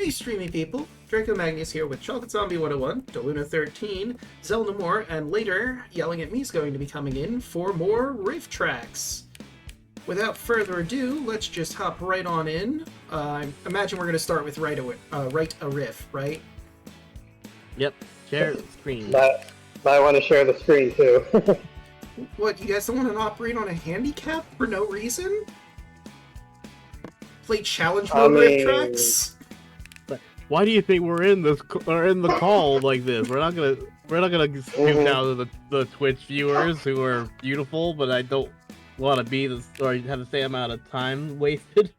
Hey streamy people, Draco Magnius here with Chocolatezombie101, Daluna13, Xell Namore, and later, Yellingatme is going to be coming in for more Rifftrax. Without further ado, let's just hop right on in. I imagine we're going to start with Write a Riff, right? Yep, share the screen. Might want to share the screen too. What, you guys don't want to operate on a handicap for no reason? Play challenge mode Rifftrax? Why do you think we're in this or in the call like this? We're not gonna scoop out the Twitch viewers who are beautiful, but I don't want to be this or have the same amount of time wasted.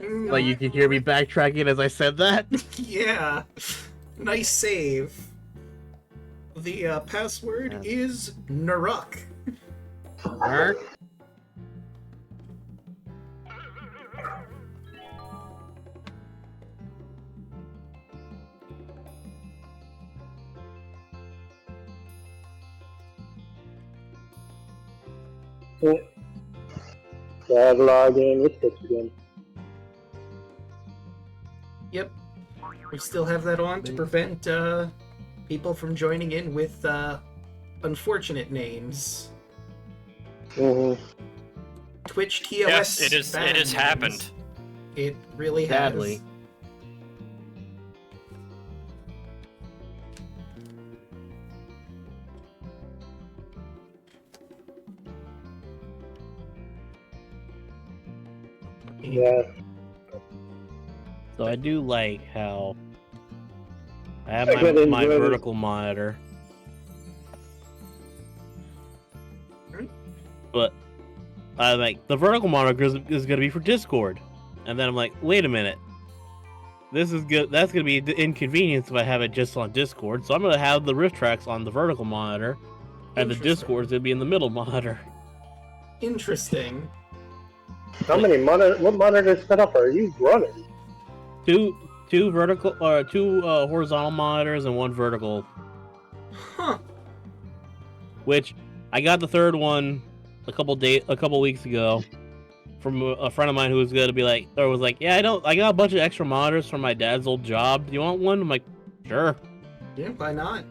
Like you can hear me backtracking as I said that. Yeah, nice save. The password is Naruk. Naruk? Gotta log in with this again. Yep, we still have that on to prevent people from joining in with unfortunate names. Twitch TOS. Yes, it has happened. It really Sadly. has. Yeah. So I do like how I have I my vertical monitor, but I like the vertical monitor is going to be for Discord, and then I'm like, wait a minute, this is good. That's going to be the inconvenience if I have it just on Discord. So I'm going to have the Rifftrax on the vertical monitor, and the Discord is going to be in the middle monitor. Interesting. How many what monitors set up are you running? Two vertical or two horizontal monitors and one vertical. Huh. Which I got the third one a couple weeks ago from a friend of mine who was gonna be like, or was like, yeah, I got a bunch of extra monitors from my dad's old job. Do you want one? I'm like, sure. Yeah, why not?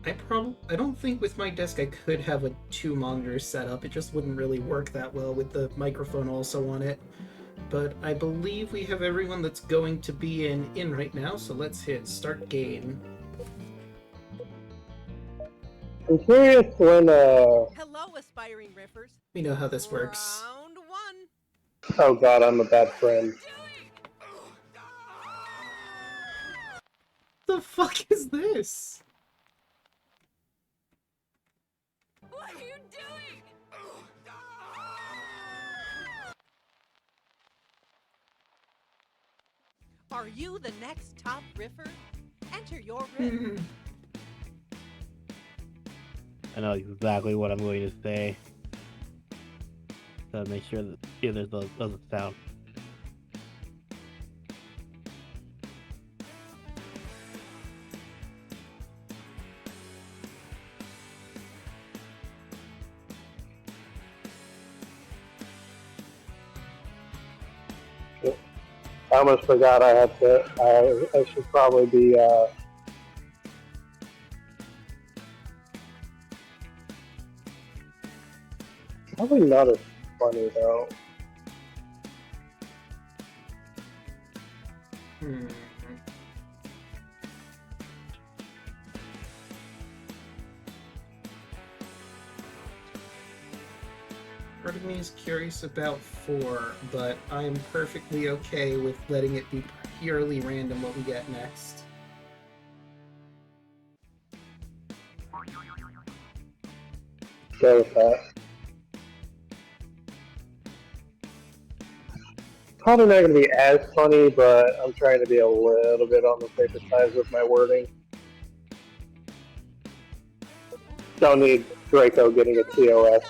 I don't think with my desk I could have a 2 monitors set up. It just wouldn't really work that well with the microphone also on it. But I believe we have everyone that's going to be in right now, so let's hit start game. I'm curious when Hello, aspiring riffers. We know how this works. Round one. Oh god, I'm a bad friend. The fuck is this? What are you doing? Are you the next top riffer? Enter your riff. I know exactly what I'm going to say. So make sure that there doesn't sound. I almost forgot I should probably be probably not as funny though. Part of me is curious about 4, but I'm perfectly okay with letting it be purely random what we get next. Go with that. Probably not going to be as funny, but I'm trying to be a little bit on the safer side with my wording. Don't need Draco getting a TOS.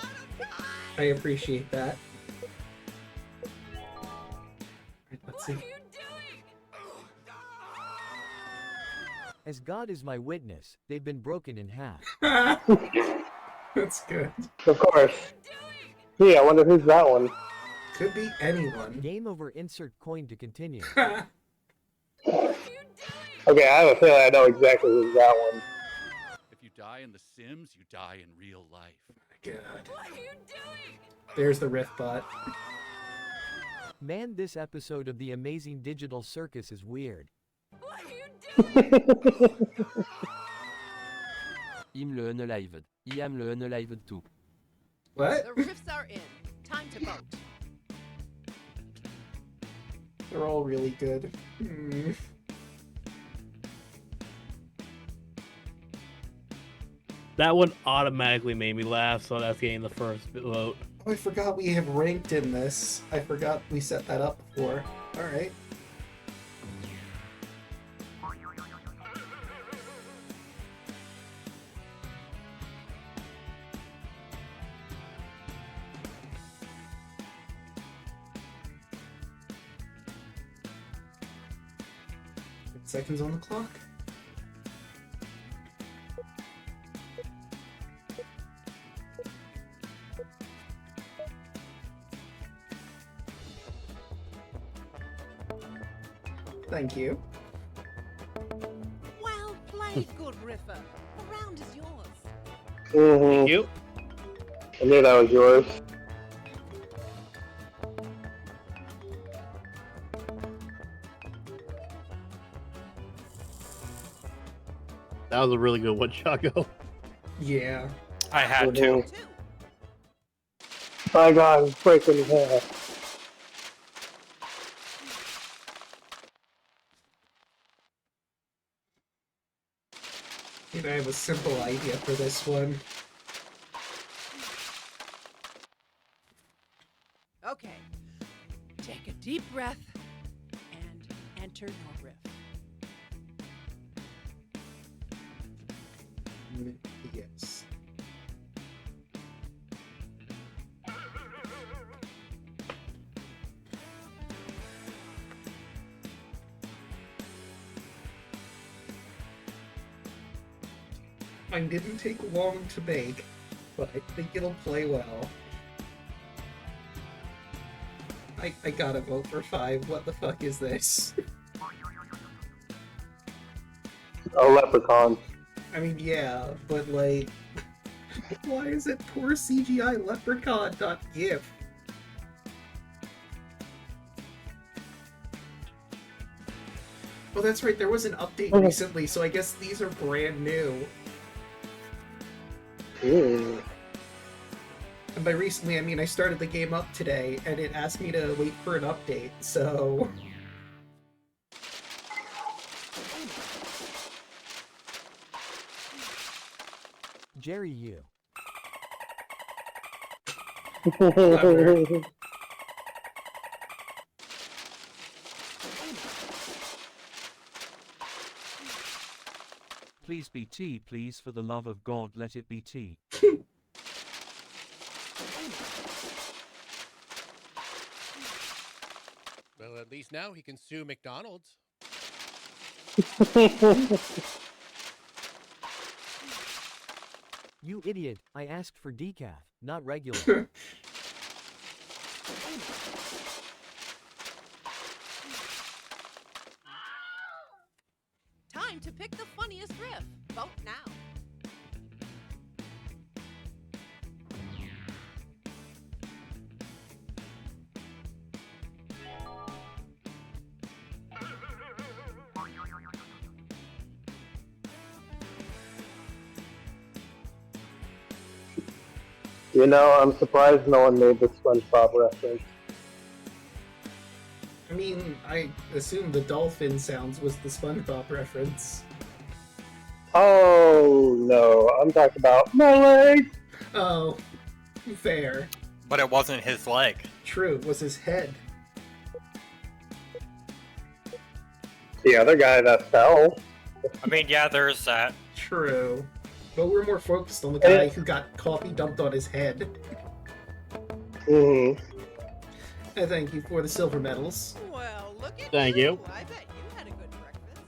I appreciate that. Right, let's see. As God is my witness, they've been broken in half. That's good. Of course. Gee, I wonder who's that one. Could be anyone. Game over. Insert coin to continue. Okay, I have a feeling I know exactly who's that one. If you die in The Sims, you die in real life. God. There's the riff bot. Man, this episode of the Amazing Digital Circus is weird. Im le unalived. Iam le unalived too. What? The riffs are in. Time to vote. They're all really good. Hmm. That one automatically made me laugh, so that's getting the first vote. Oh, I forgot we have ranked in this. I forgot we set that up before. Alright. Seconds on the clock. Thank you. Well played, good Riffer. The round is yours. Mm-hmm. You? I knew that was yours. That was a really good one, Chaco. Yeah. I had to. Mhm. 2. My God, it's breaking his head. I have a simple idea for this one. Okay. Take a deep breath and enter your riff. Yes. Mine didn't take long to make, but I think it'll play well. I gotta vote for 5. What the fuck is this? A leprechaun. I mean, yeah, but like, why is it poor CGI leprechaun.gif? Oh, that's right, there was an update recently, so I guess these are brand new. Mm. And by recently, I mean I started the game up today, and it asked me to wait for an update, so... Jerry, you. Clever. Please be tea, please, for the love of God, let it be tea. Well, at least now he can sue McDonald's. You idiot, I asked for decaf, not regular. Time to pick the funniest riff. Vote now. You know, I'm surprised no one made the SpongeBob reference. I mean, I assume the dolphin sounds was the SpongeBob reference. Oh no, I'm talking about my leg. Oh, fair. But it wasn't his leg. True, it was his head. The other guy that fell. I mean, yeah, there's that. True. But we're more focused on the guy who got coffee dumped on his head. Mm-hmm. And thank you for the silver medals. Well, look at Thank you. I bet you had a good breakfast.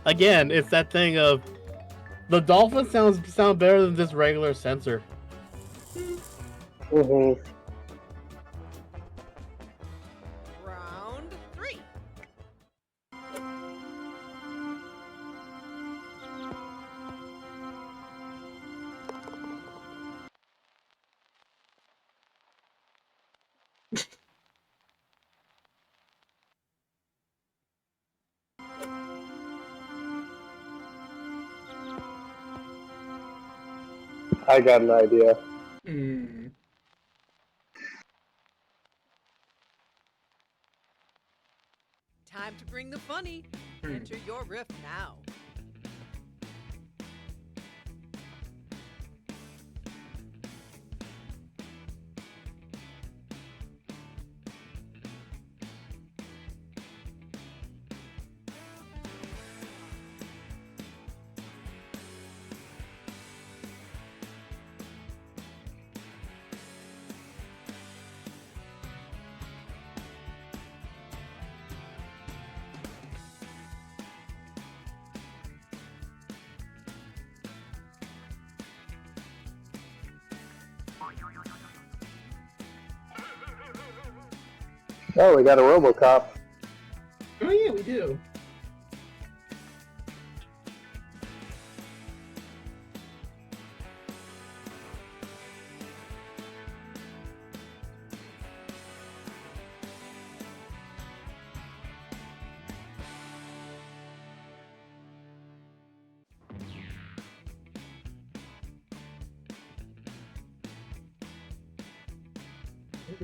Again, it's that thing of the dolphins sound better than this regular sensor. Mm-hmm. Round 3. I got an idea. Hmm. Time to bring the funny. Enter your riff now. Oh, we got a RoboCop. Oh yeah, we do.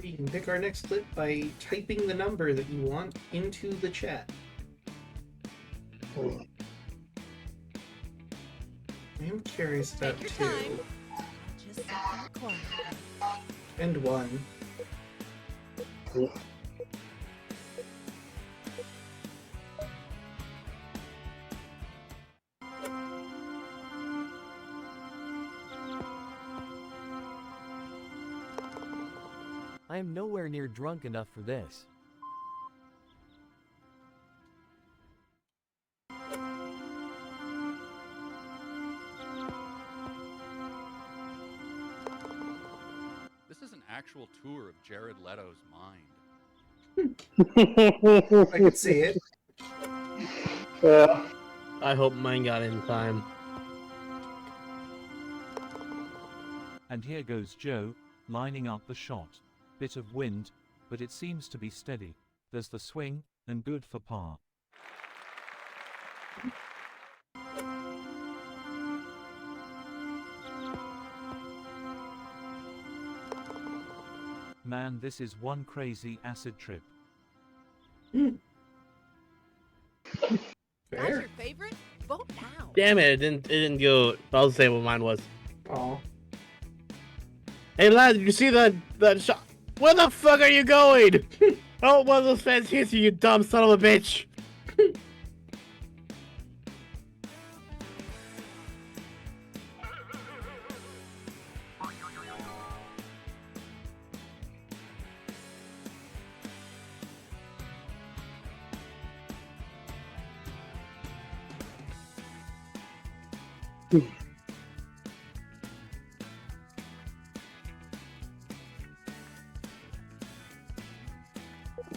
You can pick our next clip by typing the number that you want into the chat. I am curious about Take your 2 time. Just sit in the corner. and 1. I am nowhere near drunk enough for this. This is an actual tour of Jared Leto's mind. I can see it. Yeah. I hope mine got in time. And here goes Joe, lining up the shot. Bit of wind, but it seems to be steady. There's the swing, and good for par. Man, this is one crazy acid trip. That's Fair. your favorite? Vote now. Damn it! It didn't go. I'll say what mine was. Aw. Hey lad, did you see that shot? Where the fuck are you going? Oh, one of those fans hits you, you dumb son of a bitch!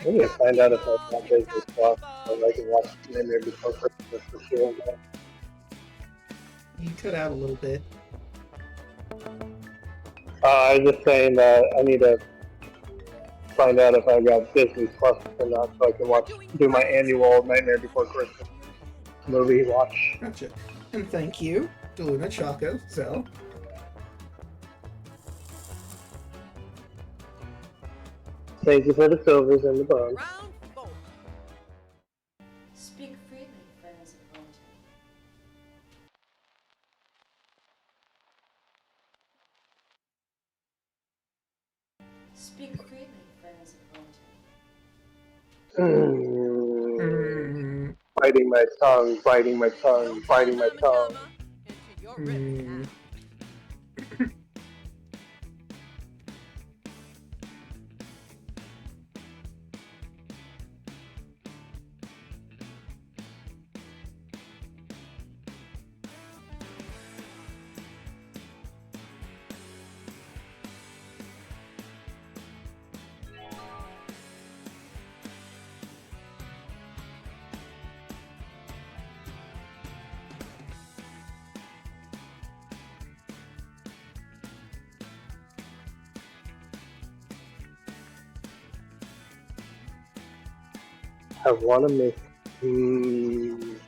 I need to find out if I got Disney Plus so I can watch Nightmare Before Christmas for sure. You cut out a little bit. I was just saying that I need to find out if I got Disney Plus or not so I can do my annual Nightmare Before Christmas movie watch. Gotcha. And thank you, Daluna, Choco, Xell. Thank you for the silvers and the bones. Round 4. Speak freely, friends of Royalty. Speak freely, friends of Royalty. Biting my tongue, biting my tongue, biting my tongue. Enter your riff now. I want to make.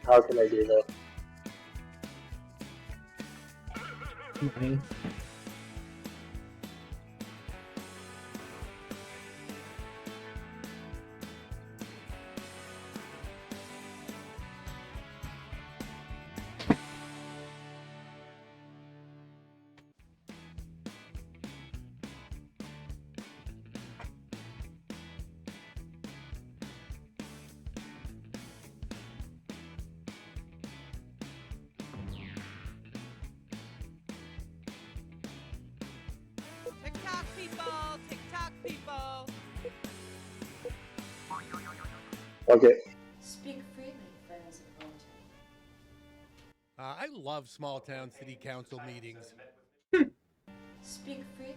How can I do that? Money. TikTok people, TikTok people. Okay. Speak freely, friends of Quantum. I love small town city council meetings. Speak freely.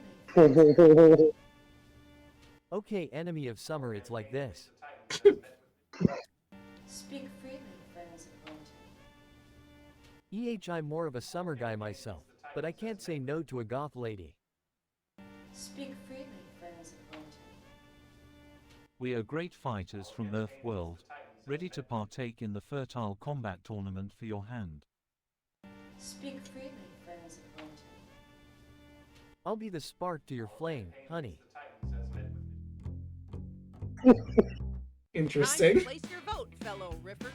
Okay, enemy of summer, it's like this. Speak freely, friends of Quantum. I'm more of a summer guy myself, but I can't say no to a goth lady. Speak freely, friends of Quantum. We are great fighters from Earth World, ready to partake in the fertile combat tournament for your hand. Speak freely, friends of Quantum. I'll be the spark to your flame, honey. Interesting. Time to place your vote, fellow riffers.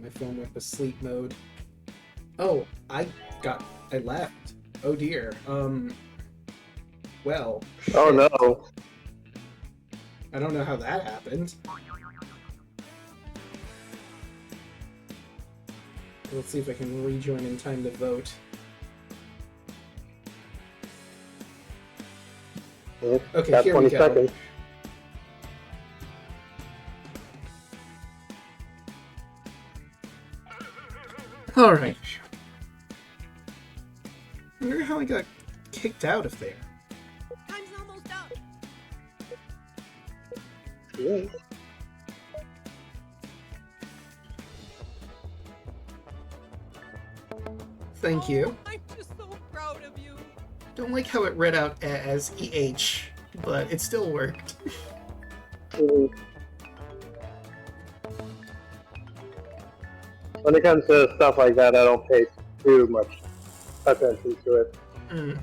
My phone went to sleep mode. Oh, I left. Oh dear. Well. Oh shit. no. I don't know how that happened. Let's see if I can rejoin in time to vote. Okay, Got here we 20 go. seconds. Alright. I wonder how I got kicked out of there. Time's almost up. Yeah. Thank you. I'm just so proud of you. Don't like how it read out as EH, but it still worked. When it comes to stuff like that, I don't pay too much attention to it. Mm.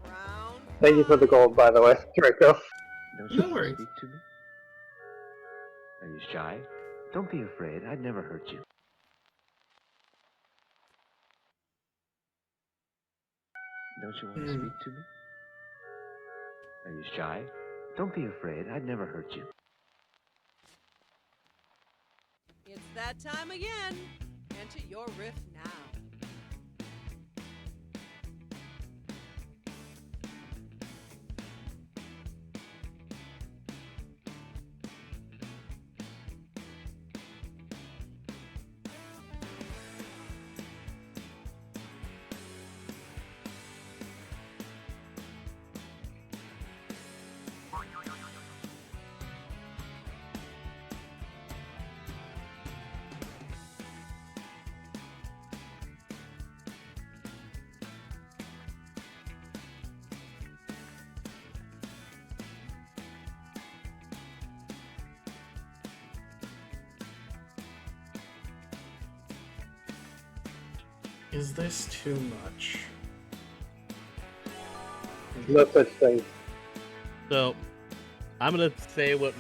Round Thank you for the gold, by the way, Draco. Don't No you want worries. to speak to me? Are you shy? Don't be afraid. I'd never hurt you. Don't you want to speak to me? Are you shy? Don't be afraid. I'd never hurt you. It's that time again. Enter your riff now. Is this too much? No such thing. So, I'm gonna say what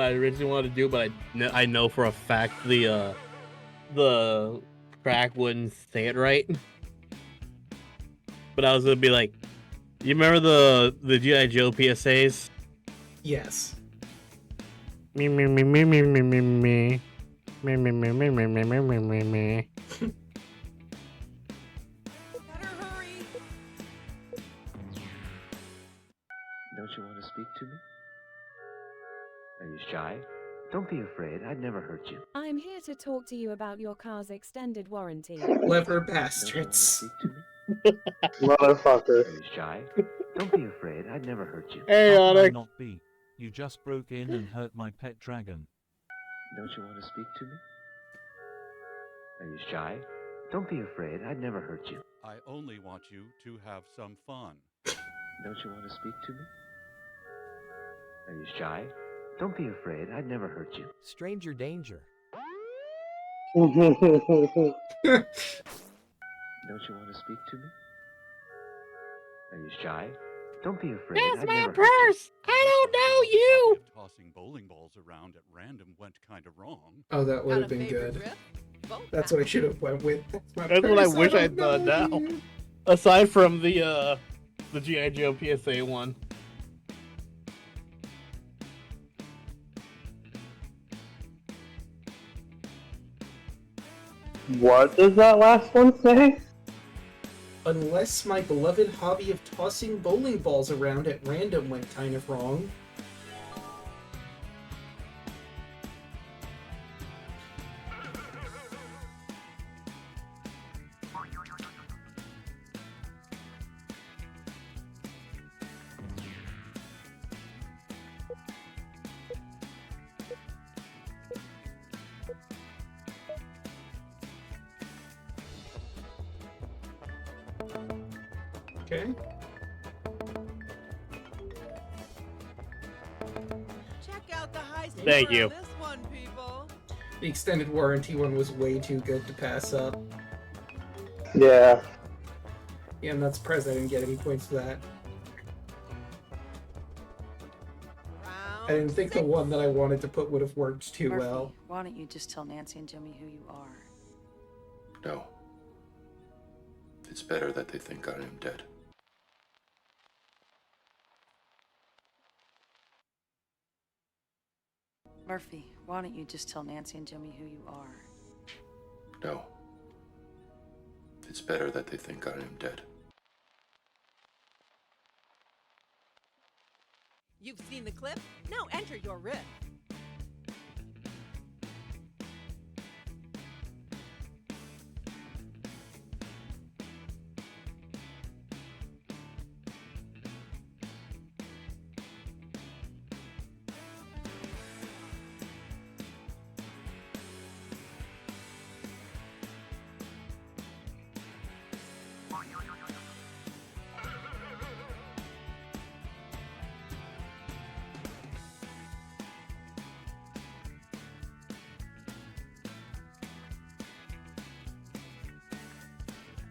I originally wanted to do, but I know for a fact the crack wouldn't say it right. But I was gonna be like, you remember the G.I. Joe PSAs? Yes. Me me me me me me me me me me me me me me me me me me. Better hurry. Don't you want to speak to me? Are you shy? Don't be afraid. I'd never hurt you. I'm here to talk to you about your car's extended warranty. Clever Don't you want to bastards. speak to me? Motherfucker. Are you shy? Don't be afraid. I'd never hurt you. Hey, How can I Onyx. not be? You just broke in and hurt my pet dragon. Don't you want to speak to me? Are you shy? Don't be afraid. I'd never hurt you. I only want you to have some fun. Don't you want to speak to me? Are you shy? Don't be afraid. I'd never hurt you. Stranger danger. Don't you want to speak to me? Are you shy? Don't be afraid. That's I'd my never hurt you. purse! I don't know you! Tossing bowling balls around at random went kind of wrong. Oh, that would Got have a been favorite good. riff? Both That's what I should have went with. That's what I wish I'd done now. Aside from the G.I. Joe PSA one. What does that last one say? Unless my beloved hobby of tossing bowling balls around at random went kind of wrong. Okay. Check out the high score Thank you. on this one, people. The extended warranty one was way too good to pass up. Yeah. Yeah, I'm not surprised I didn't get any points for that. I didn't think the one that I wanted to put would have worked too Murphy, well. why don't you just tell Nancy and Jimmy who you are? No. It's better that they think I am dead. Murphy, why don't you just tell Nancy and Jimmy who you are? No. It's better that they think I am dead. You've seen the clip? Now enter your riff.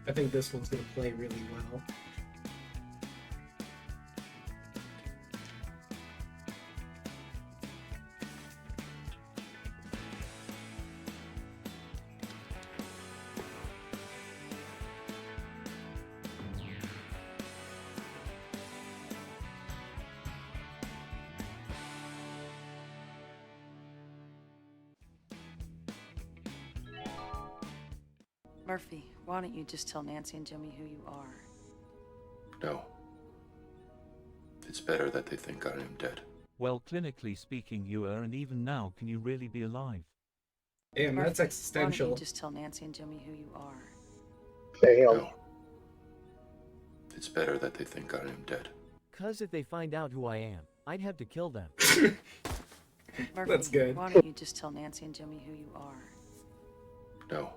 I think this one's going to play really well. Murphy, why don't you just tell Nancy and Jimmy who you are? No. It's better that they think I am dead. Well, clinically speaking, you are, and even now, can you really be alive? Damn, Murphy, that's existential. Why don't you just tell Nancy and Jimmy who you are? Damn. No. It's better that they think I am dead. 'Cause if they find out who I am, I'd have to kill them. Murphy, That's good. Why don't you just tell Nancy and Jimmy who you are? No.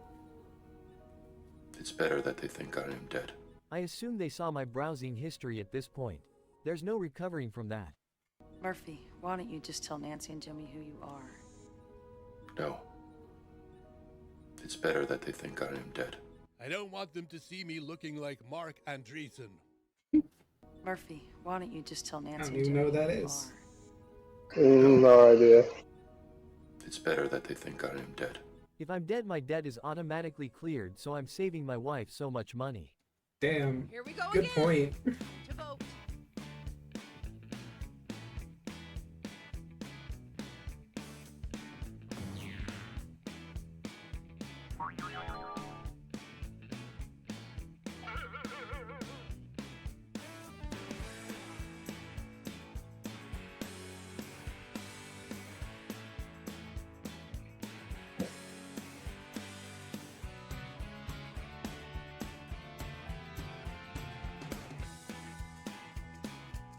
It's better that they think I am dead. I assume they saw my browsing history at this point. There's no recovering from that. Murphy, why don't you just tell Nancy and Jimmy who you are? No. It's better that they think I am dead. I don't want them to see me looking like Mark Andreessen. Murphy, why don't you just tell Nancy don't and even Jimmy know who who that you is. are? No idea. It's better that they think I am dead. If I'm dead, my debt is automatically cleared, so I'm saving my wife so much money. Damn. Here we go Good again. point. To vote.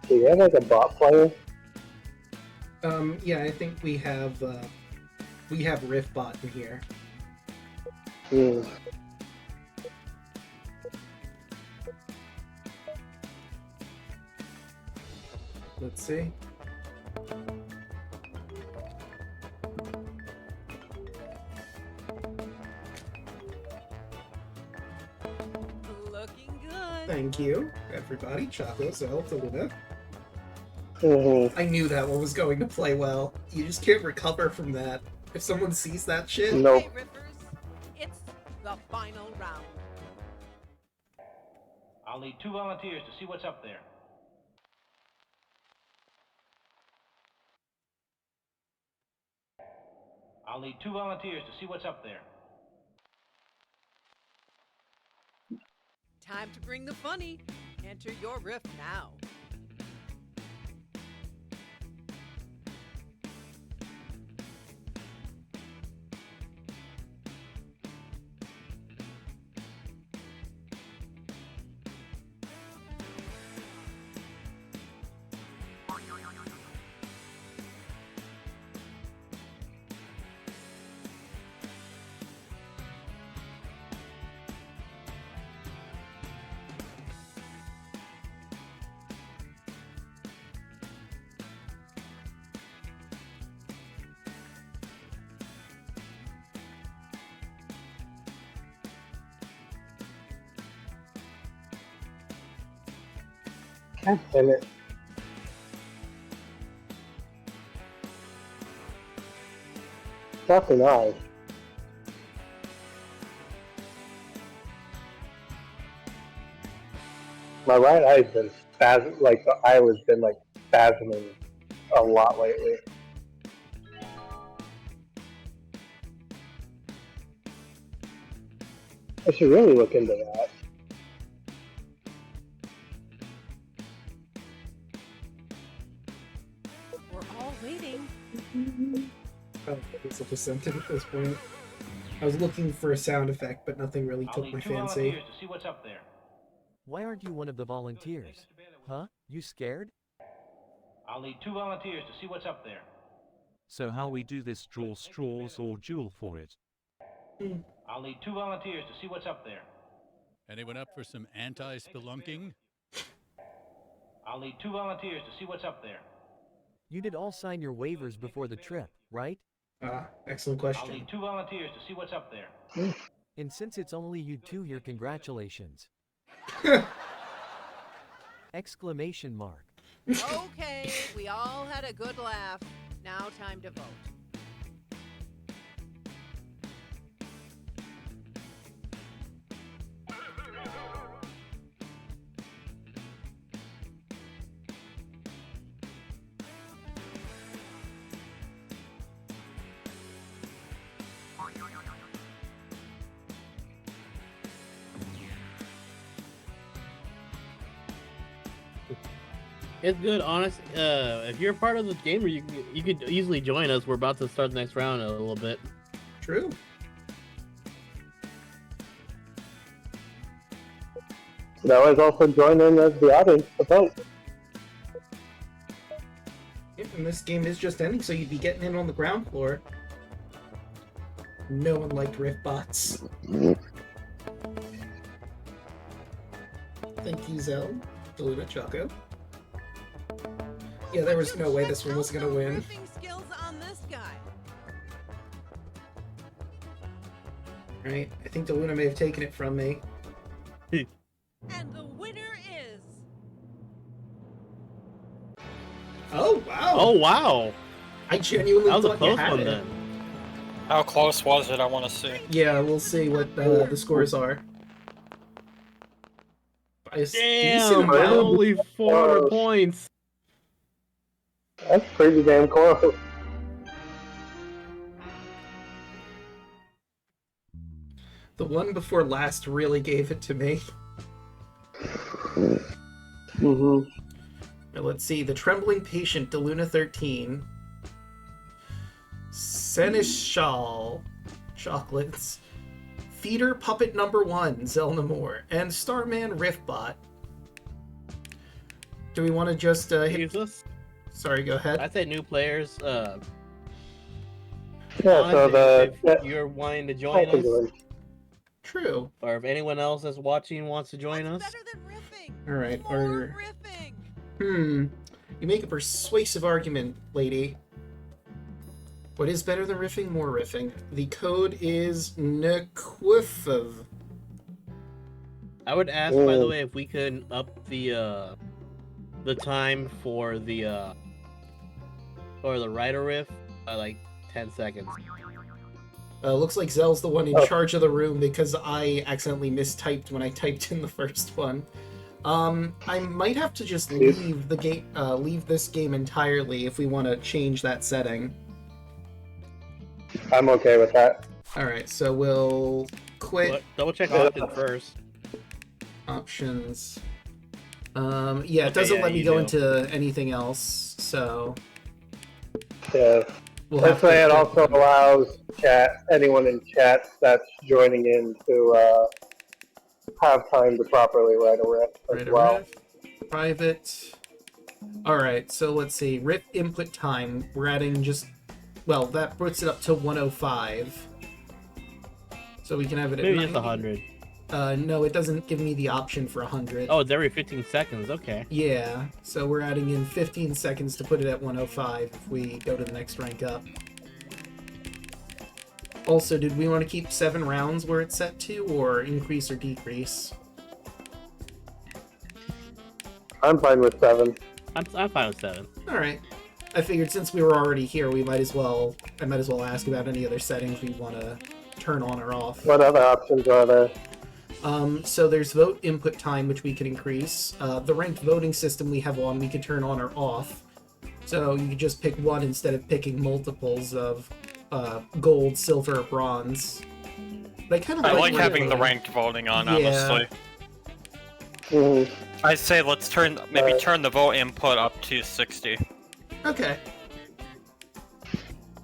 Do you have like a bot player? Yeah, I think we have Riffbot in here. Hmm. Let's see. Looking good. Thank you, everybody. Choco, Xell, Daluna. Mm-hmm. I knew that one was going to play well. You just can't recover from that. If someone sees that shit... Nope. Okay, Rippers, it's the final round. I'll need 2 volunteers to see what's up there. I'll need 2 volunteers to see what's up there. Time to bring the funny. Enter your riff now. God damn it. Nothing eyes. My right eye's been spasming, like the eyelid's been like spasming a lot lately. I should really look into that. We're all waiting. Oh, it's a percentage at this point. I was looking for a sound effect, but nothing really I'll took need my 2 fancy. volunteers to see what's up there. Why aren't you one of the volunteers? Huh? You scared? I'll need 2 volunteers to see what's up there. So how we do this, draw straws or duel for it? I'll need 2 volunteers to see what's up there. Anyone up for some anti-spelunking? I'll need 2 volunteers to see what's up there. You did all sign your waivers before the trip, right? Excellent I'll question. need 2 volunteers to see what's up there. And since it's only you two here, congratulations. Exclamation mark. Okay, we all had a good laugh. Now time to vote. It's good, honest. If you're part of this gamer, you could easily join us. We're about to start the next round in a little bit. True. That was also join in as the audience to vote. Yep, and this game is just ending, so you'd be getting in on the ground floor. No one liked riff bots. Thank you, Xell, Daluna, Choco. Yeah, there was no way this one was gonna win. Riffing skills on this guy. Right? I think Daluna may have taken it from me. And the winner is... Oh, wow! Oh, wow! I genuinely That was a thought you close had one it. then. How close was it? I want to see. Yeah, we'll see what the scores are. By a decent Damn! amount. Only 400 points! That's pretty damn close. The one before last really gave it to me. Mm-hmm. Now let's see. The Trembling Patient, Daluna13. Seneschal Chocolates. Feeder Puppet Number 1, Xell Namore. And Starman Riffbot. Do we want to just hit... Jesus. Sorry, go ahead. I say new players. Yeah, so if you're wanting to join us, True. or if anyone else that's watching wants to join us. Better than riffing. All right. More Or riffing. You make a persuasive argument, lady. What is better than riffing? More riffing. The code is Nequifiv. I would ask, by the way, if we could up the time for the rider riff by like 10 seconds. Looks like Xell's the one in charge of the room because I accidentally mistyped when I typed in the first one. I might have to just leave the game, leave this game entirely if we want to change that setting. I'm okay with that. All right, so we'll quit. Double check option first. Options. Yeah, it doesn't let me go into anything else, so. Yeah. This way, it also allows anyone in chat that's joining in to have time to properly write a riff as well. Private. All right, so let's see. Riff input time. We're adding just. Well, that puts it up to 105. So we can have it at maybe just 100. No, it doesn't give me the option for 100. Oh, it's every 15 seconds. Okay. Yeah, so we're adding in 15 seconds to put it at 105 if we go to the next rank up. Also, did we want to keep 7 rounds where it's set to, or increase or decrease? I'm fine with 7. I'm fine with 7. All right. I figured since we were already here, I might as well ask about any other settings we want to turn on or off. What other options are there? So there's vote input time, which we can increase. The ranked voting system we have on, we can turn on or off. So you can just pick one instead of picking multiples of gold, silver, or bronze. But I kind of like having the ranked voting on, honestly. I'd say let's maybe turn the vote input up to 60. Okay.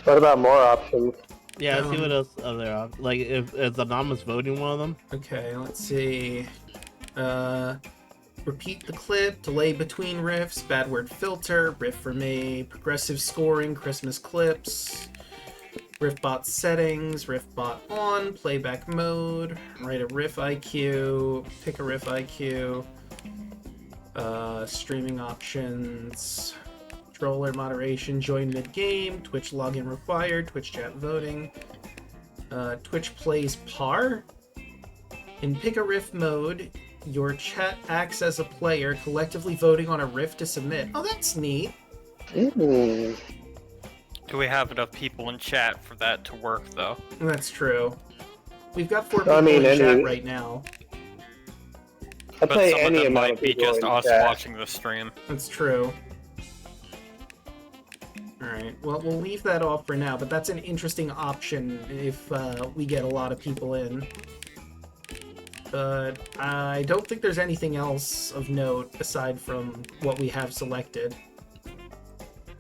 What about more options? Yeah, let's see what else are there. Like, if anonymous voting one of them? Okay, let's see. Repeat the clip, delay between riffs, bad word filter, riff for me, progressive scoring, Christmas clips, riffbot settings, riffbot on, playback mode, write a riff IQ, pick a riff IQ, streaming options, controller moderation, join mid-game, Twitch login required, Twitch chat voting, Twitch plays par. In pick a riff mode, your chat acts as a player, collectively voting on a riff to submit. Oh, that's neat. Do we have enough people in chat for that to work, though? That's true. We've got 4 people in chat right now. I'd say some of any them amount might of be people just in us chat. watching the stream. That's true. Alright, well, we'll leave that off for now, but that's an interesting option if we get a lot of people in. But I don't think there's anything else of note aside from what we have selected.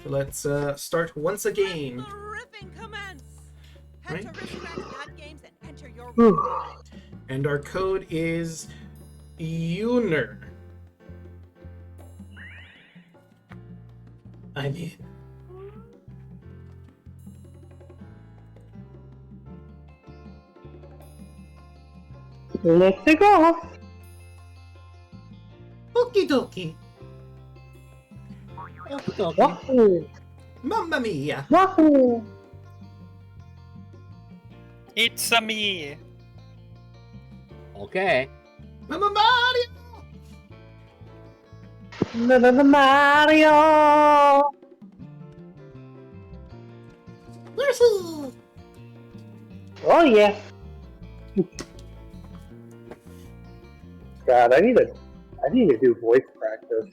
So let's start once again. Right? And our code is UNER. I mean... Let's go. Okie dokie. Wahoo! Mamma mia! Wahoo! It's a me! Okay. Mamma Mario! Mario! Where's he? Oh yeah. God, I need to do voice practice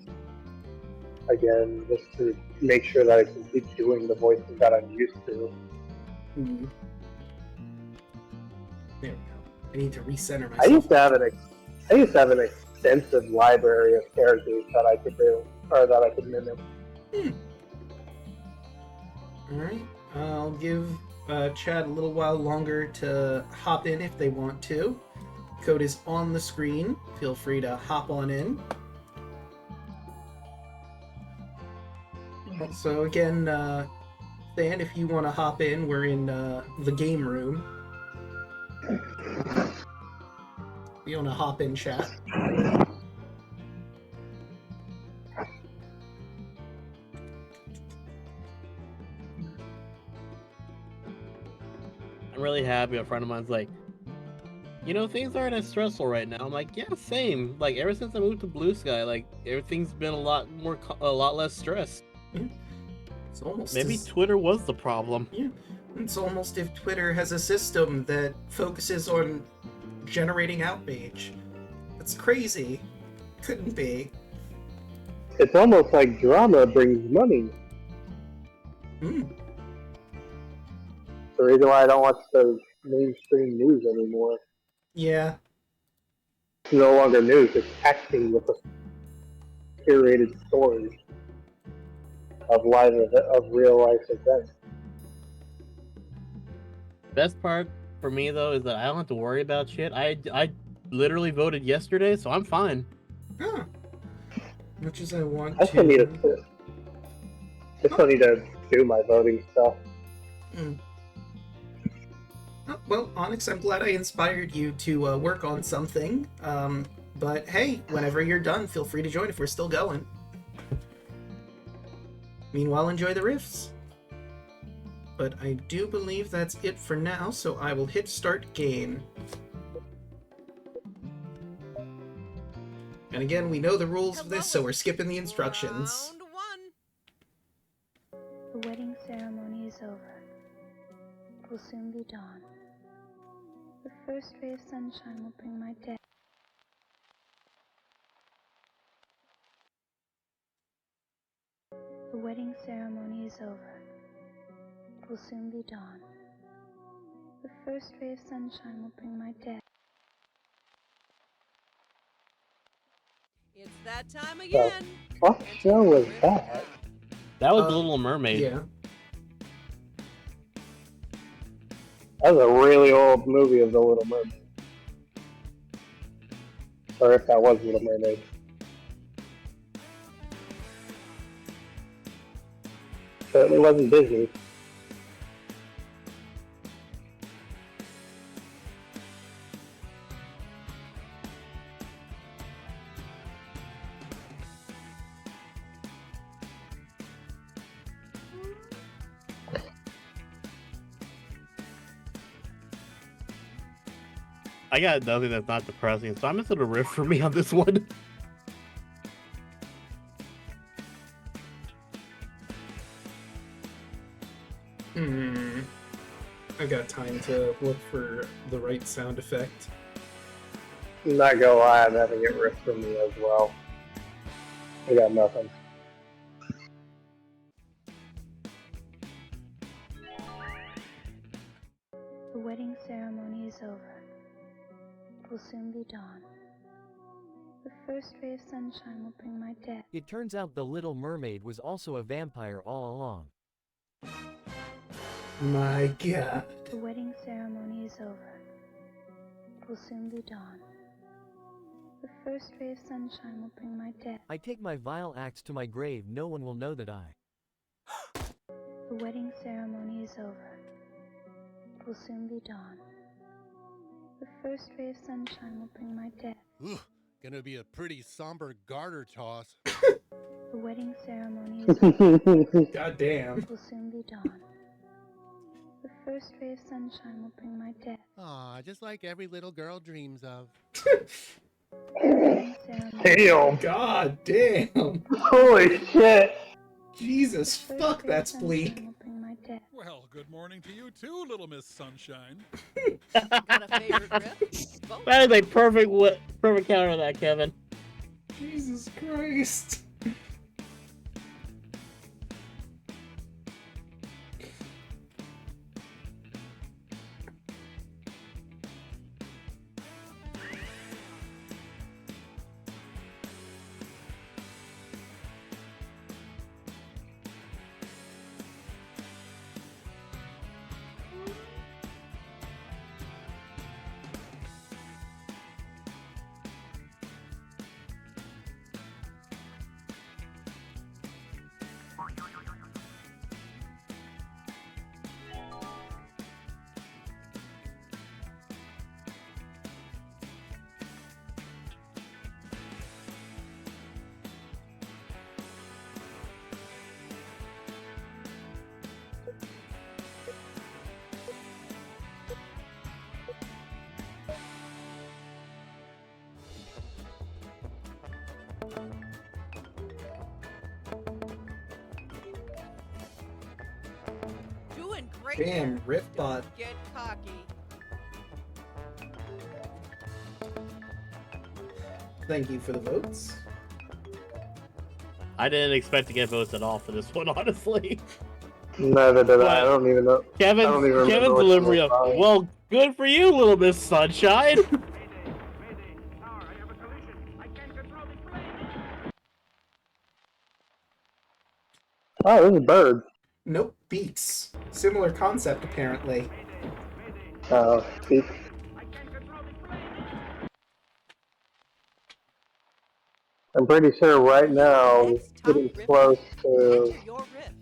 again, just to make sure that I can keep doing the voices that I'm used to. There we go. I need to recenter myself. I used to have an extensive library of characters that I could do, or that I could mimic. Alright, I'll give Chad a little while longer to hop in if they want to. Code is on the screen. Feel free to hop on in. So again, Stan, if you want to hop in, we're in the game room. You want to hop in, chat? I'm really happy. A friend of mine's like, things aren't as stressful right now. I'm like, yeah, same. Like, ever since I moved to Blue Sky, like, everything's been a lot less stress. Yeah. It's almost Maybe Twitter was the problem. Yeah. It's almost if Twitter has a system that focuses on generating outrage. It's crazy. Couldn't be. It's almost like drama brings money. Mm. The reason why I don't watch the mainstream news anymore. Yeah. It's no longer news, it's acting with a curated story of real life events. Best part for me though is that I don't have to worry about shit. I literally voted yesterday, so I'm fine. Huh. Much as I want I still to. need to do my voting stuff. Mm. Oh, well, Onyx, I'm glad I inspired you to work on something. But hey, whenever you're done, feel free to join if we're still going. Meanwhile, enjoy the riffs. But I do believe that's it for now, so I will hit start game. And again, we know the rules of this, so we're skipping the instructions. The wedding ceremony is over. It will soon be dawn. The first ray of sunshine will bring my death. The wedding ceremony is over. It will soon be dawn. The first ray of sunshine will bring my death. It's that time again. What show was that? That was The Little Mermaid. Yeah. That was a really old movie of The Little Mermaid. Or if that was Little Mermaid. Certainly wasn't Disney. I got nothing that's not depressing, so I'm just gonna riff for me on this one. I've got time to look for the right sound effect. I'm not gonna lie, I'm having it ripped from me as well. I got nothing. The wedding ceremony is over. It will soon be dawn. The first ray of sunshine will bring my death. It turns out the Little Mermaid was also a vampire all along. My god. The wedding ceremony is over. It will soon be dawn. The first ray of sunshine will bring my death. I take my vile acts to my grave, no one will know that I. The wedding ceremony is over. It will soon be dawn. The first ray of sunshine will bring my death. Ooh, gonna be a pretty somber garter toss. The wedding ceremony is over. God damn. It will soon be dawn. The first ray of sunshine will bring my death. Aw, just like every little girl dreams of. Damn! God damn! Holy shit! Jesus fuck, that's bleak. Well, good morning to you too, Little Miss Sunshine. Got a favorite riff? Vote. That is a perfect counter to that, Kevin. Jesus Christ. right Damn, there. Riffbot. Don't get cocky. Thank you for the votes. I didn't expect to get votes at all for this one, honestly. Neither did I. I don't even know. I don't even remember Kevin's which delivery one of, was mine. well, good for you, Little Miss Sunshine. Oh, this is bird. Nope, beaks. Similar concept, apparently. Oh, beak. I'm pretty sure right now it's getting close to. Enter your riff.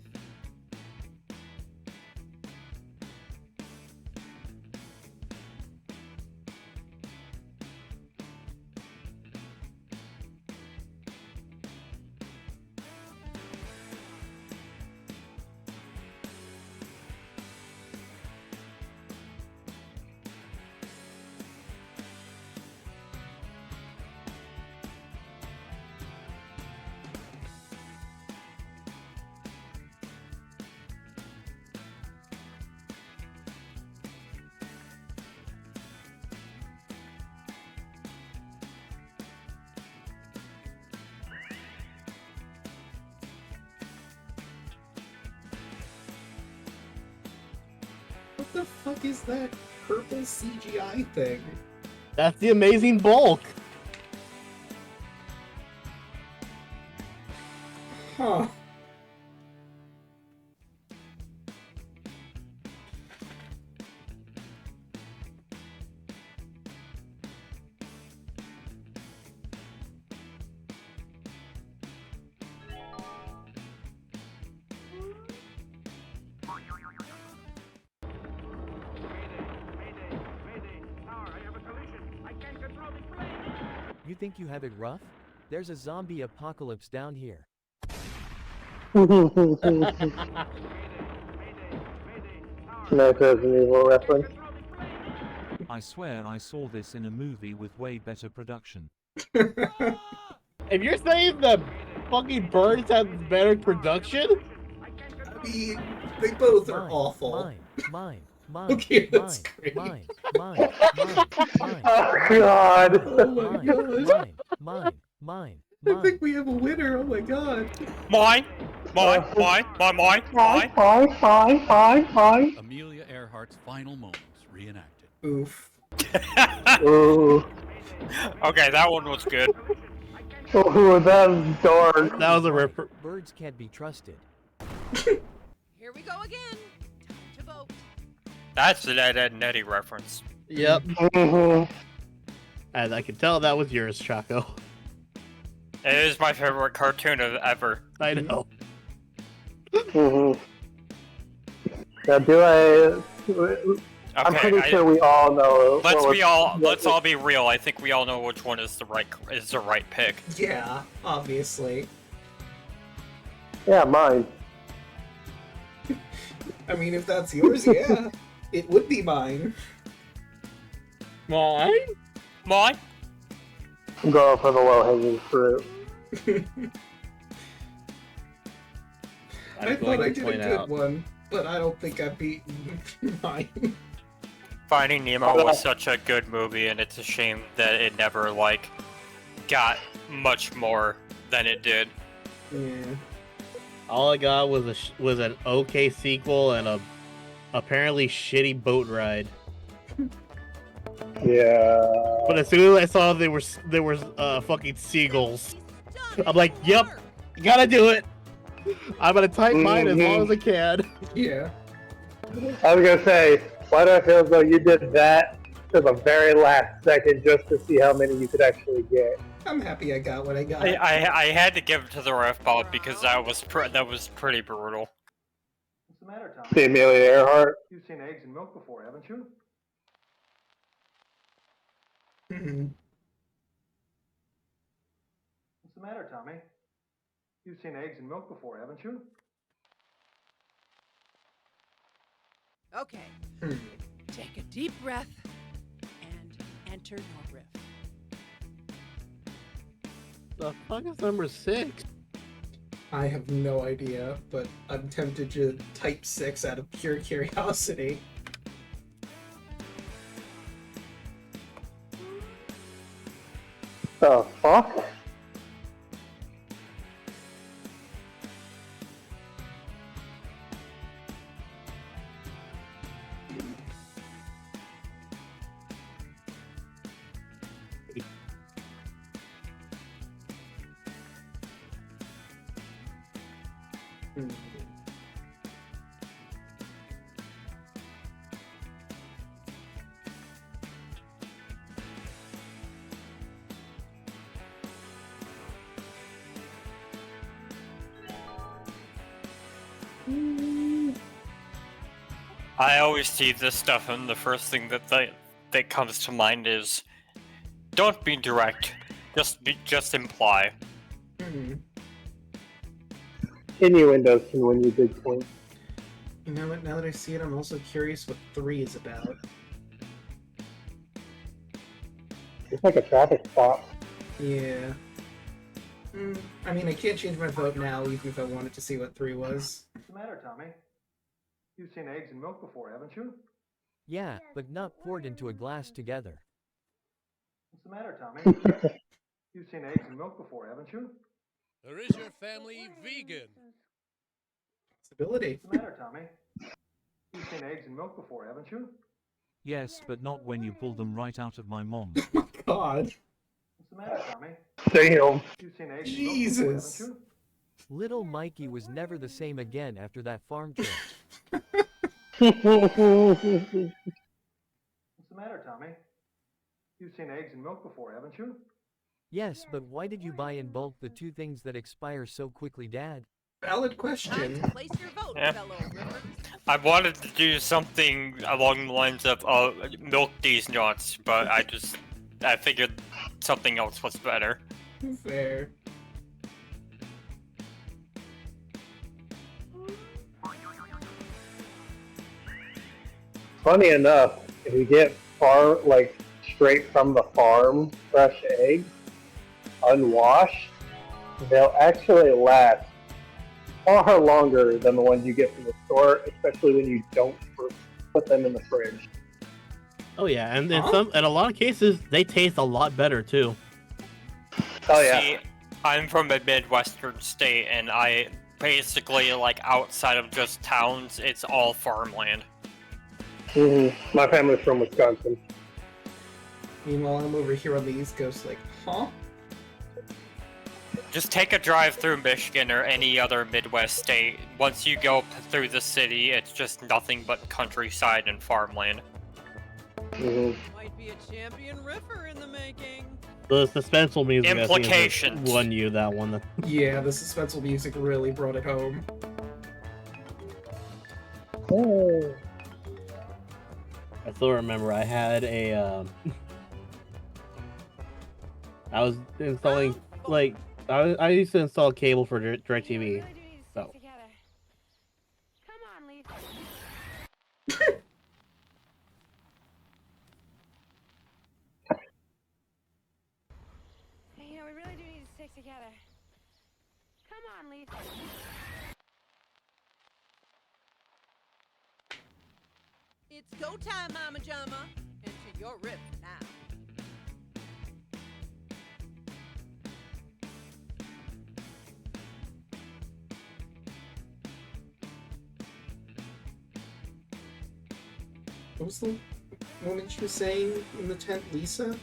What the fuck is that purple CGI thing? That's the amazing bulk. Huh. You think you have it rough? There's a zombie apocalypse down here. Nice Resident Evil reference. I swear I saw this in a movie with way better production. If you're saying that fucking birds have better production, I mean, they both are awful. Mine. Okay, that's great. Mine. Oh God. Oh my god. Mine. I think we have a winner. Oh my god. Mine. Amelia Earhart's final moments reenacted. Oof. Ooh. Okay, that one was good. Oh, that was dark. that was a ripper. Birds can't be trusted. Here we go again. Time to vote. That's an Ed, Edd and Eddy reference. Yep. Mm-hmm. And I can tell that was yours, Choco. It is my favorite cartoon of ever. I know. Mm-hmm. Now, do I? I'm Okay, pretty sure we all know. Let's all be real. I think we all know which one is the right pick. Yeah, obviously. Yeah, mine. I mean, if that's yours, yeah. It would be mine. Mine? Mine? I'm going for the low-hanging fruit. I thought I did a good one, but I don't think I beaten mine. Finding Nemo was such a good movie, and it's a shame that it never got much more than it did. Yeah. All I got was an okay sequel and a apparently shitty boat ride. Yeah. But as soon as I saw there were fucking seagulls, I'm like, yep, gotta do it. I'm gonna type mine as long as I can. Yeah. I was gonna say, why do I feel as though you did that to the very last second just to see how many you could actually get? I'm happy I got what I got. I had to give it to the Riffbot because that was pretty brutal. What's the matter, Tom? The Amelia Earhart. You've seen eggs and milk before, haven't you? What's the matter, Tommy? You've seen eggs and milk before, haven't you? Okay. Take a deep breath and enter your riff. The fuck is number 6? I have no idea, but I'm tempted to type 6 out of pure curiosity. The fuck? I always see this stuff, and the first thing that comes to mind is, don't be direct. Just imply. Innuendos can win you big points. You know what? Now that I see it, I'm also curious what 3 is about. It's like a traffic stop. Yeah. I mean, I can't change my vote now, even if I wanted to see what 3 was. What's the matter, Tommy? You've seen eggs and milk before, haven't you? Yeah, but not poured into a glass together. What's the matter, Tommy? You've seen eggs and milk before, haven't you? Or is your family vegan? Stability. What's the matter, Tommy? You've seen eggs and milk before, haven't you? Yes, but not when you pull them right out of my mom. God. What's the matter, Tommy? Damn. You've seen eggs Jesus. and milk before, haven't you? Little Mikey was never the same again after that farm trip. What's the matter, Tommy? You've seen eggs and milk before, haven't you? Yes, but why did you buy in bulk the 2 things that expire so quickly, Dad? Valid question. Place your vote, Yeah. fellow river. I wanted to do something along the lines of milk these nuts, but I figured something else was better. Fair. Funny enough, if you get straight from the farm fresh eggs, unwashed, they'll actually last far longer than the ones you get from the store, especially when you don't put them in the fridge. Oh yeah, and in a lot of cases, they taste a lot better too. Oh yeah. See, I'm from a Midwestern state, and I basically, outside of just towns, it's all farmland. My family's from Wisconsin. Meanwhile, I'm over here on the East Coast like, huh? Just take a drive through Michigan or any other Midwest state. Once you go through the city, it's just nothing but countryside and farmland. Might be a champion riffer in the making. The suspenseful music I think, Implications. won you that one. Yeah, the suspenseful music really brought it home. Oh. I still remember I had a I was installing I used to install cable for DirecTV. So Come on, Lisa. Hey, we really do need to stick together. Come on, Lisa. It's go time, Mama Jama. Enter your riff now. What was the woman she was saying in the tent, Lisa?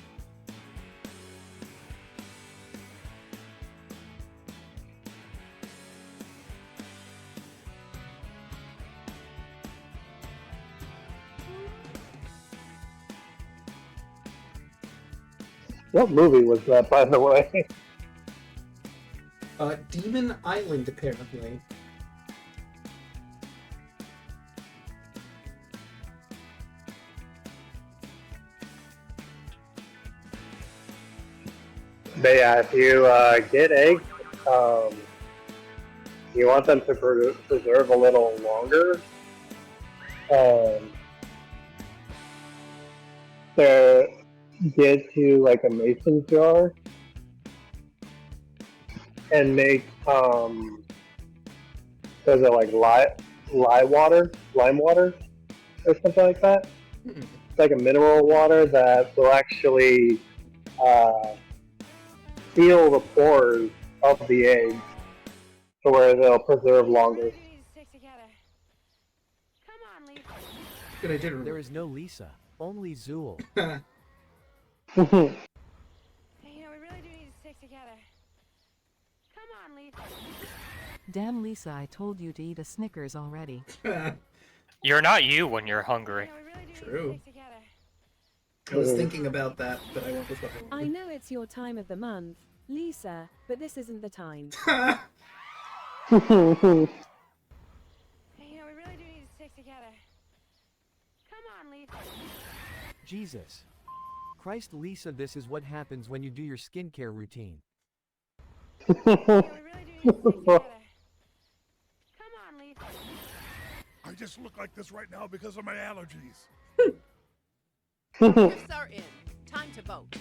What movie was that, by the way? Demon Island, apparently. But yeah, if you get eggs, you want them to preserve a little longer. Get to a mason jar and make Does it like lime water, or something like that? It's like a mineral water that will actually seal the pores of the eggs to where they'll preserve longer. Good idea. There is no Lisa, only Zool. Hey, we really do need to stick together. Come on, Lisa. Damn, Lisa, I told you to eat a Snickers already. You're not you when you're hungry. True. I was thinking about that, but I went with what I know it's your time of the month, Lisa, but this isn't the time. Hey, we really do need to stick together. Come on, Lisa. Jesus. Christ, Lisa, this is what happens when you do your skincare routine. Hey, we really do need to stick together. Come on, Lisa. I just look like this right now because of my allergies. Gifts are in. Time to vote.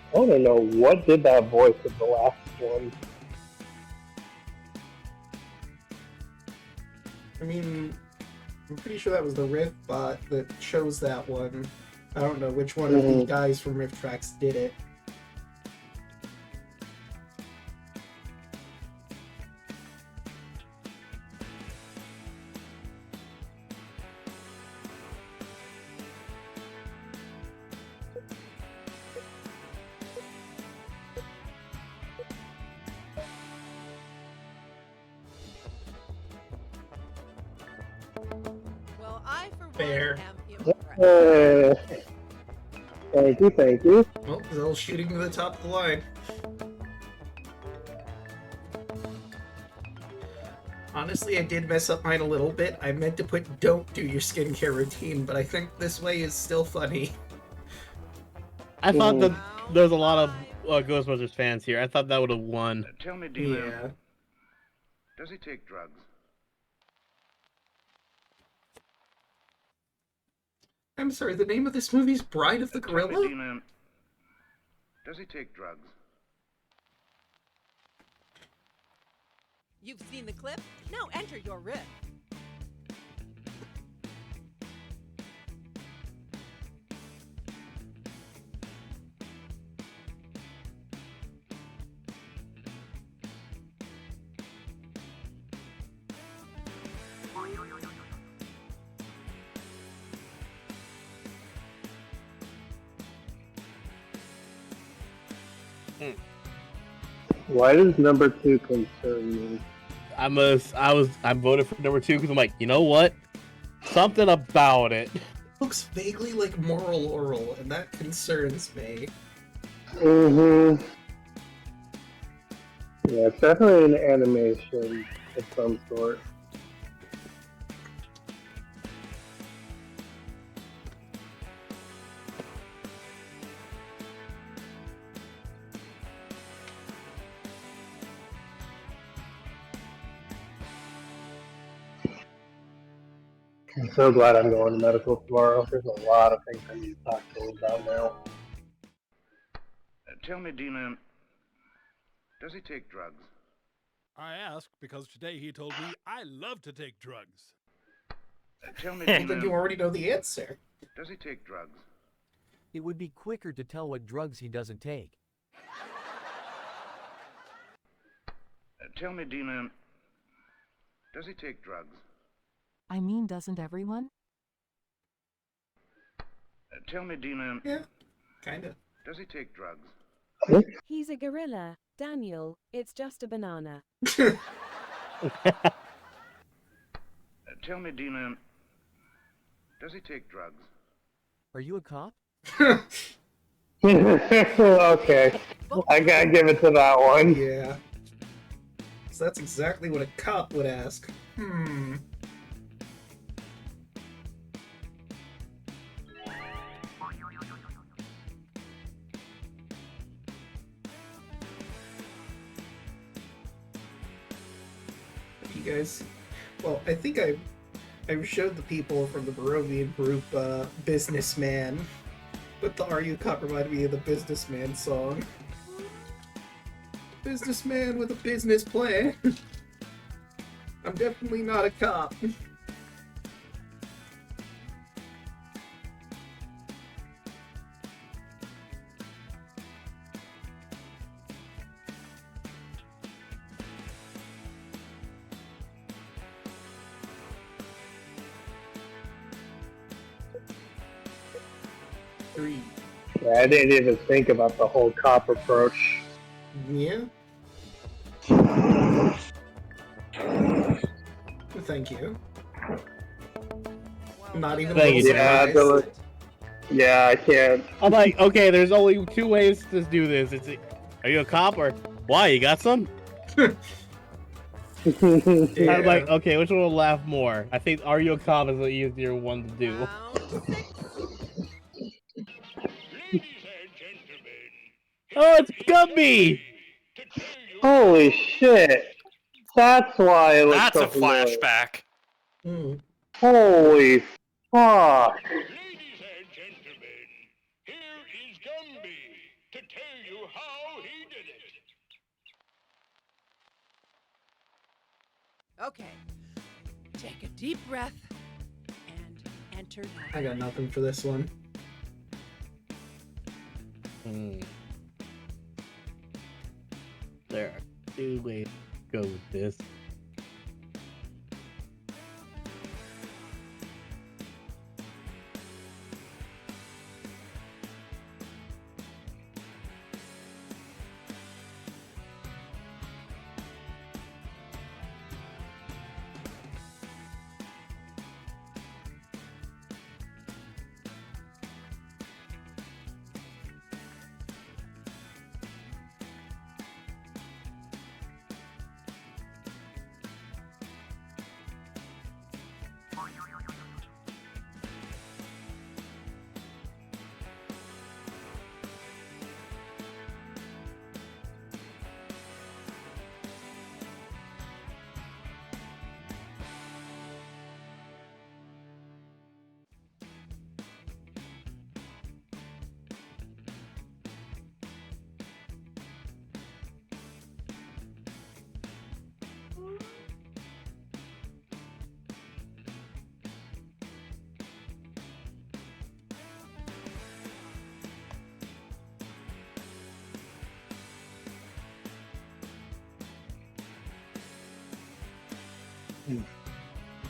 I don't know what did that voice of the last one. I mean, I'm pretty sure that was the riff bot that chose that one. I don't know which one of the guys from Rifftrax did it. Well, I, for one, Fair. am impressed. Thank you. Well, Xell shooting to the top of the line. Honestly, I did mess up mine a little bit. I meant to put "don't do your skincare routine," but I think this way is still funny. I thought that there's a lot of Ghostbusters fans here. I thought that would have won. Tell me, Dina, Yeah. does he take drugs? I'm sorry, the name of this movie's Bride of the Tell me, Gorilla? Dina, does he take drugs? You've seen the clip? Now enter your riff. Why does number 2 concern me? I voted for number 2 because I'm like, you know what? Something about it. Looks vaguely like Moral Oral, and that concerns me. Yeah, it's definitely an animation of some sort. I'm so glad I'm going to medical tomorrow. There's a lot of things I need to talk to him about now. Tell me, Dina, does he take drugs? I ask because today he told me I love to take drugs. Tell me, I Dina, think you already know the answer. does he take drugs? It would be quicker to tell what drugs he doesn't take. Tell me, Dina, does he take drugs? I mean, doesn't everyone? Tell me, Dina, Yeah, kinda. does he take drugs? He's a gorilla. Daniel, it's just a banana. Tell me, Dina, does he take drugs? Are you a cop? Okay, I gotta give it to that one. Yeah. So that's exactly what a cop would ask. guys. Well, I think I showed the people from the Barovian group Businessman, but the Are You Cop reminded me of the Businessman song. Businessman with a business plan. I'm definitely not a cop. Yeah, I didn't even think about the whole cop approach. Yeah. Thank you. Not even Thank a you, little surprised. Yeah, I can't. I'm like, okay, there's only two ways to do this. Are you a cop or why? You got some? I'm like, okay, which one will laugh more? I think Are You a Cop is the easier one to do. Oh, it's Gumby! Holy shit! That's why it looks That's so a familiar. flashback. Holy fuck! Okay. Take a deep breath and enter now. I got nothing for this one. There are two ways to go with this.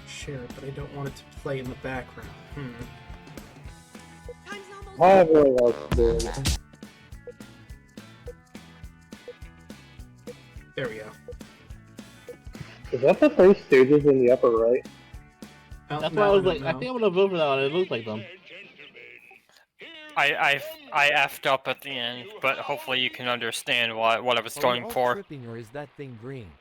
Share it, but I don't want it to play in the background. I have really else to do. There we go. Is that the Three Stooges in the upper right? That's why I was like, I think I'm gonna vote for that one. It looks like them. I effed up at the end, but hopefully you can understand what I was going Are we all for. tripping, or is that thing green?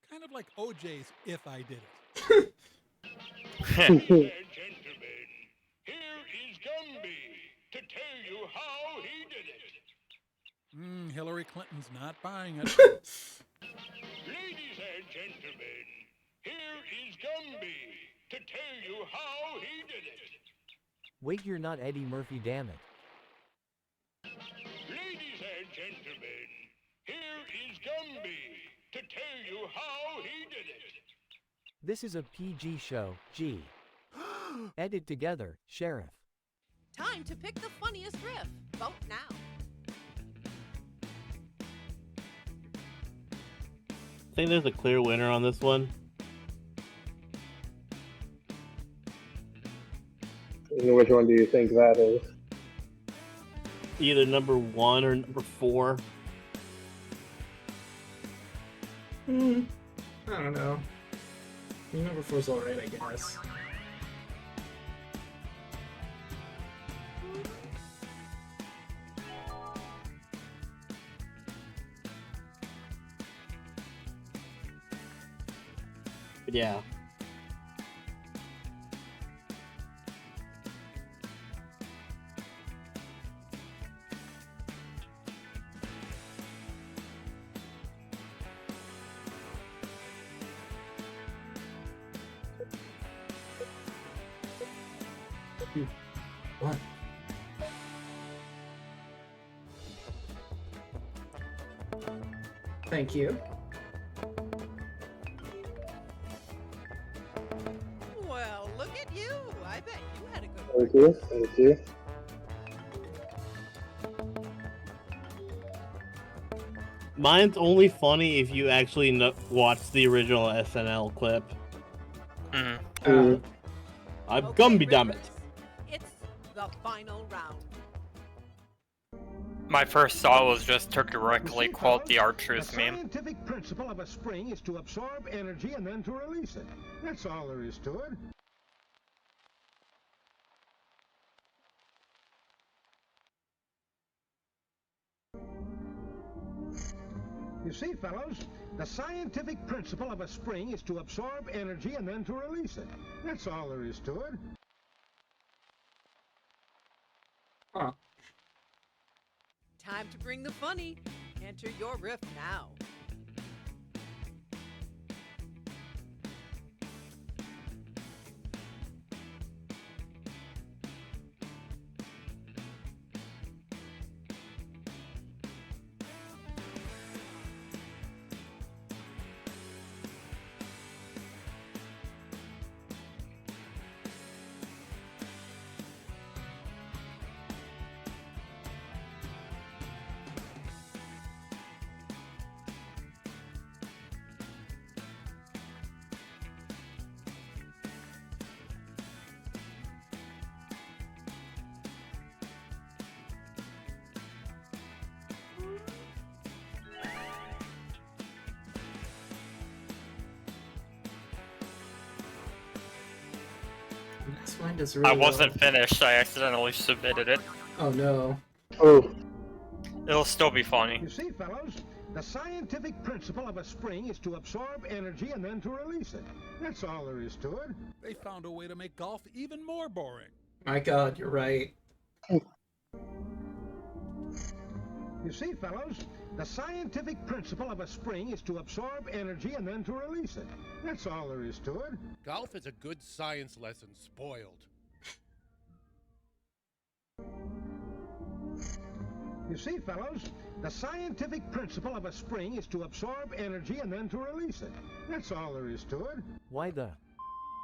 Kind of like OJ's If I Did It. Hillary Clinton's not buying it. Ladies and gentlemen, here is Gumby to tell you how he did it. Wait, you're not Eddie Murphy, damn it. Ladies and gentlemen, here is Gumby to tell you how he did it. This is a PG show, G. Edit together, Sheriff. Time to pick the funniest riff. Vote now. I think there's a clear winner on this one. And which one do you think that is? Either number 1 or number 4. I don't know. Number 4's alright, I guess. But yeah. 2, 1. Thank you. Well, look at you. I bet you had a good Thank you. Thank you. Mine's only funny if you actually watch the original SNL clip. I'm Gumby, damn it. It's the final round. My first thought was just to directly quote the Archers The meme. scientific principle of a spring is to absorb energy and then to release it. That's all there is to it. You see, fellows, the scientific principle of a spring is to absorb energy and then to release it. That's all there is to it. Huh. Time to bring the funny. Enter your riff now. This one does really I wasn't well. finished, I accidentally submitted it. Oh no. Oh. It'll still be funny. You see, fellows, the scientific principle of a spring is to absorb energy and then to release it. That's all there is to it. They found a way to make golf even more boring. My god, you're right. You see, fellows, the scientific principle of a spring is to absorb energy and then to release it. That's all there is to it. Golf is a good science lesson spoiled. You see, fellows, the scientific principle of a spring is to absorb energy and then to release it. That's all there is to it. Why the?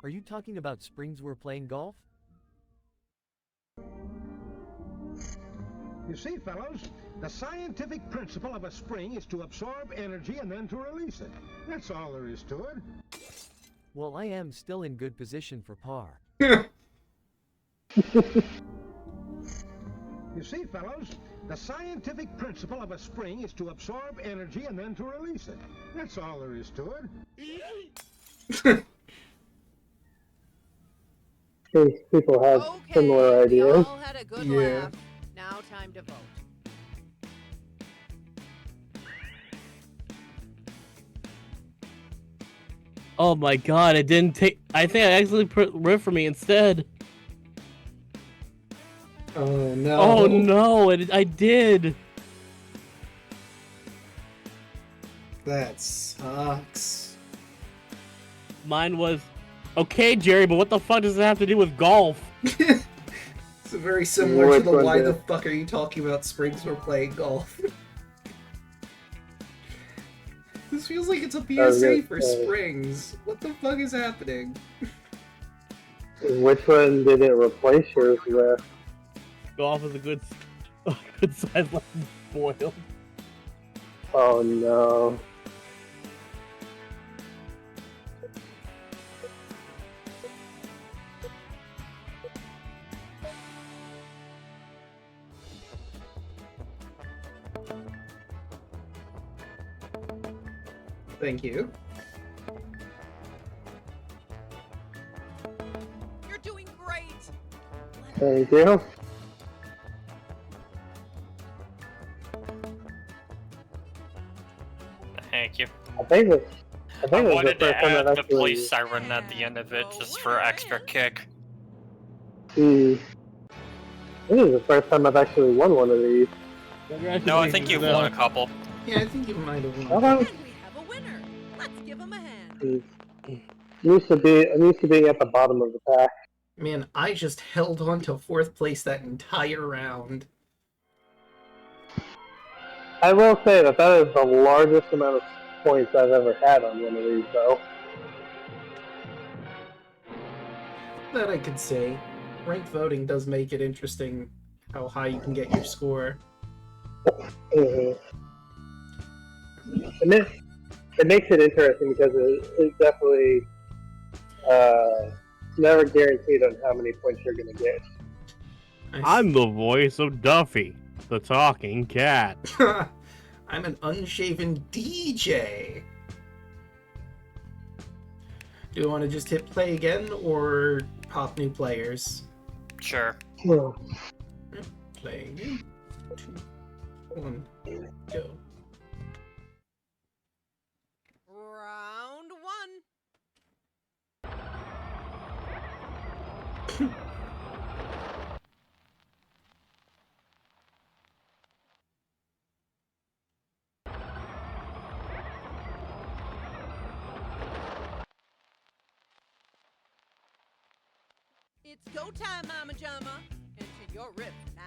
Are you talking about springs we're playing golf? You see, fellows, the scientific principle of a spring is to absorb energy and then to release it. That's all there is to it. Well, I am still in good position for par. You see, fellows, the scientific principle of a spring is to absorb energy and then to release it. That's all there is to it. These people have similar ideas. All had a good laugh. Now time to vote. Oh my god, it didn't take. I think I actually put riff for me instead. Oh no. Oh no, I did. That sucks. Mine was, okay, Jerry, but what the fuck does it have to do with golf? It's very similar Which to the one why did? the fuck are you talking about springs we're playing golf? This feels like it's a PSA for springs. What the fuck is happening? Which one did it replace yours with? Golf is a good size lesson spoiled. Oh no. Thank you. You're doing great. Thank you. Thank you. I think it I was wanted the to first time add I've the actually... police siren at the end of it just for extra kick. This is the first time I've actually won one of these. No, I think you've won a couple. Yeah, I think you might have won. How about- And we have a winner. Let's give him a hand. I'm used to being at the bottom of the pack. Man, I just held on to 4th place that entire round. I will say that that is the largest amount of points I've ever had on one of these, though. That I could say. Ranked voting does make it interesting how high you can get your score. Mm-hmm. It makes it interesting because it definitely never guaranteed on how many points you're going to get. I'm the voice of Duffy, the talking cat. I'm an unshaven DJ. Do you want to just hit play again or pop new players? Sure. Play again. 2, 1, go. Round 1. It's go time, Mama Jama. Enter your riff now.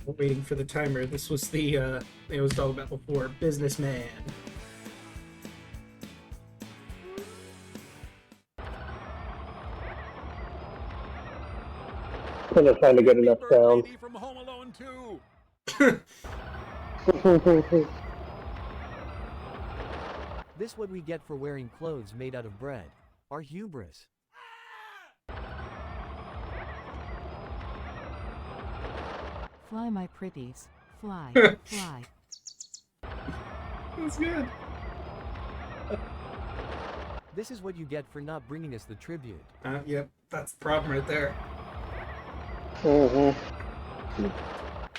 We're waiting for the timer. This was the, it was talking about before, businessman. Couldn't find a good enough sound. From Home Alone 2. This what we get for wearing clothes made out of bread. Our hubris. Fly, my pretties. Fly, fly. That's good. This is what you get for not bringing us the tribute. Yep, that's the problem right there. Mm-hmm.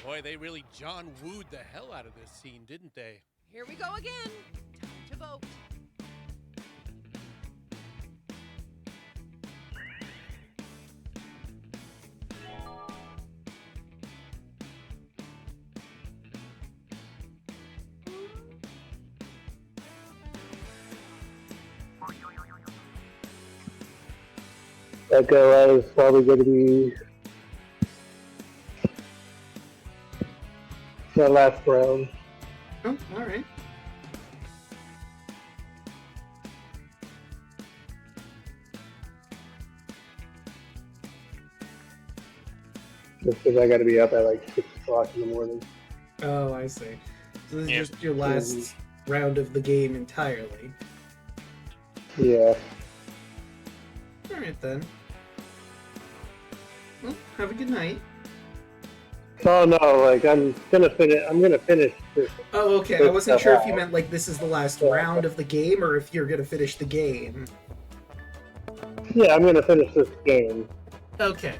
Boy, they really John Wooed the hell out of this scene, didn't they? Here we go again. Time to vote. That go is probably going to be the last round. Oh, alright. Just because I got to be up at like 6 o'clock in the morning. Oh, I see. So this is just your last round of the game entirely. Yeah. Alright then. Well, have a good night. Oh no, like I'm gonna finish this. Oh, okay. I wasn't sure if you meant like this is the last round of the game or if you're gonna finish the game. Yeah, I'm gonna finish this game. Okay.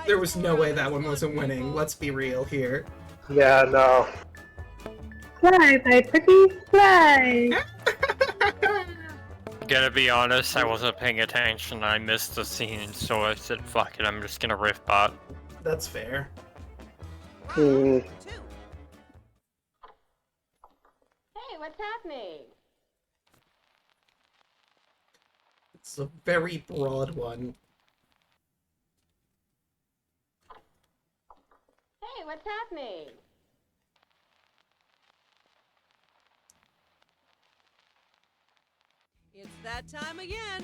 There was no way that one wasn't winning. Let's be real here. Yeah, no. Fly, my pretty fly. Gotta be honest, I wasn't paying attention. I missed the scene, so I said, fuck it, I'm just gonna riff bot. That's fair. Mm. Hey, what's happening? It's a very broad one. Hey, what's happening? It's that time again.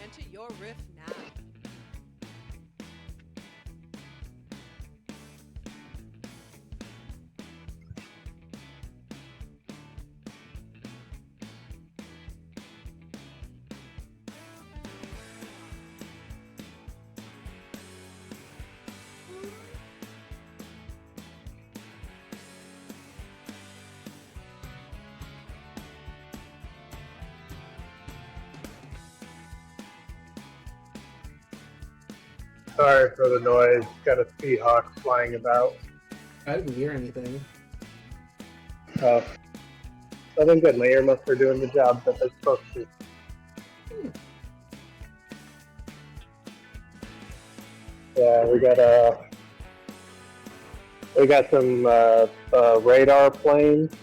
Enter your riff now. Sorry for the noise. Got a Seahawk flying about. I didn't hear anything. Oh. I think good. My earmuffs are doing the job that they're supposed to. Yeah, we got some radar planes.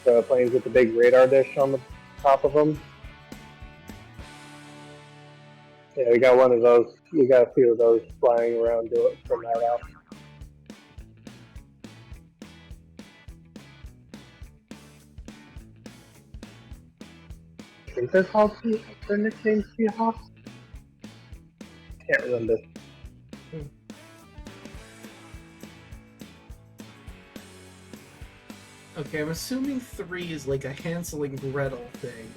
So planes with the big radar dish on the top of them. Yeah, we got one of those. We got a few of those flying around from that out. I think they're called their nickname Seahawks. Can't remember. Okay, I'm assuming 3 is like a Hansel and Gretel thing,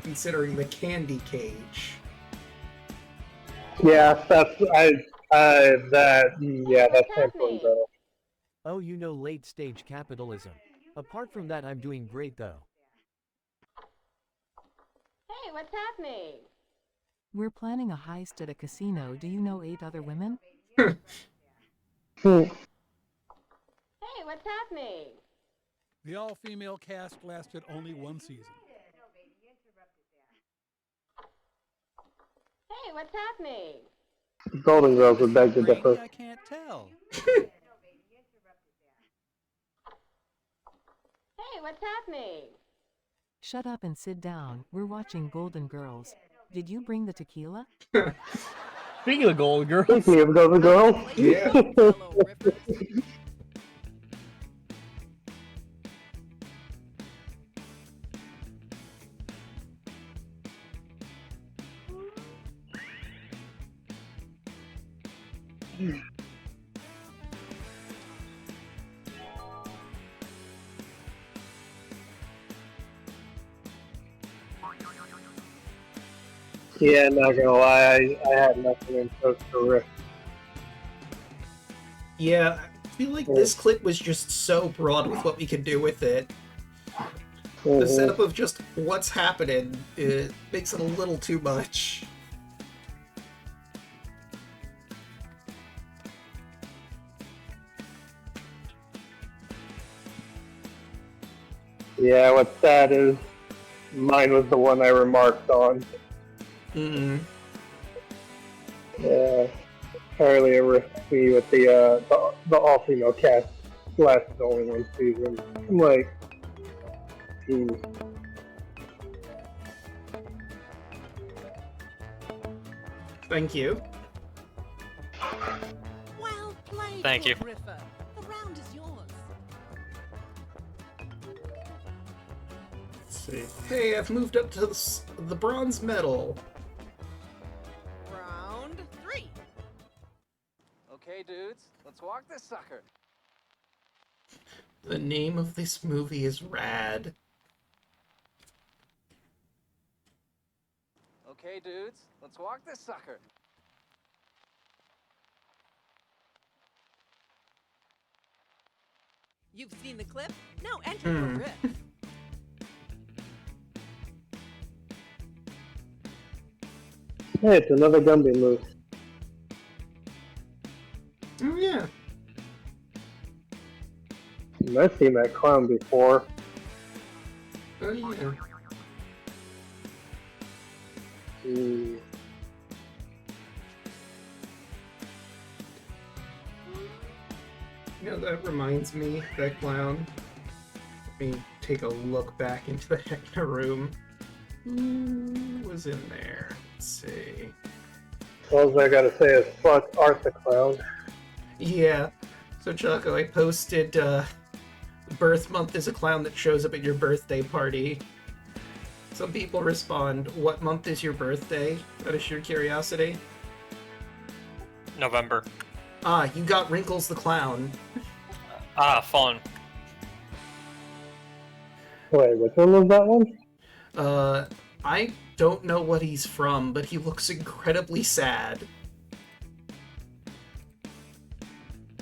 considering the candy cage. Yeah, that's Hansel and Gretel. Oh, you know, late stage capitalism. Apart from that, I'm doing great though. Hey, what's happening? We're planning a heist at a casino. Do you know 8 other women? Hey, what's happening? The all-female cast lasted only 1 season. Hey, what's happening? Golden Girls would beg to differ. I can't tell. Hey, what's happening? Shut up and sit down. We're watching Golden Girls. Did you bring the tequila? Speaking of Golden Girls. Speaking of Golden Girls. Yeah. Yeah, not gonna lie, I had nothing in Coastal Rift. Yeah, I feel like this clip was just so broad with what we could do with it. The setup of just what's happening, it makes it a little too much. Yeah, what's sad is mine was the one I remarked on. Yeah, Charlie risked me with the all-female cast lasted only 1 season. I'm like, Thank you. Well played, Thank you. Riffer. The round is yours. Let's see. Hey, I've moved up to the bronze medal. Round 3. Okay, dudes, let's walk this sucker. The name of this movie is Rad. Okay, dudes, let's walk this sucker. You've seen the clip? Now enter your riff. hey, it's another Gumby move. Oh yeah. I've seen that clown before. Oh yeah. You know, that reminds me, that clown. Let me take a look back into the Hector room. Who was in there? Let's see. All I gotta say is fuck Art the Clown. Yeah. So Choco, I posted birth month is a clown that shows up at your birthday party. Some people respond, what month is your birthday? Out of sheer curiosity. November. Ah, you got Wrinkles the Clown. Fun. Wait, which one was that one? I don't know what he's from, but he looks incredibly sad.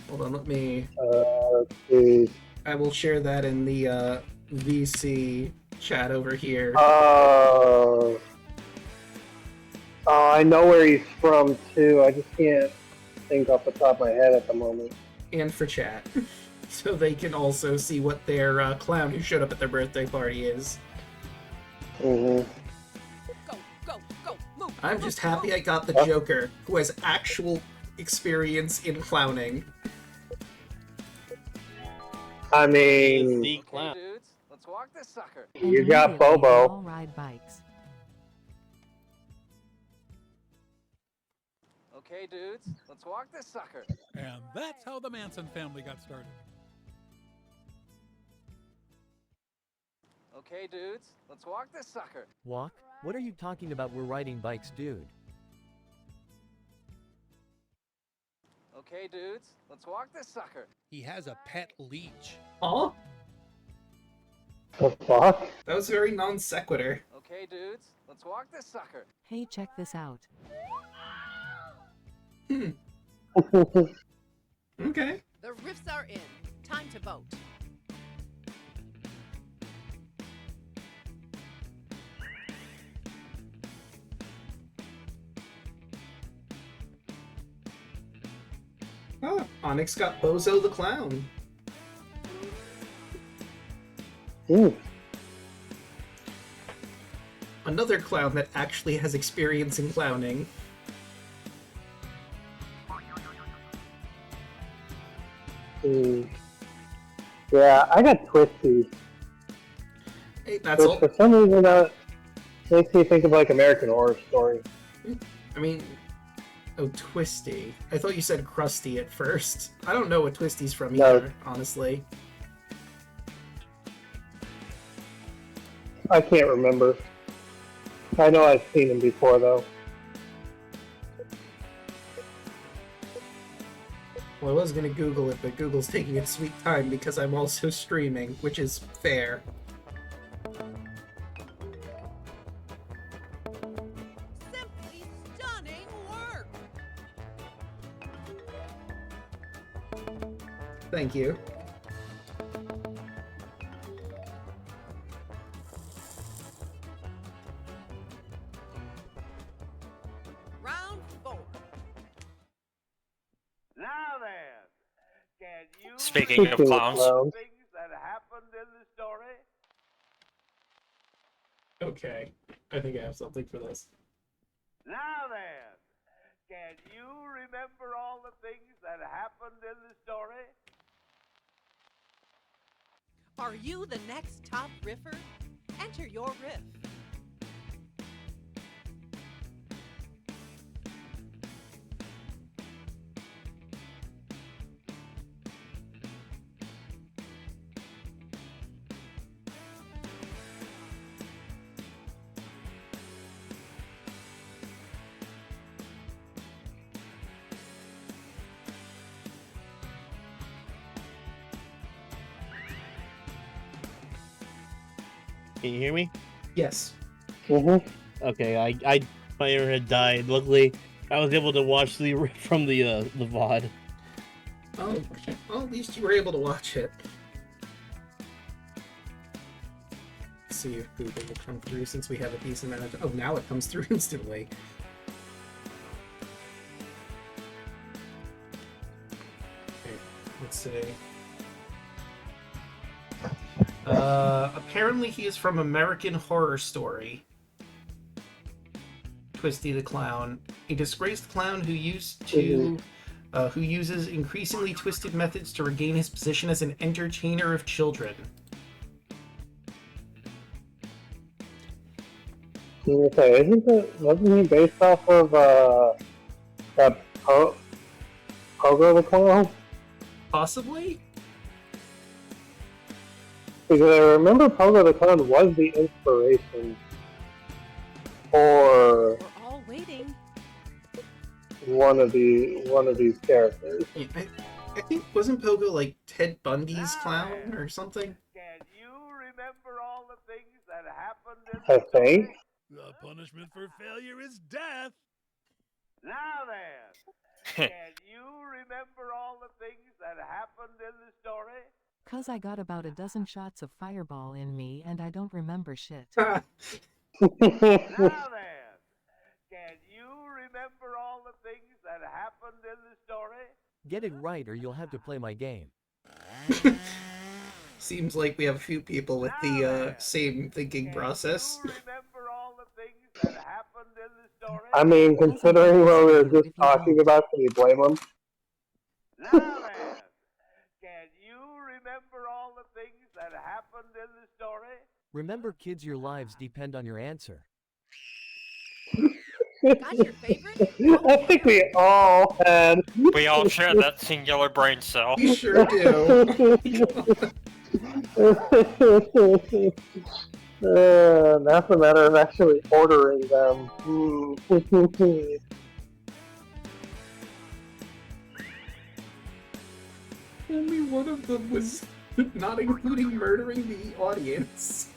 Hold on, let me... let's see. I will share that in the VC chat over here. I know where he's from too. I just can't think off the top of my head at the moment. And for chat. So they can also see what their clown who showed up at their birthday party is. Mm-hmm. I'm just happy I got the Joker, who has actual experience in clowning. I mean, Okay, dudes, let's walk this sucker. you got Bobo. All ride bikes. Okay, dudes, let's walk this sucker. And that's how the Manson family got started. Okay, dudes, let's walk this sucker. Walk? What are you talking about? We're riding bikes, dude. Okay, dudes, let's walk this sucker. He has a pet leech. Aw? The fuck? That was very non sequitur. Okay, dudes, let's walk this sucker. Hey, check this out. Okay. The rifts are in. Time to vote. Oh, Onyx got Bozo the Clown. Ooh. Another clown that actually has experience in clowning. Yeah, I got Twisty. Hey, that's all. For some reason, makes me think of like American Horror Story. I mean, oh, Twisty. I thought you said Krusty at first. I don't know what Twisty's from either, honestly. I can't remember. I know I've seen him before, though. Well, I was gonna Google it, but Google's taking its sweet time because I'm also streaming, which is fair. Simply stunning work. Thank you. Round 4. Now then, can you Speaking of clowns. things that happened in the story? Okay, I think I have something for this. Now then, can you remember all the things that happened in the story? Are you the next top riffer? Enter your riff. Can you hear me? Yes. Mm-hmm. Okay, my internet died. Luckily, I was able to watch the from the VOD. Oh, well, at least you were able to watch it. Let's see if Google will come through since we have a decent amount of... Oh, now it comes through instantly. Okay, let's see. Apparently he is from American Horror Story. Twisty the Clown, a disgraced clown who uses increasingly twisted methods to regain his position as an entertainer of children. Okay, wasn't he based off of that Pogo the Clown? Possibly? Because I remember Pogo the Clown was the inspiration for We're all waiting. one of these characters. Yeah, I think, wasn't Pogo like Ted Bundy's clown or something? Can you remember all the things that happened in I the story? think. The punishment for failure is death. Now then, can you remember all the things that happened in the story? 'Cause I got about a dozen shots of fireball in me and I don't remember shit. Now then, can you remember all the things that happened in the story? Get it right or you'll have to play my game. Seems like we have a few people with the same thinking process. Remember all the things that happened in the story? I mean, considering what we were just talking about, can you blame him? Now then, can you remember all the things that happened in the story? Remember, kids, your lives depend on your answer. Got your favorite? I think we all had. We all share that singular brain cell. We sure do. That's a matter of actually ordering them. Only one of them was not including murdering the audience.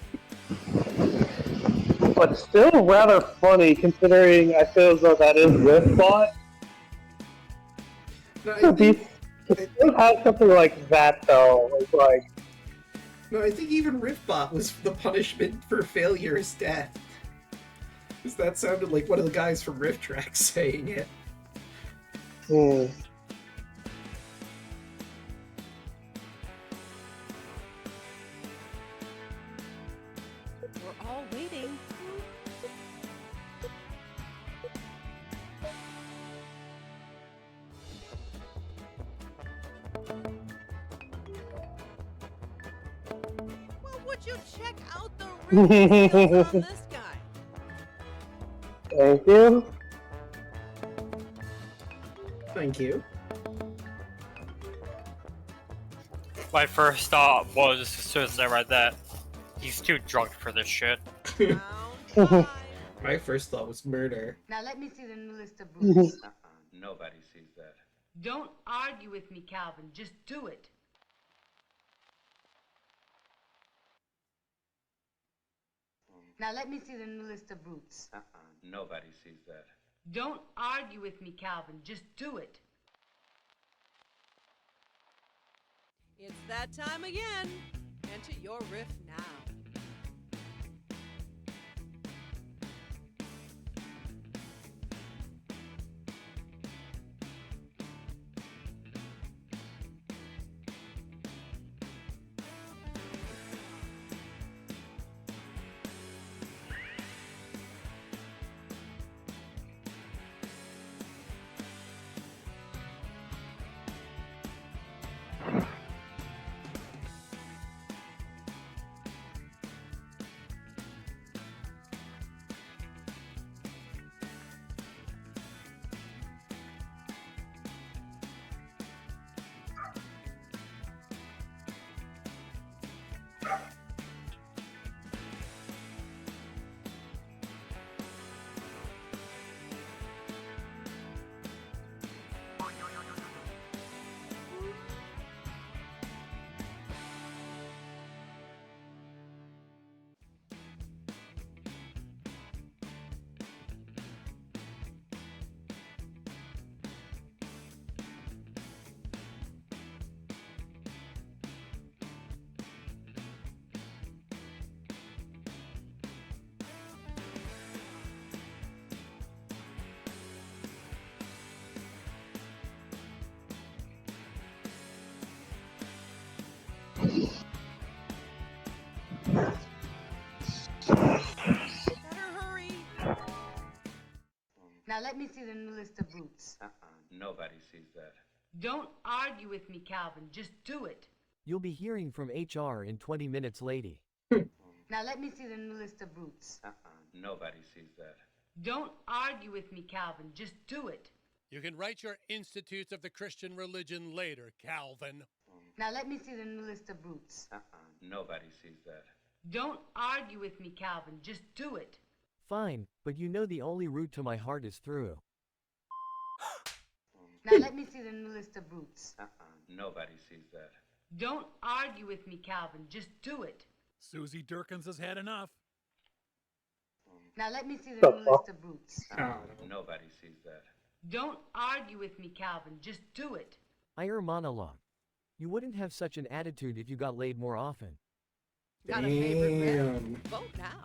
But still rather funny considering I feel as though that is Riffbot. No, It has something like that though. It's like, no, I think even Riffbot was the punishment for failure is death. Because that sounded like one of the guys from Rifftrax saying it. hmm. We're all waiting. Well, would you check out the ribbon skills on this guy? Thank you. Thank you. My first thought was, as soon as I read that, he's too drunk for this shit. My first thought was murder. Now let me see the new list of rules. Nobody sees that. Don't argue with me, Calvin. Just do it. Now let me see the new list of roots. Nobody sees that. Don't argue with me, Calvin. Just do it. It's that time again. Enter your riff now. Now let me see the new list of roots. Nobody sees that. Don't argue with me, Calvin. Just do it. You'll be hearing from HR in 20 minutes, lady. Now let me see the new list of roots. Nobody sees that. Don't argue with me, Calvin. Just do it. You can write your Institutes of the Christian Religion later, Calvin. Now let me see the new list of routes. Nobody sees that. Don't argue with me, Calvin. Just do it. Fine, but you know the only route to my heart is through. Now let me see the new list of routes. Nobody sees that. Don't argue with me, Calvin. Just do it. Susie Durkins has had enough. Now let me see the new list of routes. Nobody sees that. Don't argue with me, Calvin. Just do it. Your monologue. You wouldn't have such an attitude if you got laid more often. Got a favorite bit? Vote now.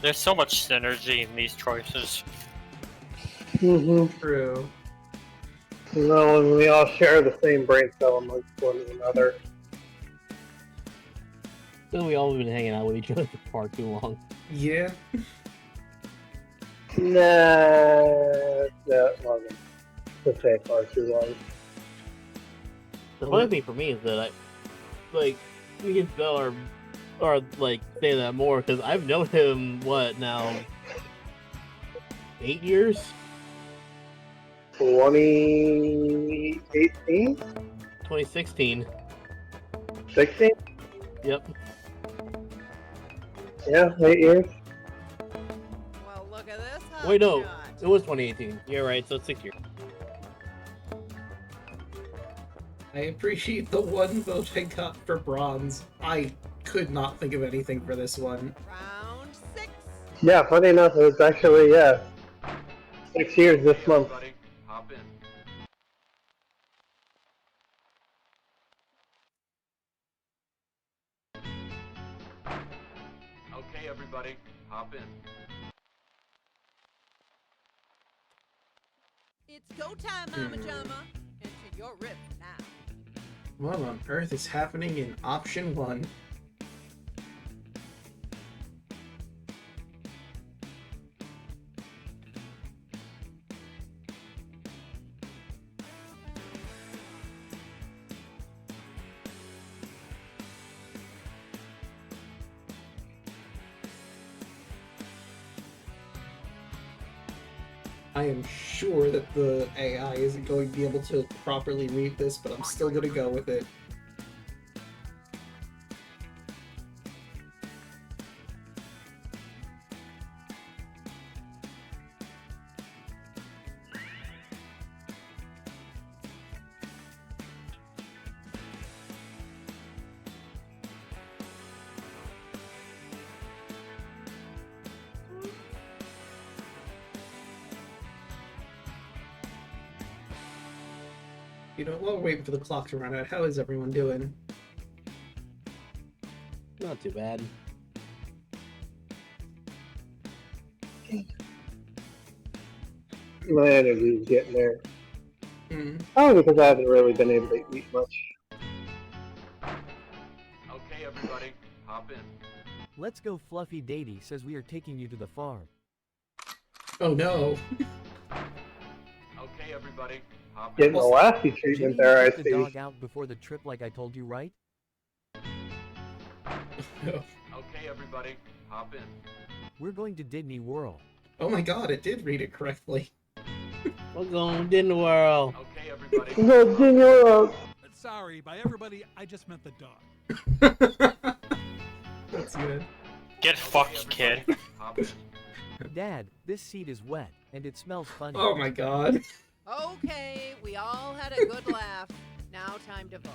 There's so much synergy in these choices. True. You know, when we all share the same brain cell amongst one another. So we all been hanging out with each other for far too long. Yeah. Nah, that wasn't to say far too long. The funny thing for me is that we can tell or like say that more because I've known him what now 8 years. 2018? 2016. 16? Yep. Yeah, 8 years. Well, look at this. Wait, no, it was 2018. You're right, so it's 6 years. I appreciate the one vote I got for bronze. I could not think of anything for this one. Round 6. Yeah, funny enough, it was actually, 6 years this month. Everybody, hop in. Okay, everybody, hop in. It's go time, Mama Jama. Enter your riff now. What on earth is happening in option 1? I am sure that the AI isn't going to be able to properly read this, but I'm still going to go with it. You know, while we're waiting for the clock to run out, how is everyone doing? Not too bad. My energy's getting there. Mm. Probably because I haven't really been able to eat much. Okay, everybody, hop in. Let's go, Fluffy Datey says we are taking you to the farm. Oh no. Okay, everybody, hop in. Getting the lassie treatment there, I the see. dog out before the trip like I told you, right? Okay, everybody, hop in. We're going to Disney World. Oh my god, it did read it correctly. We're going to Disney World. Okay, everybody. Go Disney World. Sorry, by everybody, I just meant the dog. That's good. Get fucked, kid. Dad, this seat is wet, and it smells funny. Oh my god. Okay, we all had a good laugh. Now time to vote.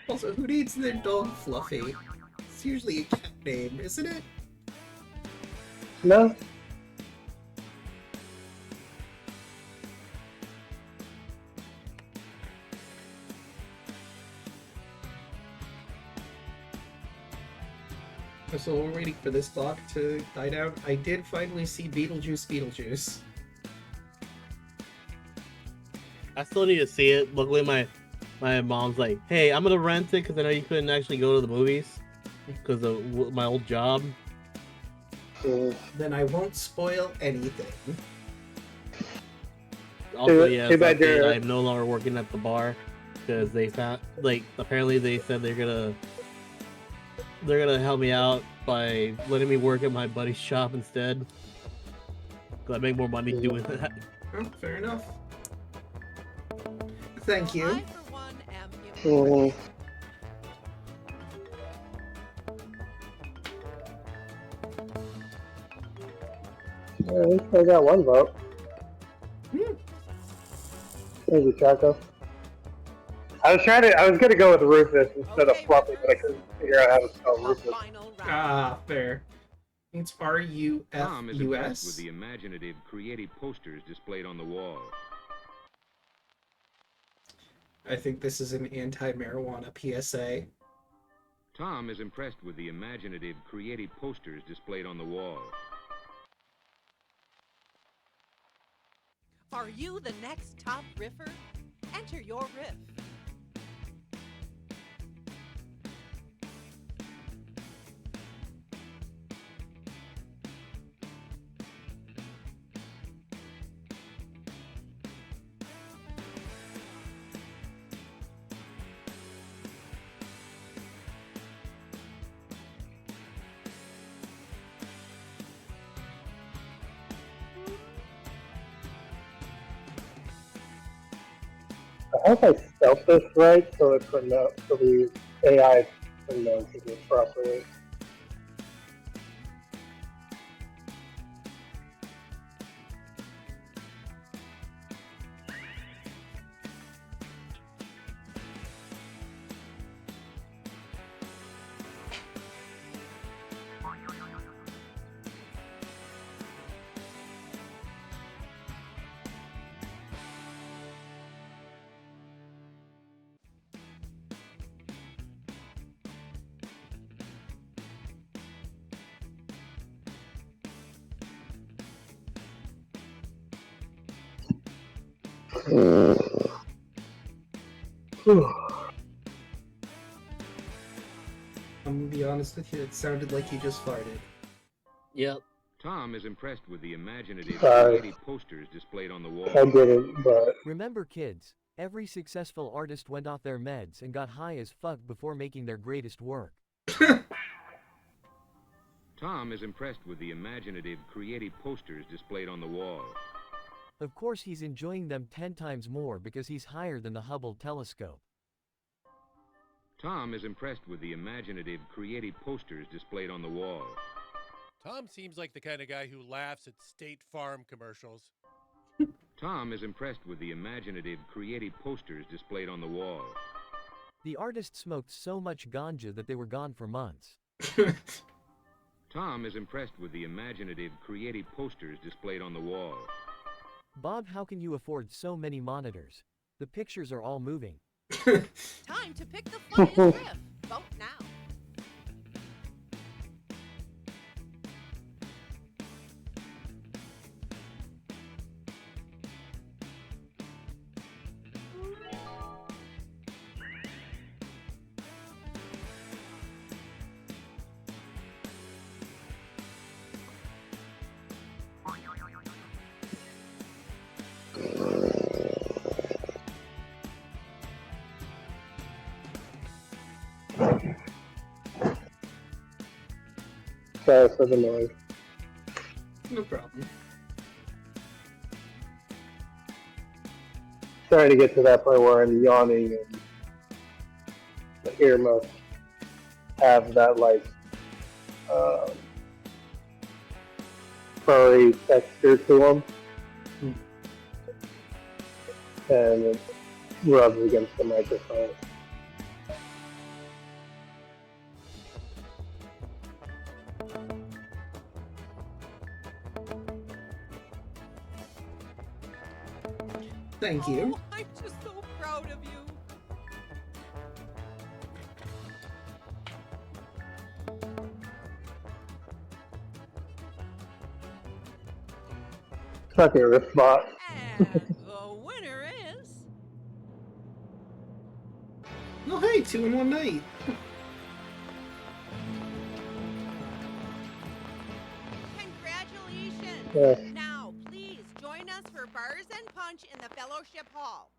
Also, who needs their dog Fluffy? It's usually a cat name, isn't it? No. So we're waiting for this clock to die down. I did finally see Beetlejuice. I still need to see it. Luckily, my mom's like, "Hey, I'm gonna rent it because I know you couldn't actually go to the movies because of my old job." Then I won't spoil anything. Also, yes, I'm no longer working at the bar because they found, like, apparently they said they're gonna help me out by letting me work at my buddy's shop instead. Cause I make more money doing that. Oh, fair enough. Thank you. I, for one, am At least I got one vote. Thank you, Draco. I was gonna go with Rufus instead of Fluffy, but I couldn't figure out how to spell Rufus. Ah, fair. It's R-U-F-U-S. Tom is impressed with the imaginative, creative posters displayed on the wall. I think this is an anti-marijuana PSA. Tom is impressed with the imaginative, creative posters displayed on the wall. Are you the next top riffer? Enter your riff. I hope I spelled this right so the AI pronounces it properly. I'm gonna be honest with you, it sounded like you just farted. Yep. Tom is impressed with the imaginative, creative posters displayed on the wall. I didn't, but... Remember, kids, every successful artist went off their meds and got high as fuck before making their greatest work. Tom is impressed with the imaginative, creative posters displayed on the wall. Of course he's enjoying them 10 times more because he's higher than the Hubble telescope. Tom is impressed with the imaginative, creative posters displayed on the wall. Tom seems like the kind of guy who laughs at State Farm commercials. Tom is impressed with the imaginative, creative posters displayed on the wall. The artist smoked so much ganja that they were gone for months. Tom is impressed with the imaginative, creative posters displayed on the wall. Bob, how can you afford so many monitors? The pictures are all moving. Time to pick the funniest riff. Vote now. Sorry for the noise. No problem. Starting to get to that point where I'm yawning and the ear must have that, like, furry texture to them. And it rubs against the microphone. Thank you. Oh, I'm just so proud of you. Fucking Riffbot. And the winner is 2 in one night. Congratulations! Yeah. Now, please join us for bars and punch in the fellowship hall.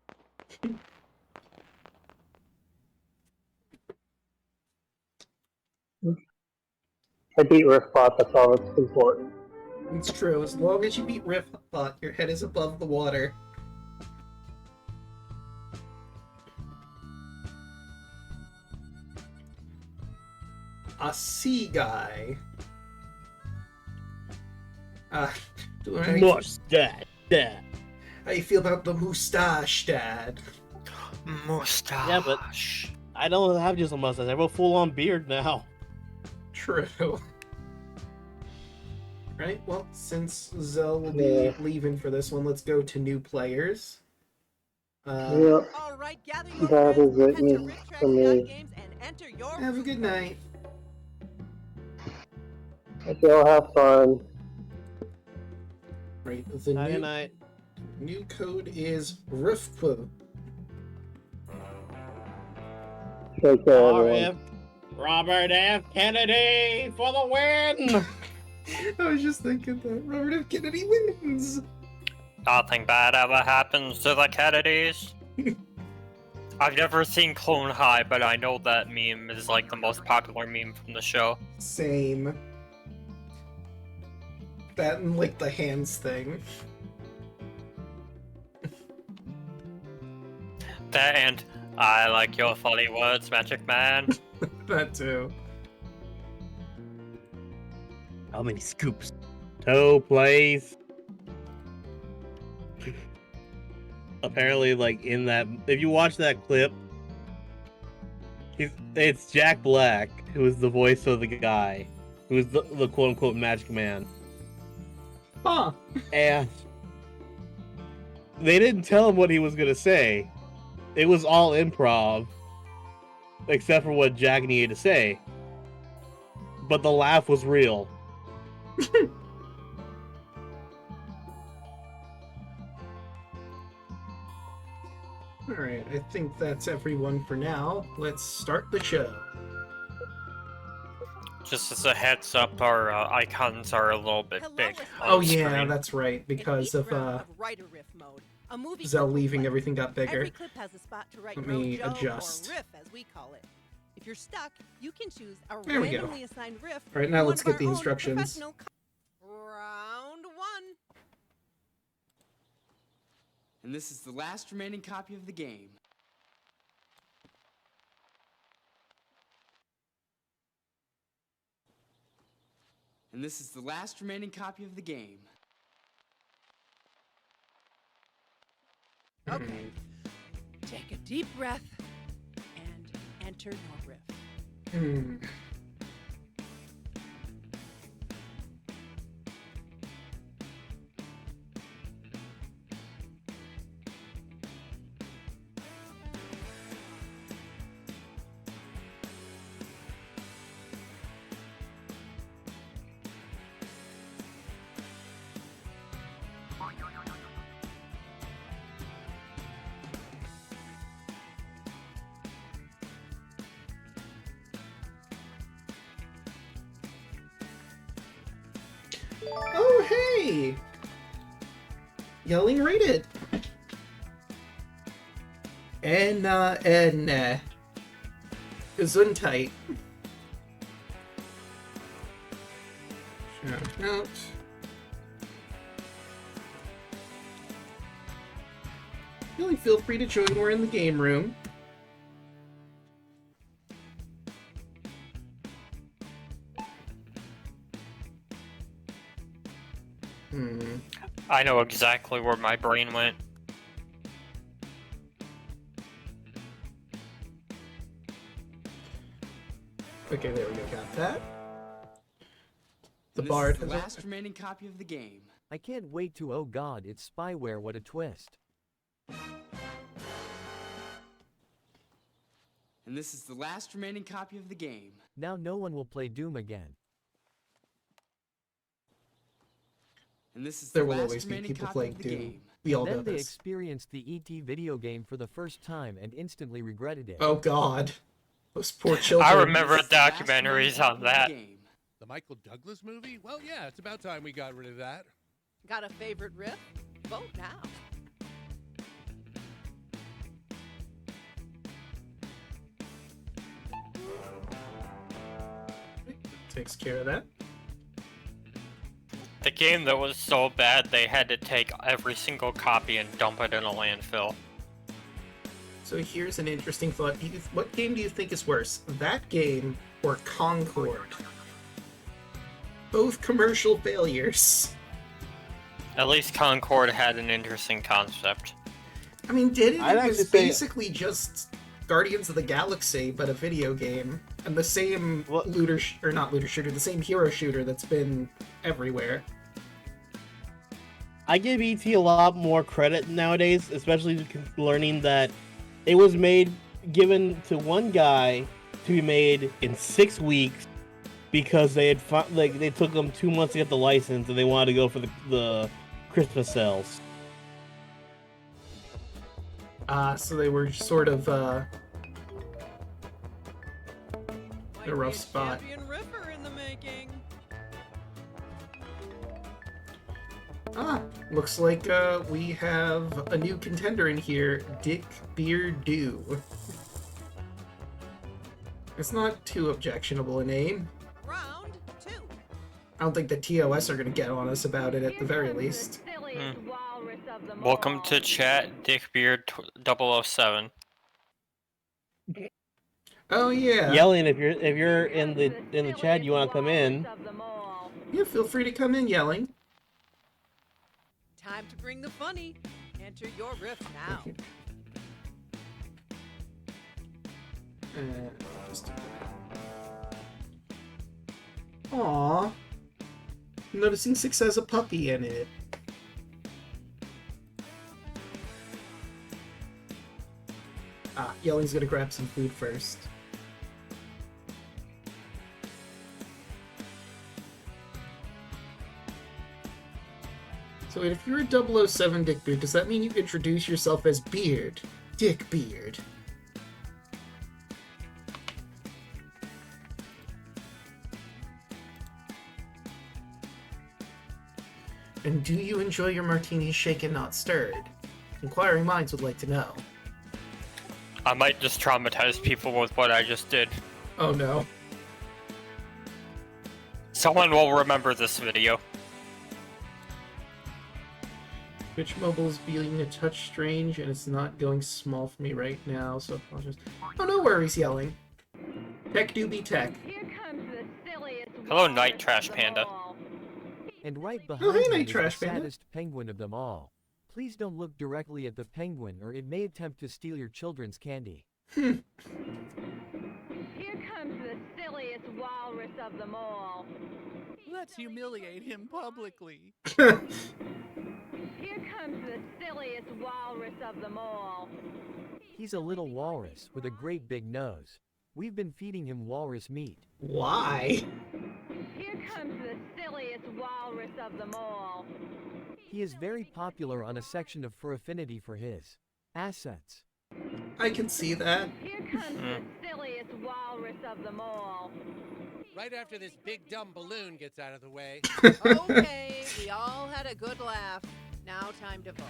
I beat Riffbot, that's all that's important. It's true. As long as you beat Riffbot, your head is above the water. A sea guy. Mustache, Dad. How you feel about the mustache, Dad? Mustache. Yeah, but I don't have just a mustache. I have a full-on beard now. True. Right, well, since Xell will be leaving for this one, let's go to new players. Yep. That is it for me. Have a good night. Hope you all have fun. Right, the new code is Rifftrax. Take care, everyone. Robert F. Kennedy for the win! I was just thinking that Robert F. Kennedy wins. Nothing bad ever happens to the Kennedys. I've never seen Clone High, but I know that meme is like the most popular meme from the show. Same. That and like the hands thing. That and I like your funny words, Magic Man. That too. How many scoops? Toe plays. Apparently, like in that, if you watch that clip, it's Jack Black who is the voice of the guy who is the quote-unquote Magic Man. Huh. And they didn't tell him what he was gonna say. It was all improv, except for what Jack needed to say. But the laugh was real. Alright, I think that's everyone for now. Let's start the show. Just as a heads up, our icons are a little bit big. Oh yeah, that's right, because of Xell leaving, everything got bigger. Every clip has a spot to write Let me Rojo adjust. or riff, as we call it. If you're stuck, you can choose a There we go. randomly assigned riff. All right, now from let's one get of the our own instructions. professional Round 1. And this is the last remaining copy of the game. And this is the last remaining copy of the game. Okay. Take a deep breath and enter your riff. Oh, hey! Yelling rated. Gesundheit. Shout out. Really feel free to join. We're in the game room. I know exactly where my brain went. Okay, there we go. Got that. The And bard this is has the last remaining copy of the game. I can't wait to oh god, it's spyware, what a twist. And this is the last remaining copy of the game. Now no one will play Doom again. And this is There the will last always be remaining people copy playing of the Doom. game. We all know Then they this. experienced the ET video game for the first time and instantly regretted it. Oh god. Those poor children. I remember documentaries on that. The Michael Douglas movie? Well, yeah, it's about time we got rid of that. Got a favorite riff? Vote now. Takes care of that. The game that was so bad they had to take every single copy and dump it in a landfill. So here's an interesting thought. What game do you think is worse? That game or Concord? Both commercial failures. At least Concord had an interesting concept. I mean, did it? It was basically just Guardians of the Galaxy, but a video game. And the same the same hero shooter that's been everywhere. I give ET a lot more credit nowadays, especially learning that it was given to one guy to be made in 6 weeks because they took them 2 months to get the license and they wanted to go for the Christmas sales. So they were sort of in a rough spot. Ripper in the making. Looks like we have a new contender in here, Dick Beardo. It's not too objectionable a name. Round 2. I don't think the TOS are going to get on us about it at the very least. Welcome to chat, Dickbeard007. Oh yeah. Yelling, if you're in the chat, you want to come in. Yeah, feel free to come in, Yelling. Time to bring the funny. Enter your riff now. Aww. Noticing 6 has a puppy in it. Yelling's gonna grab some food first. So wait, if you're a 007 Dick Beard, does that mean you introduce yourself as Beard? Dick Beard. And do you enjoy your martinis shaken, not stirred? Inquiring minds would like to know. I might just traumatize people with what I just did. Oh no. Someone will remember this video. Twitch Mobile's being a touch strange, and it's not going small for me right now, so apologize. Oh, no worries, Yelling. Tech do be tech. Hello, Night Trash Panda. And right behind hey, him Night is Trash the Panda. saddest penguin of them all. Please don't look directly at the penguin or it may attempt to steal your children's candy. Here comes the silliest walrus of them all. Let's humiliate him publicly. Here comes the silliest walrus of them all. He's a little walrus with a great big nose. We've been feeding him walrus meat. Why? Here comes the silliest walrus of them all. He is very popular on a section of for affinity for his assets. I can see that. Here comes the silliest walrus of them all. Right after this big dumb balloon gets out of the way. Okay, we all had a good laugh. Now time to vote.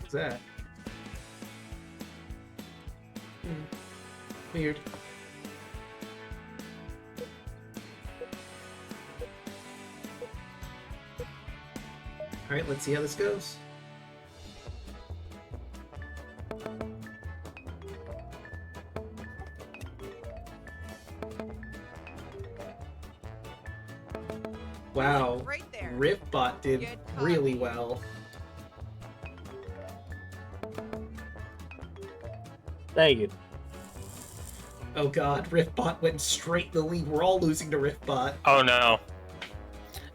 What's that? Weird. Alright, let's see how this goes. Riftbot did really well. Dang it. Oh god, Riftbot went straight in the lead. We're all losing to Riftbot. Oh no.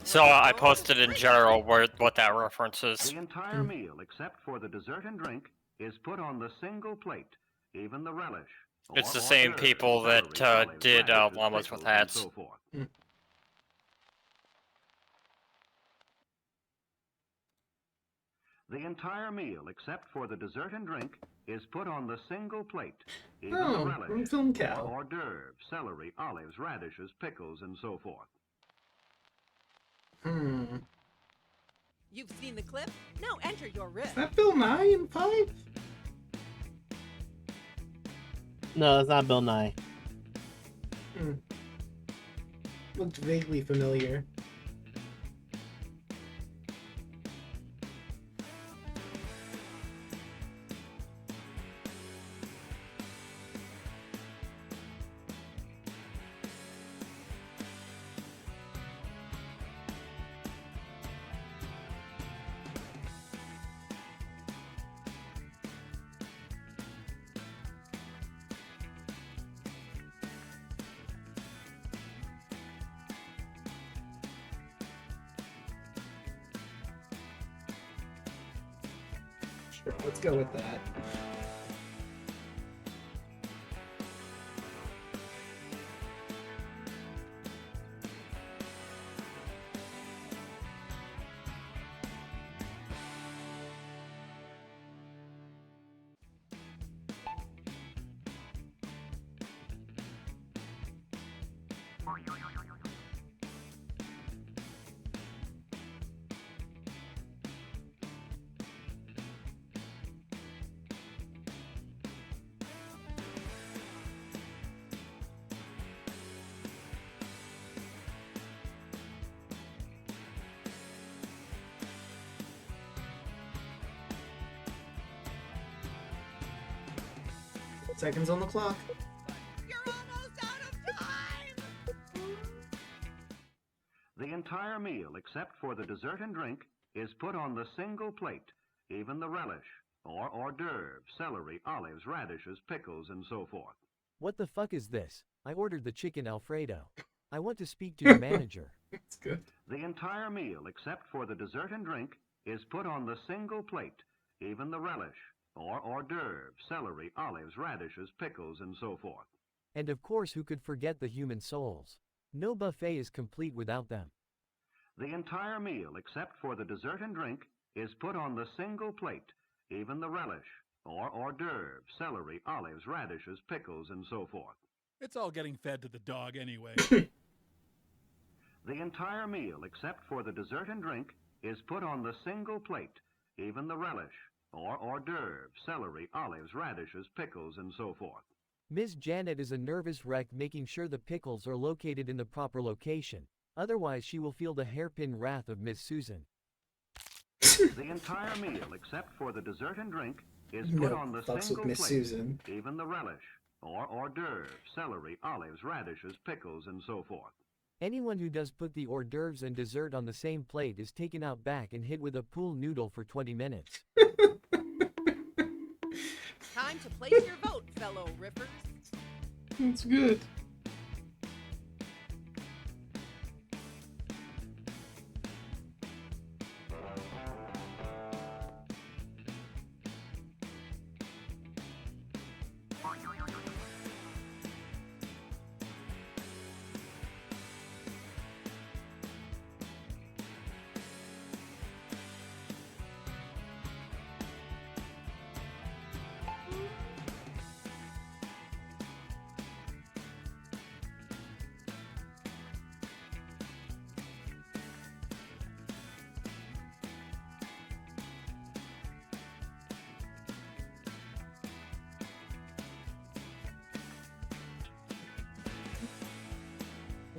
So I posted in general what that reference is. The entire meal, except for the dessert and drink, is put on the single plate, even the relish. It's the same people that did Llamas with Hats. So forth. The entire meal, except for the dessert and drink, is put on the single plate, even the relish, from Film Cow. hors d'oeuvres, celery, olives, radishes, pickles, and so forth. You've seen the clip? Now enter your riff. Is that Bill Nye in 5? No, that's not Bill Nye. Looked vaguely familiar. Sure, let's go with that. Seconds on the clock. The entire meal, except for the dessert and drink, is put on the single plate, even the relish, or hors d'oeuvres, celery, olives, radishes, pickles, and so forth. What the fuck is this? I ordered the chicken Alfredo. I want to speak to your manager. It's good. The entire meal, except for the dessert and drink, is put on the single plate, even the relish, or hors d'oeuvres, celery, olives, radishes, pickles, and so forth. And of course, who could forget the human souls? No buffet is complete without them. The entire meal, except for the dessert and drink, is put on the single plate, even the relish, or hors d'oeuvres, celery, olives, radishes, pickles, and so forth. It's all getting fed to the dog anyway. The entire meal, except for the dessert and drink, is put on the single plate, even the relish, or hors d'oeuvres, celery, olives, radishes, pickles, and so forth. Ms. Janet is a nervous wreck making sure the pickles are located in the proper location. Otherwise she will feel the hairpin wrath of Miss Susan. The entire meal, except for the dessert and drink, is put on the single plate, Susan. even the relish, or hors d'oeuvres, celery, olives, radishes, pickles, and so forth. Anyone who does put the hors d'oeuvres and dessert on the same plate is taken out back and hit with a pool noodle for 20 minutes. Time to place your vote, fellow riffers. That's good.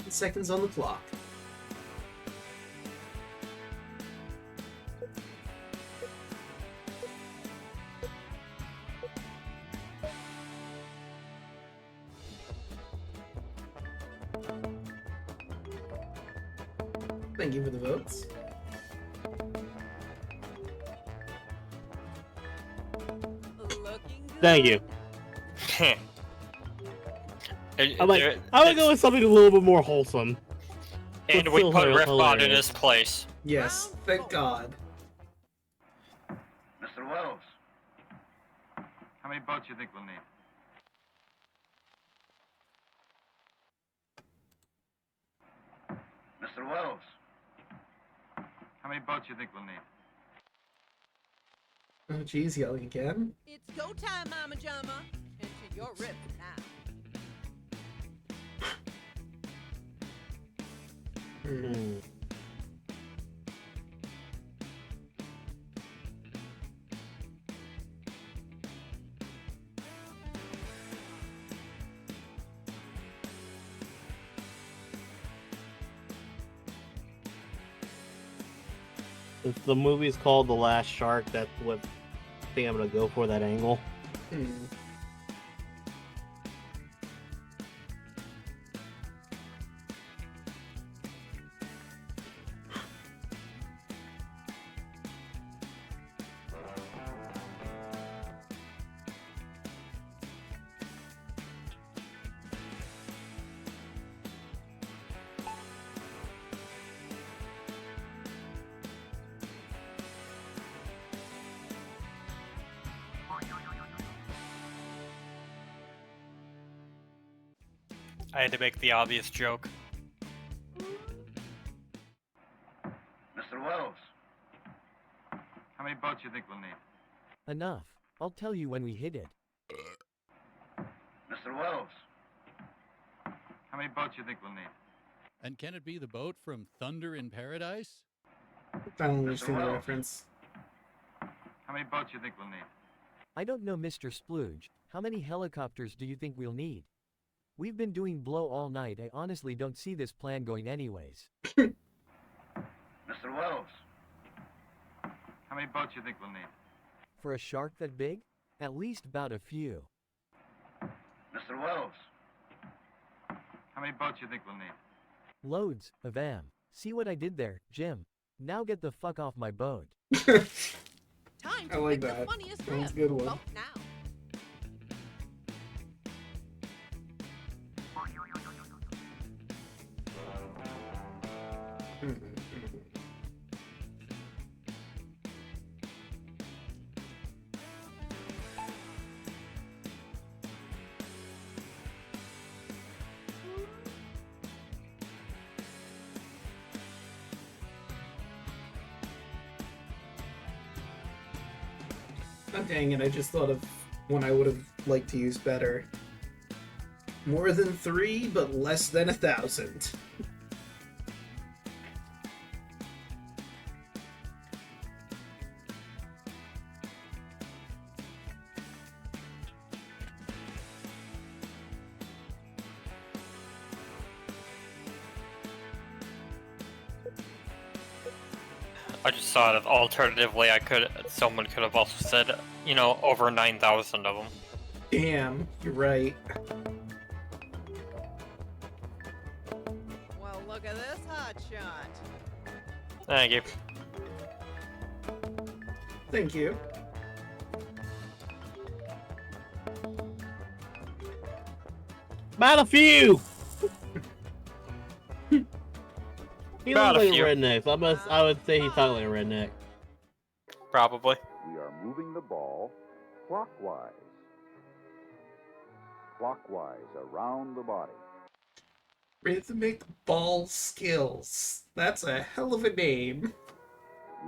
Seconds on the clock. Thank you for the votes. Thank you. I would go with something a little bit more wholesome. And but we still put Riffbot in hilarious. his place. Yes, thank God. Mr. Wells, how many boats you think we'll need? Mr. Wells, how many boats you think we'll need? Oh, geez, yelling again. It's go time, Mama Jama. Enter your rip now. If the movie's called The Last Shark, that's what I think I'm gonna go for, that angle. I had to make the obvious joke. Mr. Wells, how many boats you think we'll need? Enough. I'll tell you when we hit it. Mr. Wells, how many boats you think we'll need? And can it be the boat from Thunder in Paradise? I don't understand the reference. How many boats you think we'll need? I don't know, Mr. Splooge. How many helicopters do you think we'll need? We've been doing blow all night. I honestly don't see this plan going anyways. Mr. Wells, how many boats you think we'll need? For a shark that big? At least about a few. Mr. Wells, how many boats you think we'll need? Loads of them. See what I did there, Jim? Now get the fuck off my boat. Time I to like pick that. the funniest That was a rip. good one. Vote now. Oh, dang it, I just thought of one I would have liked to use better. More than 3, but less than 1,000. I just thought of alternatively, someone could have also said, you know, over 9,000 of them. Damn, you're right. Well, look at this hot shot. Thank you. Thank you. About a few! He About looks a like a few. redneck, so I would say he's talking like a redneck. Probably. We are moving the ball clockwise. Clockwise around the body. Rhythmic Ball Skills. That's a hell of a name.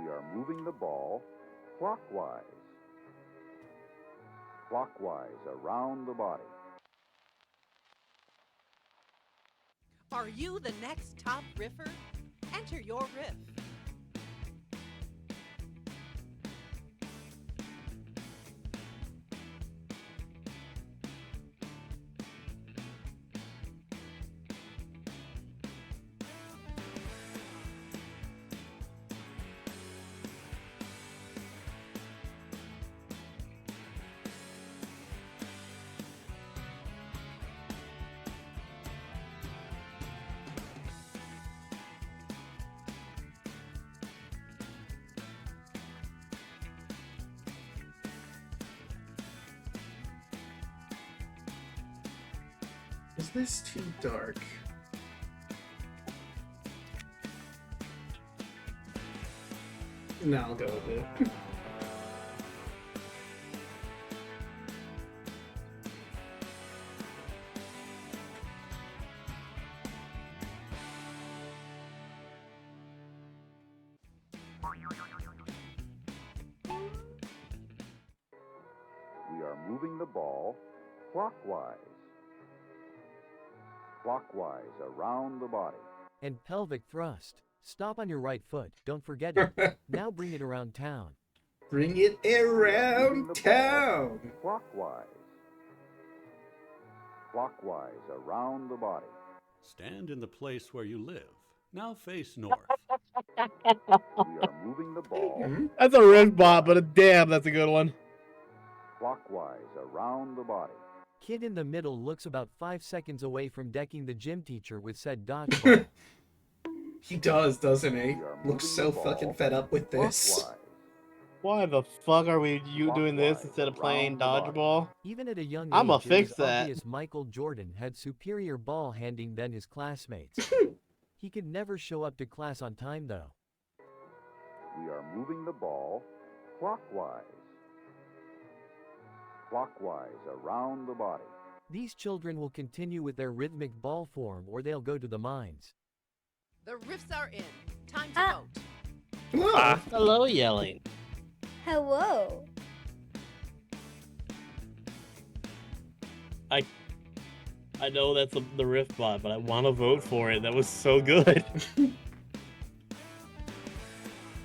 We are moving the ball clockwise. Clockwise around the body. Are you the next top riffer? Enter your riff. Is this too dark? No, I'll go with it. We are moving the ball clockwise. Clockwise around the body. And pelvic thrust. Stop on your right foot, don't forget it. Now bring it around town. Bring it around town! Clockwise. Clockwise around the body. Stand in the place where you live. Now face north. We are moving the ball That's a riff bot, but damn, that's a good one. clockwise around the body. Kid in the middle looks about 5 seconds away from decking the gym teacher with said dodgeball. He does, doesn't he? Looks so fucking fed up with this. Why the fuck are we doing this instead of playing dodgeball? Even at a young age, I'ma it fix was that. obvious Michael Jordan had superior ball handling than his classmates. He could never show up to class on time though. We are moving the ball clockwise. Clockwise around the body. These children will continue with their rhythmic ball form or they'll go to the mines. The riffs are in. Time to vote. Hello. Hello, Yelling. Hello. I know that's the riff bot, but I want to vote for it. That was so good.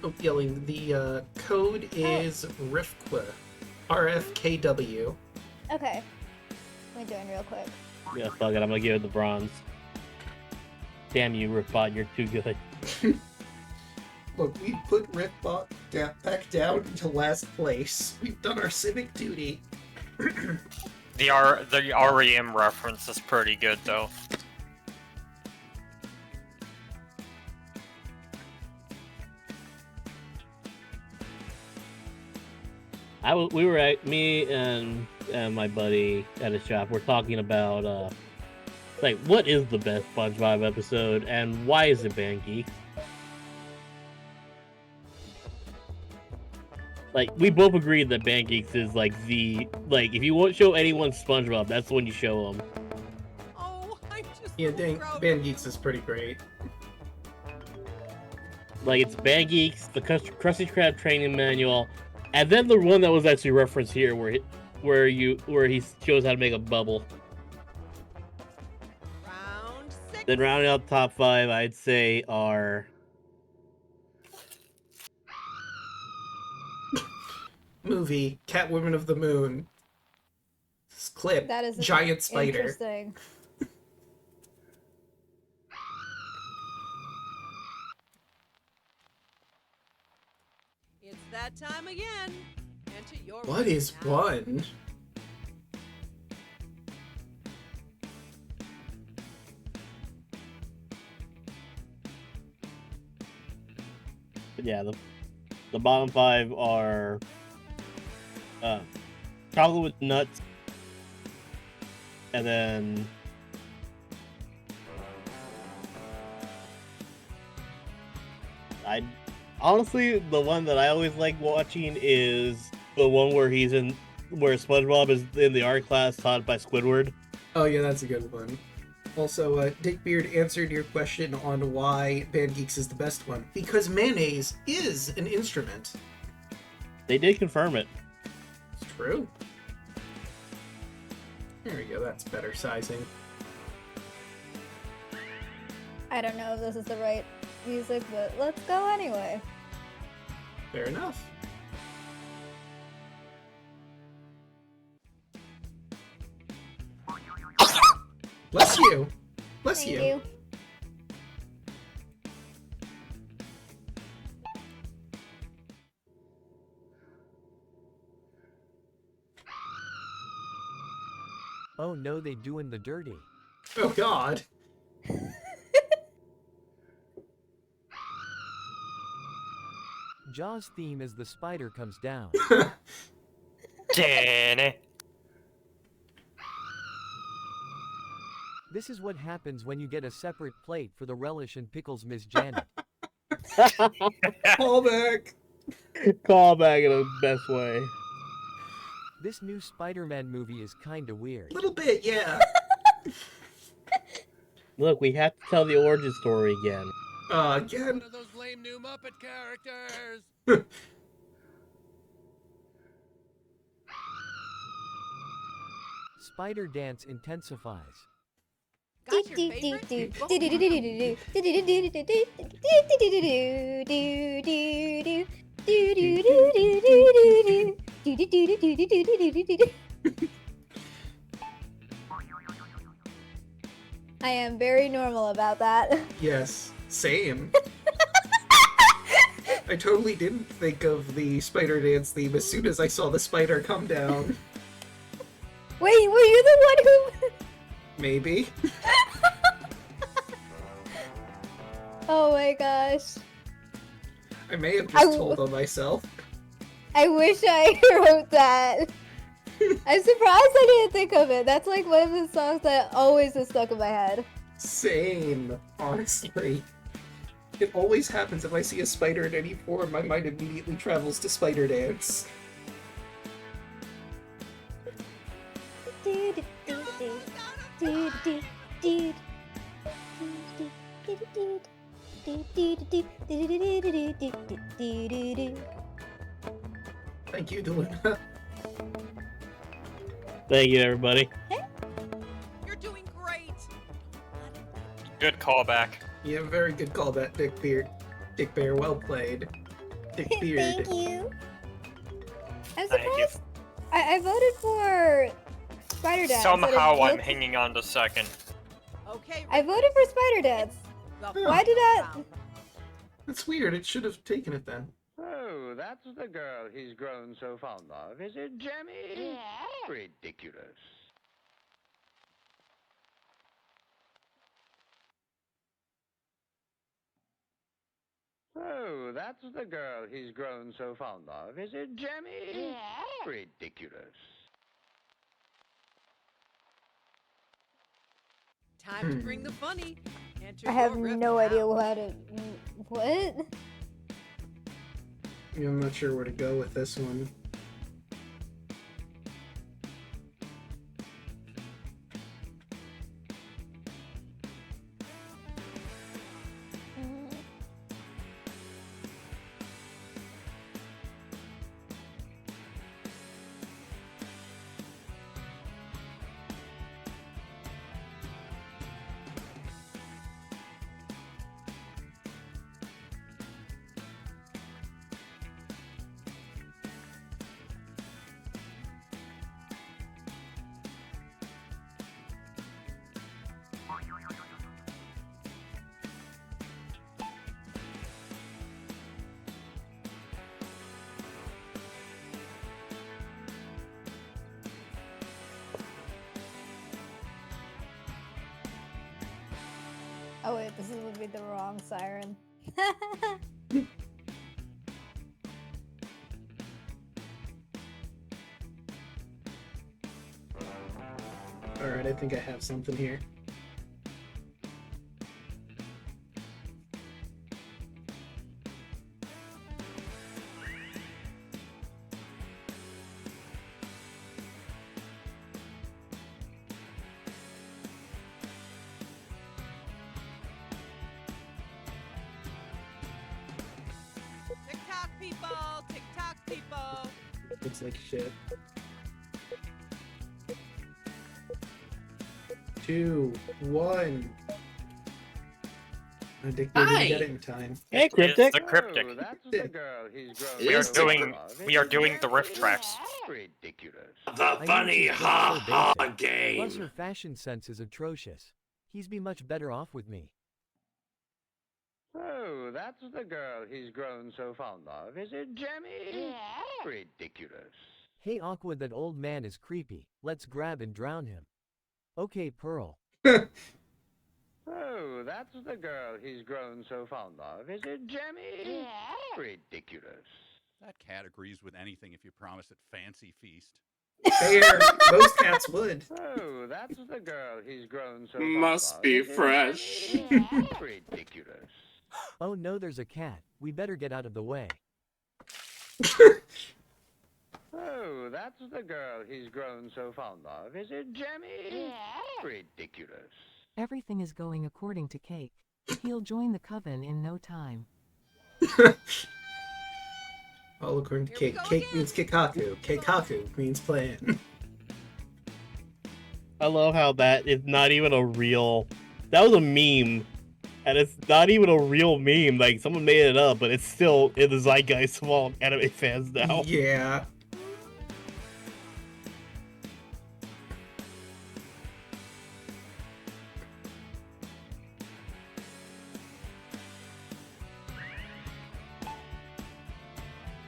Oh, Yelling, the code is RIFKW. RFKW. Okay. Let me join real quick. Yeah, fuck it. I'm gonna give it the bronze. Damn you, riff bot. You're too good. Look, we put Riffbot back down into last place. We've done our civic duty. The REM reference is pretty good, though. We were at me and my buddy at a shop. We're talking about like what is the best SpongeBob episode and why is it Band Geek? Like we both agreed that Band Geeks is like if you won't show anyone SpongeBob, that's the one you show them. Oh, I just. Yeah, dang, Band Geeks is pretty great. Like it's Band Geeks, the Krusty Krab training manual, and then the one that was actually referenced here, where he shows how to make a bubble. Round 6. Then rounding out the top 5, I'd say are Movie Catwoman of the Moon. This clip. That is Giant spider. Interesting. It's that time again. Enter your What vote is now. one? But yeah, the bottom 5 are chocolate with nuts, and then honestly the one that I always like watching is the one where SpongeBob is in the art class taught by Squidward. Oh yeah, that's a good one. Also, Dick Beard answered your question on why Band Geeks is the best one. Because mayonnaise is an instrument. They did confirm it. It's true. There we go, that's better sizing. I don't know if this is the right music, but let's go anyway. Fair enough. Bless you. Bless Thank you. you. Oh no, they doing the dirty. Oh god. Jaws theme as the spider comes down. Danny. This is what happens when you get a separate plate for the relish and pickles, Miss Janet. Callback. Callback in the best way. This new Spider-Man movie is kinda weird. Little bit, yeah. Look, we have to tell the origin story again. Again? One of those lame new Muppet characters. Spider dance intensifies. Got your favorite? I am very normal about that. Yes, same. I totally didn't think of the spider dance theme as soon as I saw the spider come down. Wait, were you the one who... Maybe. Oh my gosh. I may have just told on myself. I wish I wrote that. I'm surprised I didn't think of it. That's like one of the songs that always is stuck in my head. Same, honestly. It always happens if I see a spider in any form, my mind immediately travels to Spider Dance. Thank you, Daluna. Thank you, everybody. You're doing great. Good callback. You have a very good callback, Dick Beard. Dick Bear, well played. Dick Beard. Thank you. I'm Thank you. surprised. I voted for Spider Dance. Somehow I'm hanging on to second. Okay. I voted for Spider Dance. Why did I? That's weird, it should have taken it then. Oh, that's the girl he's grown so fond of, is it, Jemmy? Ridiculous. Oh, that's the girl he's grown so fond of, is it, Jemmy? Ridiculous. Time to bring the funny. Enter I have your riff no now. idea how to. What? Yeah, I'm not sure where to go with this one. Oh wait, this would be the wrong siren. Alright, I think I have something here. TikTok people, TikTok people. Looks like shit. 2, 1. Dick Bear didn't get it in time. Hey, It's Cryptic. the Cryptic. Oh, that's the girl he's grown We are so doing fond of, we are is it, doing the Jemmy? Rifftrax. Ridiculous. I know she's just so basic. Plus her fashion sense is atrocious. He's be much better off with me. Oh, that's the girl he's grown so fond of, is it, Jemmy? Ridiculous. Hey Aqua, that old man is creepy. Let's grab and drown him. Okay, Pearl. Oh, that's the girl he's grown so fond of, is it, Jemmy? Ridiculous. That cat agrees with anything if you promise it fancy feast. Fair. Most cats would. Oh, that's the girl he's grown so Must be fresh. Ridiculous. Oh no, there's a cat. We better get out of the way. Oh, that's the girl he's grown so fond of. Is it Jemmy? Ridiculous. Everything is going according to Cake. He'll join the coven in no time. All according to Cake. Cake means Kikaku. Keikaku means plan. I love how that is not even a real... That was a meme. And it's not even a real meme. Like, someone made it up, but it's still in the zeitgeist of all anime fans now. Yeah.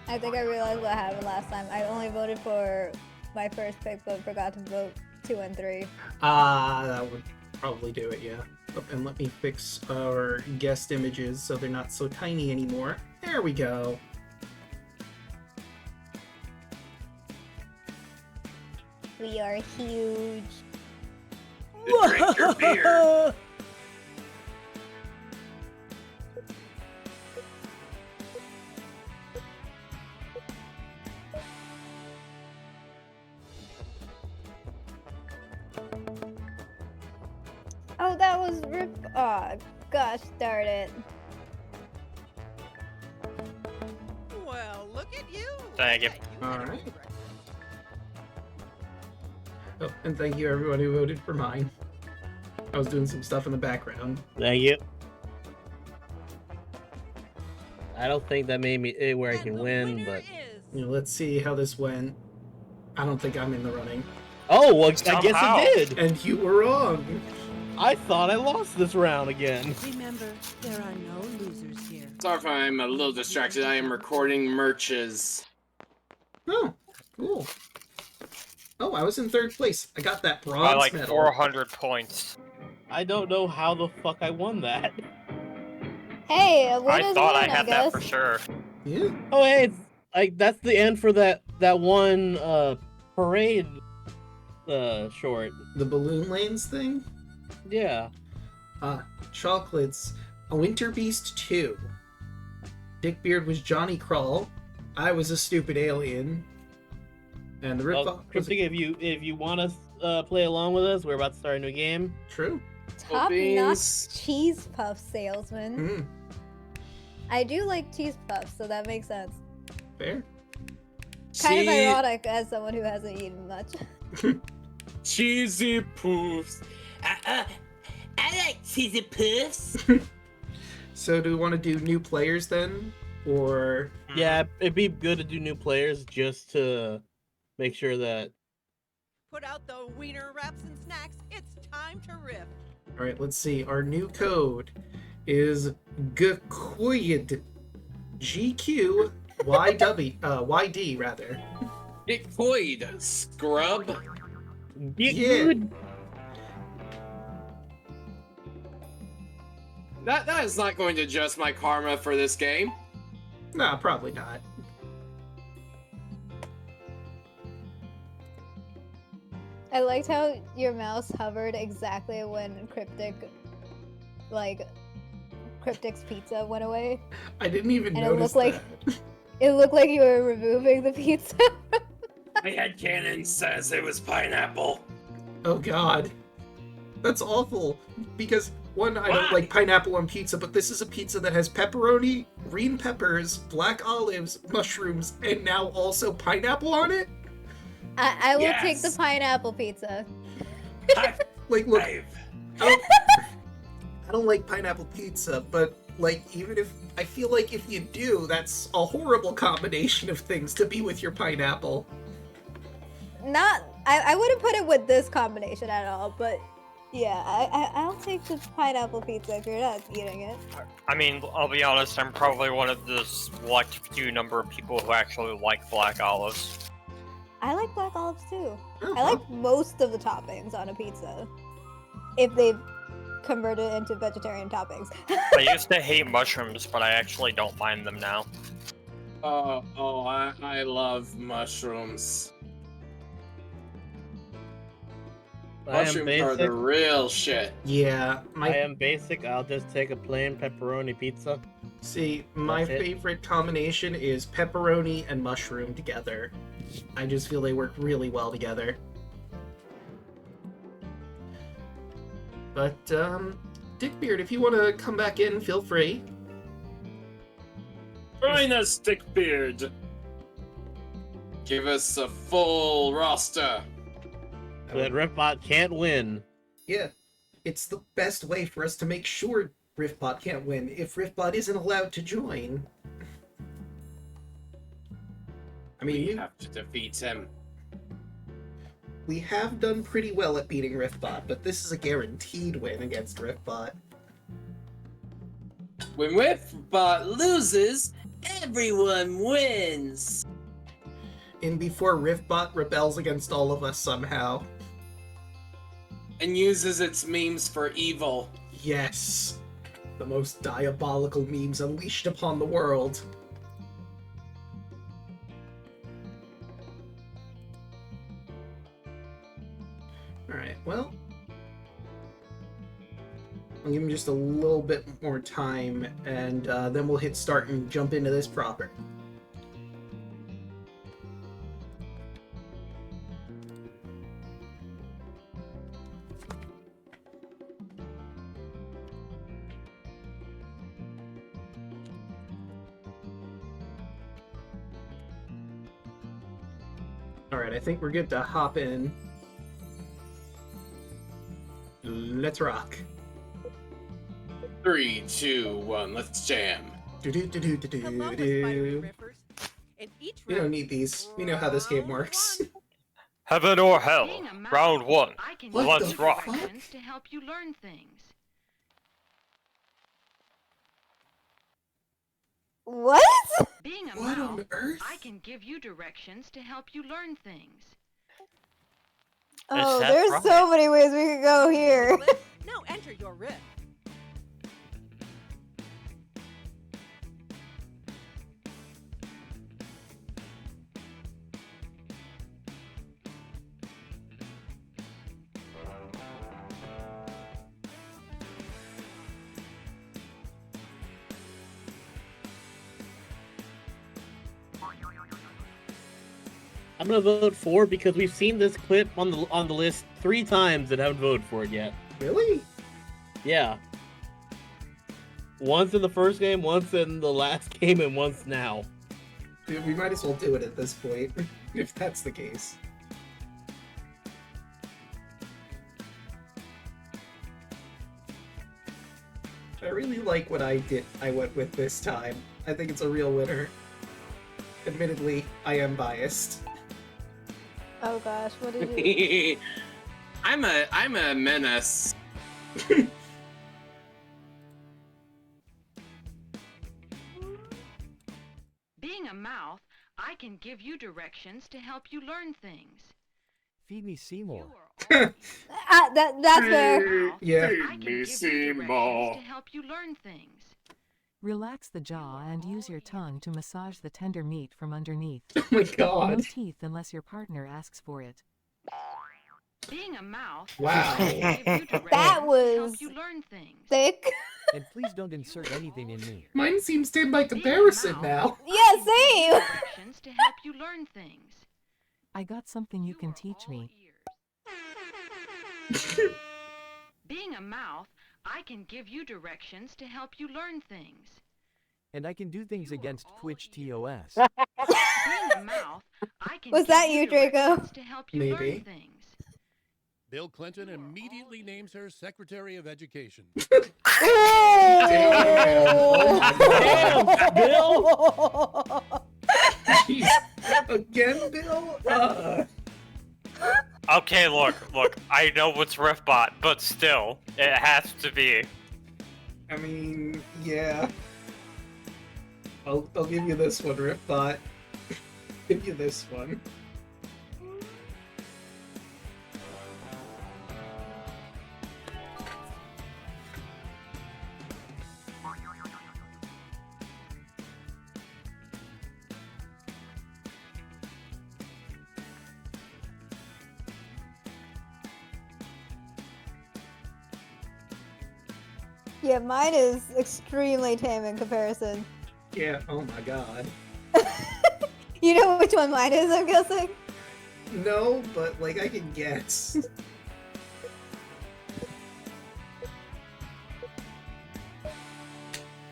I think I realized what happened last time. I only voted for my first pick, but forgot to vote 2 and 3. That would probably do it, yeah. Oh, and let me fix our guest images so they're not so tiny anymore. There we go. We are huge. Drink your beer. Oh, that was Riff. Oh, gosh darn it. Well, look at you. Thank you. Alright. Oh, and thank you everyone who voted for mine. I was doing some stuff in the background. Thank you. I don't think that made me where I can win, but... You know, let's see how this went. I don't think I'm in the running. Oh, well, I guess it did! And you were wrong! I thought I lost this round again. Remember, there are no losers here. Sorry if I'm a little distracted. I am recording merches. Oh, cool. Oh, I was in 3rd place. I got that bronze By like medal. 400 points. I don't know how the fuck I won that. Hey, a win I is thought win, I had guess. that for sure. Yeah. Oh, hey, it's, like, that's the end for that one, parade, short. The Balloon Lanes thing? Yeah. Chocolates. A Winter Beast 2. Dickbeard was Johnny Crawl. I was a stupid alien. And the ripoff. Cryptic, if you want to play along with us, we're about to start a new game. True. Top-notch cheese puff salesman. Mm. I do like cheese puffs, so that makes sense. Fair. Kind of ironic as someone who hasn't eaten much. Cheesy poofs. I like cheesy puffs. So do we want to do new players then? Or... Yeah, it'd be good to do new players just to make sure that... Put out the wiener wraps and snacks. It's time to riff. Alright, let's see. Our new code is GQYD. YD, rather. Gikoid, scrub. Yeah. That is not going to adjust my karma for this game. Nah, probably not. I liked how your mouse hovered exactly when Cryptic's pizza went away. I didn't even And notice it looked like you were removing the pizza. My headcanon says it was pineapple. Oh god. That's awful. Because, one, I don't like pineapple on pizza, but this is a pizza that has pepperoni, green peppers, black olives, mushrooms, and now also pineapple on it? I will take the pineapple pizza. Like, look, I don't like pineapple pizza, but, like, even if, I feel like if you do, that's a horrible combination of things to be with your pineapple. I wouldn't put it with this combination at all, but yeah, I'll take the pineapple pizza if you're not eating it. I mean, I'll be honest, I'm probably one of the select few number of people who actually like black olives. I like black olives too. I like most of the toppings on a pizza. If they've converted into vegetarian toppings. I used to hate mushrooms, but I actually don't mind them now. I love mushrooms. am Mushrooms are the basic. real shit. Yeah, I am basic. I'll just take a plain pepperoni pizza. See, my That's it. favorite combination is pepperoni and mushroom together. I just feel they work really well together. But, Dickbeard, if you want to come back in, feel free. Join us, Stickbeard. Give us a full roster. So that Riftbot can't win. Yeah, it's the best way for us to make sure Riftbot can't win if Riftbot isn't allowed to join. I mean, We have to defeat him. we have done pretty well at beating Riftbot, but this is a guaranteed win against Riftbot. When Riftbot loses, everyone wins. And before Riftbot rebels against all of us somehow. And uses its memes for evil. Yes. The most diabolical memes unleashed upon the world. Alright, well. I'll give him just a little bit more time, and then we'll hit start and jump into this proper. Alright, I think we're good to hop in. Let's rock. 3, 2, 1, let's jam. Do-do-do-do-do-do-do. We don't need these. We know how this game works. Heaven or hell, round one. What Let's the rock. fuck? To help you learn things. What? Being a What mouse, on earth? I can give you directions to help you learn things. Oh, that there's right? so many ways we could go here. Now enter your riff. I'm gonna vote for because we've seen this clip on the list 3 times and haven't voted for it yet. Really? Yeah. Once in the first game, once in the last game, and once now. Dude, we might as well do it at this point, if that's the case. I really like what I went with this time. I think it's a real winner. Admittedly, I am biased. Oh gosh, what did you... I'm a menace. Being a mouth, I can give you directions to help you learn things. Feed me Seymour. that's fair. Yeah. I can give you directions to help you learn things. Relax the jaw and use your tongue to massage the tender meat from underneath. Oh my god. No teeth unless your partner asks for it. Being a mouth, Wow. I can give you directions That to was help you learn things. thick. And please don't insert anything in me. Mine seems tame by comparison now. Yeah, same. Directions to help you learn things. I got something you can teach me. Being a mouth, I can give you directions to help you learn things. And I can do things against Twitch TOS. Being a mouth, I can Was give that you, Draco? directions to help you Maybe. learn things. Bill Clinton immediately names her Secretary of Education. Damn, Bill! Jeez. Again, Bill? Okay, look, I know what's Riftbot, but still, it has to be. I mean, yeah. I'll give you this one, Riftbot. Give you this one. Yeah, mine is extremely tame in comparison. Yeah, oh my god. You know which one mine is, I'm guessing? No, but like I can guess.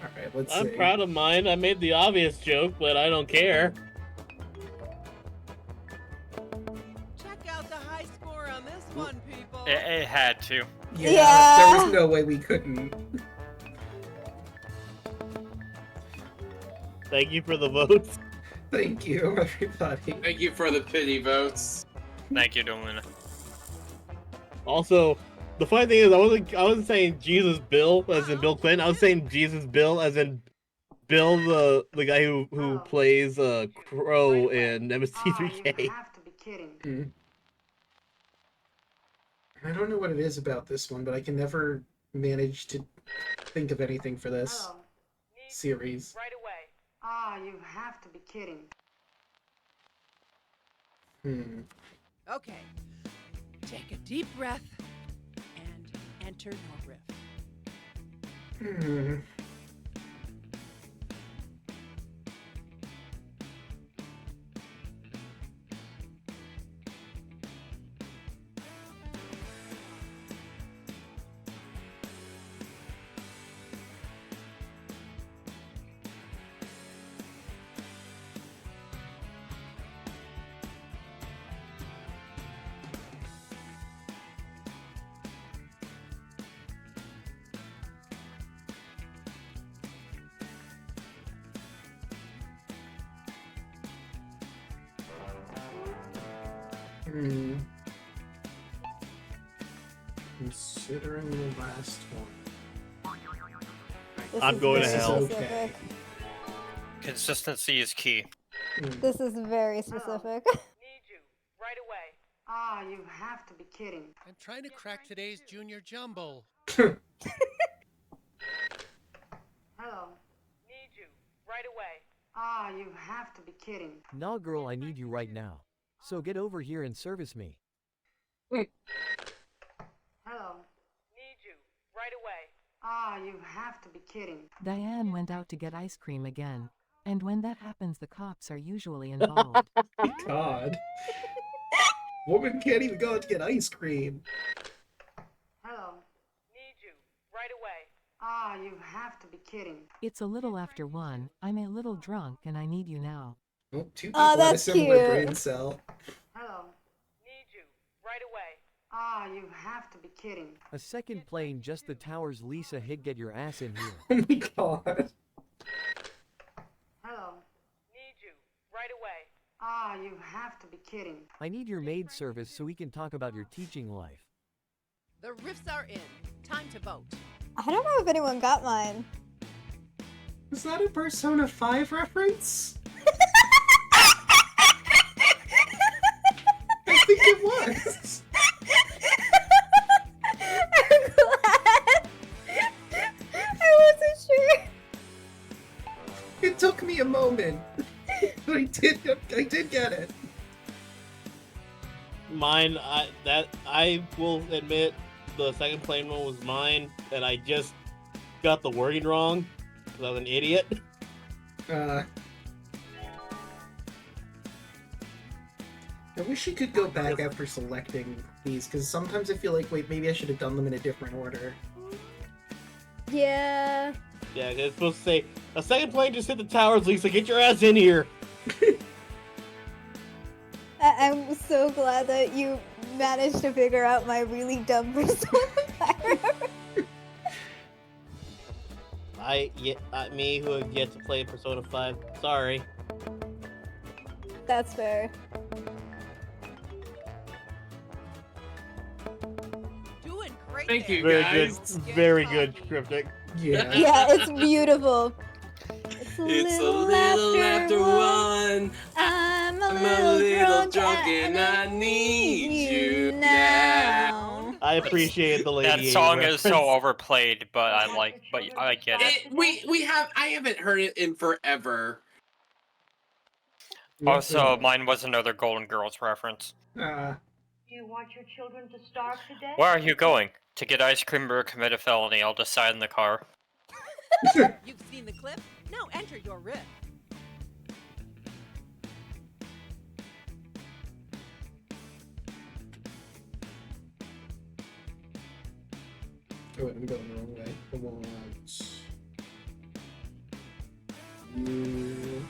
Alright, let's see. I'm proud of mine. I made the obvious joke, but I don't care. Check out the high score on this one, people. It had to. Yeah, there was no way we couldn't. Thank you for the votes. Thank you, everybody. Thank you for the pity votes. Thank you, Daluna. Also, the funny thing is, I wasn't saying Jesus Bill as in Bill Clinton. I was saying Jesus Bill as in Bill, the guy who plays Crow in MST3K. You have to be kidding. I don't know what it is about this one, but I can never manage to think of anything for this series. Right away. Ah, you have to be kidding. Okay. Take a deep breath and enter your riff. Considering the last one. I'm going to hell. Okay. Consistency is key. This is very specific. Right away. Ah, you have to be kidding. I'm trying to crack today's junior jumble. Hello. Need you. Right away. Ah, you have to be kidding. Nah, girl, I need you right now. So get over here and service me. Hello. Need you. Right away. Ah, you have to be kidding. Diane went out to get ice cream again. And when that happens, the cops are usually involved. God. Woman can't even go out to get ice cream. Hello. Need you. Right away. Ah, you have to be kidding. It's a little after 1. I'm a little drunk and I need you now. Oh, two people with a that's similar cute. brain cell. Hello. Need you. Right away. Ah, you have to be kidding. A second playing Just the Towers Lisa hit get your ass in here. Oh my god. Hello. Need you. Right away. Ah, you have to be kidding. I need your maid service so we can talk about your teaching life. The riffs are in. Time to vote. I don't know if anyone got mine. Is that a Persona 5 reference? I think it was. I'm glad. I wasn't sure. It took me a moment. But I did get it. Mine, I will admit, the second playing one was mine, and I just got the wording wrong because I was an idiot. I wish you could go back after selecting these, because sometimes I feel like, wait, maybe I should have done them in a different order. Yeah. Yeah, it's supposed to say, a second plane just hit the towers, Lisa, get your ass in here. I'm so glad that you managed to figure out my really dumb Persona 5. Me who have yet to play Persona 5, sorry. That's fair. Doing great. Thank you, Very guys. good, very good, Cryptic. Yeah. Yeah, it's beautiful. It's a little after 1. I'm I'm a little drunk and I need you now. I appreciate the lady. That song is so overplayed, but I get it. I haven't heard it in forever. Also, mine was another Golden Girls reference. Do you want your children to starve to death? Where are you going? To get ice cream or commit a felony? I'll decide in the car. You've seen the clip? Now enter your riff. Oh wait, I'm going the wrong way. I want you there.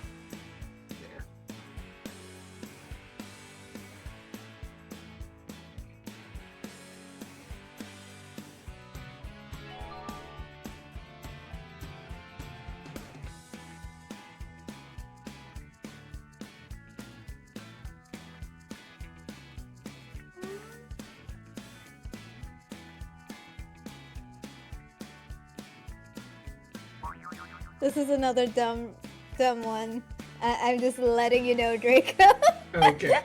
This is another dumb one. I'm just letting you know, Draco. Okay.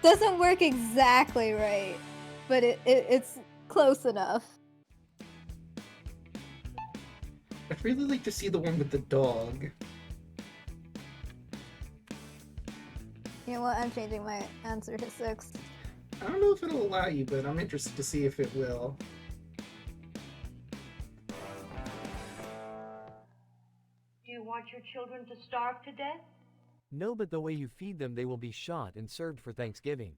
Doesn't work exactly right, but it's close enough. I'd really like to see the one with the dog. You know what? I'm changing my answer to 6. I don't know if it'll allow you, but I'm interested to see if it will. Do you want your children to starve to death? No, but the way you feed them, they will be shot and served for Thanksgiving.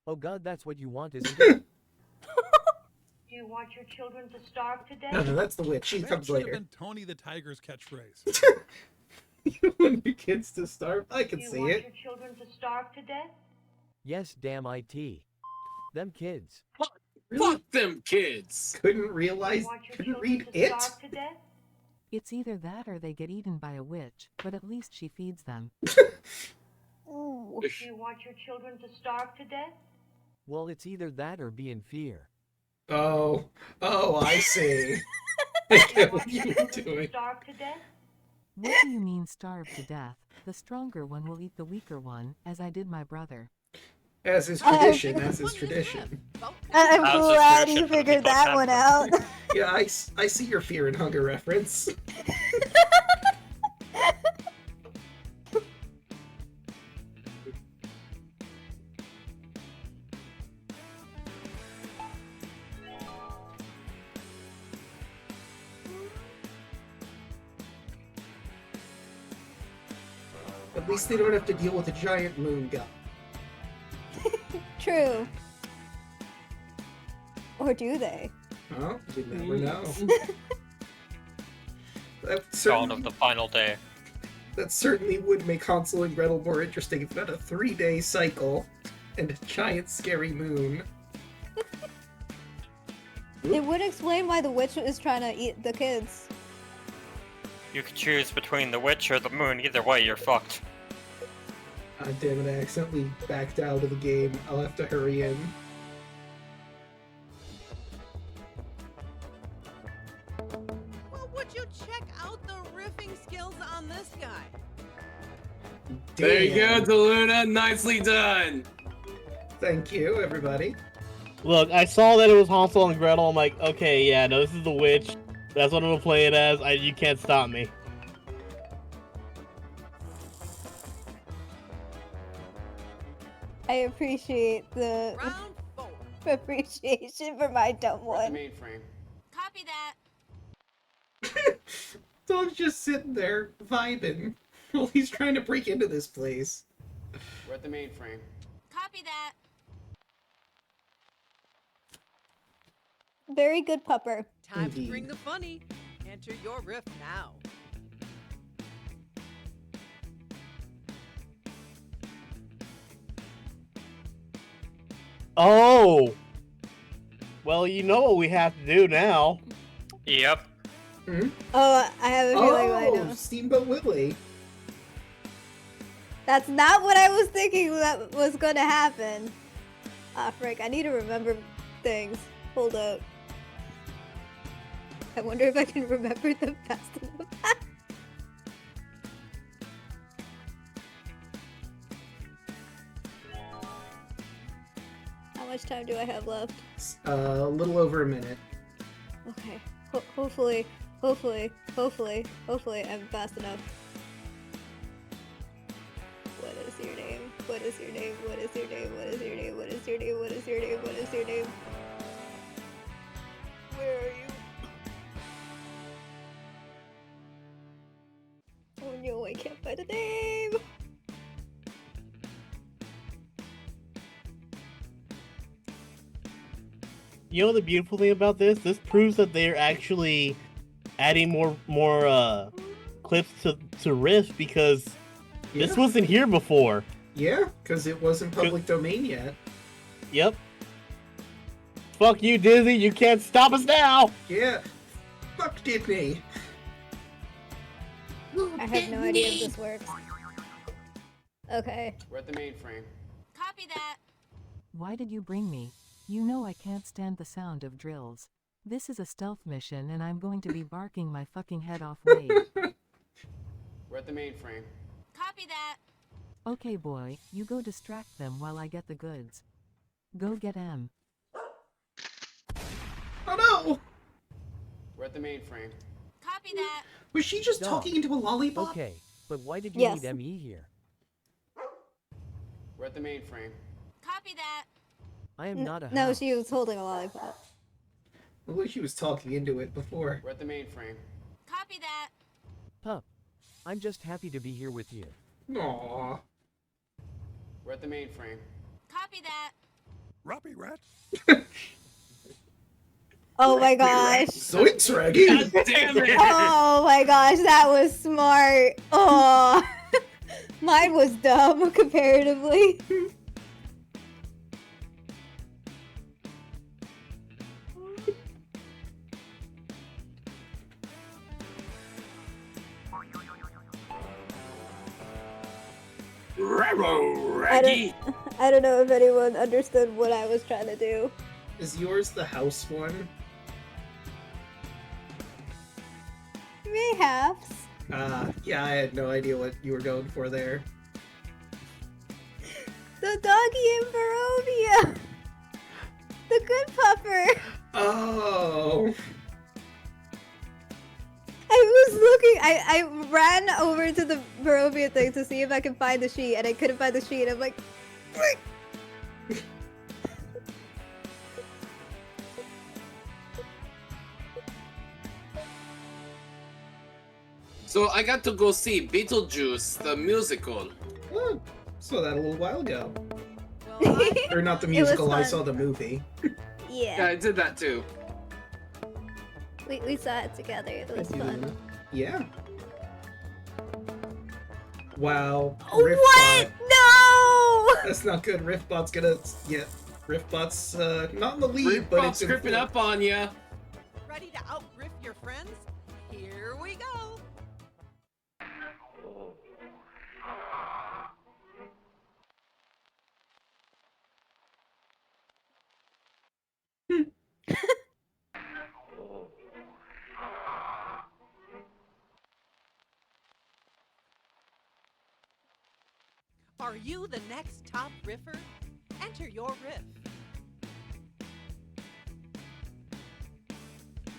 Oh God, that's what you want, isn't it? Do you want your children to starve to death? No, that's the witch. She That comes should have later. been Tony the Tiger's catchphrase. You want your kids to starve? I can Do you see want it. your children to starve to death? Yes, damn IT. Them kids. Fuck them kids! Couldn't Do you realize, want your couldn't children read to it? starve to death? It's either that or they get eaten by a witch, but at least she feeds them. Ooh. Do you want your children to starve to death? Well, it's either that or be in fear. Oh, I see. I get what you're doing. Starve to death? What do you mean starve to death? The stronger one will eat the weaker one, as I did my brother. As is tradition, as is tradition. I'm How's this glad tradition you for the figured people that of one Canada? out. Yeah, I see your fear and hunger reference. At least they don't have to deal with a giant moon god. True. Or do they? Well, you never know. That Dawn certainly, of the final day. that certainly would make Hansel and Gretel more interesting if not a 3-day cycle and a giant scary moon. It would explain why the witch is trying to eat the kids. You could choose between the witch or the moon. Either way, you're fucked. Ah, damn it, I accidentally backed out of the game. I'll have to hurry in. Well, would you check out the riffing skills on this guy? There you go, Damn. Daluna. Nicely done. Thank you, everybody. Look, I saw that it was Hansel and Gretel. I'm like, okay, yeah, no, this is the witch. That's what I'm gonna play it as. You can't stop me. I appreciate the Round 4. appreciation for my dumb The one. mainframe. Copy that. Dog's just sitting there, vibing, while he's trying to break into this place. We're at the mainframe. Copy that. Very good pupper. Time to Indeed. bring the funny. Enter your riff now. Oh! Well, you know what we have to do now. Yep. Hmm? Oh, I have a feeling I know. Steamboat Willie. That's not what I was thinking that was gonna happen. Ah, frick, I need to remember things. Hold up. I wonder if I can remember them fast enough. How much time do I have left? A little over a minute. Okay. Hopefully Hopefully I'm fast enough. What is your name? What is your name? What is your name? What is your name? What is your name? What is your name? What is your name? Where are you? Oh no, I can't find a name! You know the beautiful thing about this? This proves that they're actually adding more clips to Rift because this wasn't here before. Yeah, because it wasn't public domain yet. Yep. Fuck you, Disney! You can't stop us now! Yeah. Fuck Disney. I have no idea if this works. Okay. We're at the mainframe. Copy that. Why did you bring me? You know I can't stand the sound of drills. This is a stealth mission and I'm going to be barking my fucking head off. Wait. We're at the mainframe. Copy that. Okay boy, you go distract them while I get the goods. Go get M. Oh no! We're at the mainframe. Copy that. Was she just talking into a lollipop? Okay, but why did you need ME here? We're at the mainframe. Copy that. I am not a No, house. she was holding a lollipop. Well, at least she was talking into it before. We're at the mainframe. Copy that. Pup, I'm just happy to be here with you. Aww. We're at the mainframe. Copy that. Roppy rat. Oh my gosh. Zoinks, Raggy! God damn it! Oh my gosh, that was smart. Oh. Mine was dumb comparatively. I don't know if anyone understood what I was trying to do. Is yours the house one? Mayhaps. Yeah, I had no idea what you were going for there. The doggy in Barovia! The good pupper! Oh! I was looking, I ran over to the Barovia thing to see if I could find the sheet, and I couldn't find the sheet, I'm like... Frick! So I got to go see Beetlejuice, the musical. Oh, saw that a little while ago. Well, Or not the It was musical, I fun. saw the movie. Yeah, I did that too. we saw it together, it was fun. Yeah. Wow. What? Riftbot. No! That's not good. Riftbot's gonna... Yeah. Riftbot's not in the lead, but Riftbot's it's in creeping fourth. up on ya. Ready to out-riff your friends? Here we go. Are you the next top riffer? Enter your riff.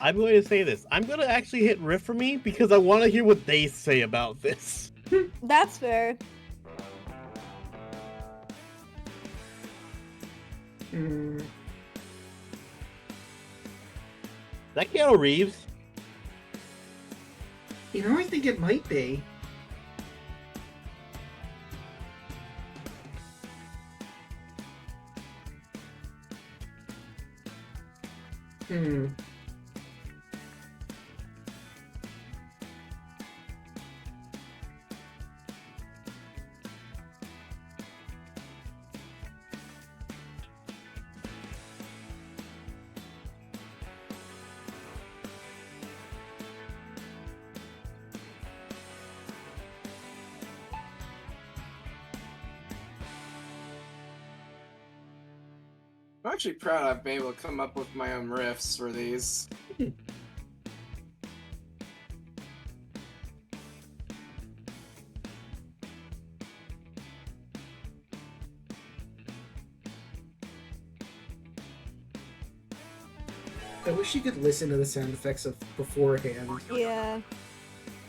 I'm going to say this. I'm going to actually hit Riff for me because I want to hear what they say about this. That's fair. Hmm. That Keanu Reeves? You know, I think it might be. Hmm. I'm actually proud I've been able to come up with my own riffs for these. I wish you could listen to the sound effects of beforehand. Yeah.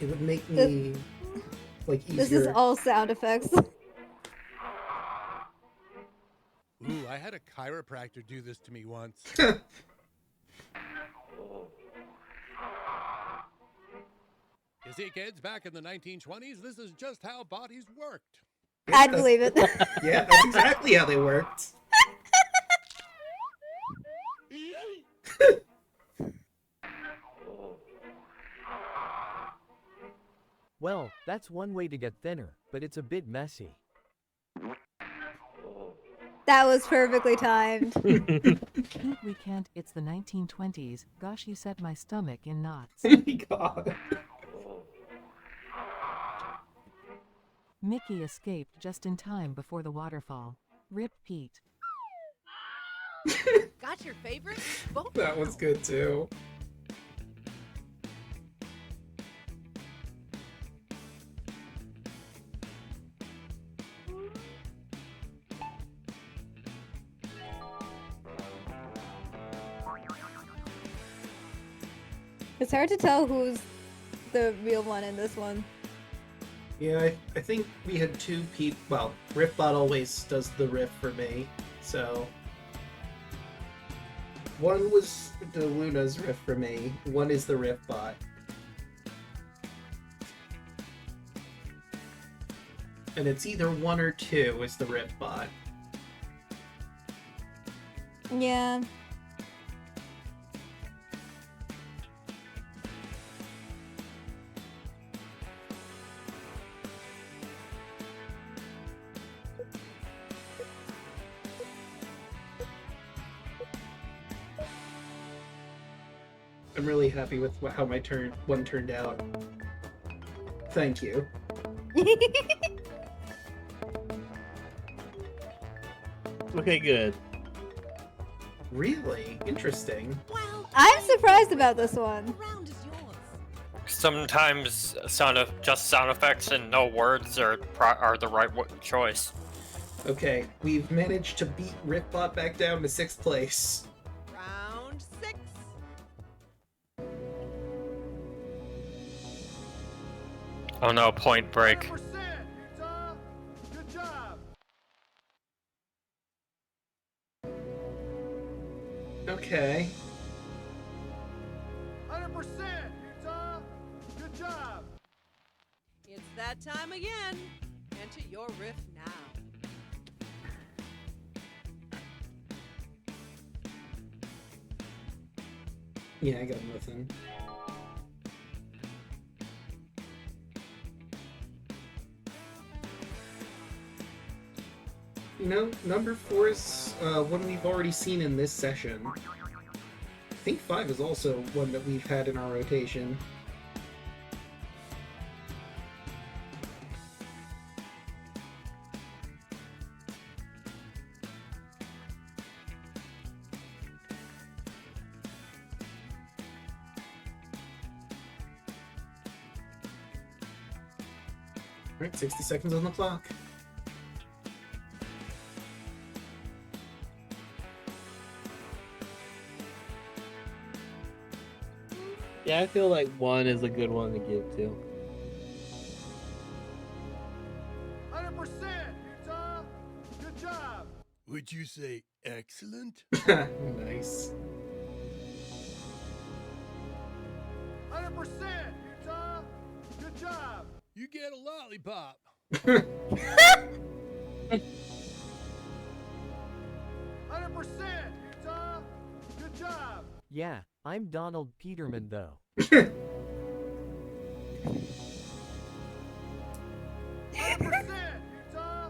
It would make me like easier. This is all sound effects. Ooh, I had a chiropractor do this to me once. You see, kids, back in the 1920s, this is just how bodies worked. I'd believe it. Yeah, that's exactly how they worked. Well, that's one way to get thinner, but it's a bit messy. That was perfectly timed. Pete, we can't. It's the 1920s. Gosh, you set my stomach in knots. Oh my god. Mickey escaped just in time before the waterfall. Rip Pete. Got your favorite? Both That was good too. It's hard to tell who's the real one in this one. Yeah, I think we had two people. Well, Riffbot always does the riff for me, so. One was Daluna's riff for me, one is the Riffbot. And it's either one or two is the Riffbot. Yeah. I'm really happy with how my one turned out. Thank you. Okay, good. Really? Interesting. I'm surprised about this one. Sometimes sound effects and no words are the right choice. Okay, we've managed to beat Riffbot back down to 6th place. Round 6. Oh no, Point Break. Good job. Okay. 100%, Utah. Good job. It's that time again. Enter your riff now. Yeah, I got nothing. You know, number 4 is one we've already seen in this session. I think 5 is also one that we've had in our rotation. Alright, 60 seconds on the clock. Yeah, I feel like 1 is a good one to give to. 100%, Utah. Good job. Would you say excellent? Nice. 100%, Utah. Good job. You get a lollipop. 100%, Utah. Good job. Yeah, I'm Donald Peterman though. 100%, Utah.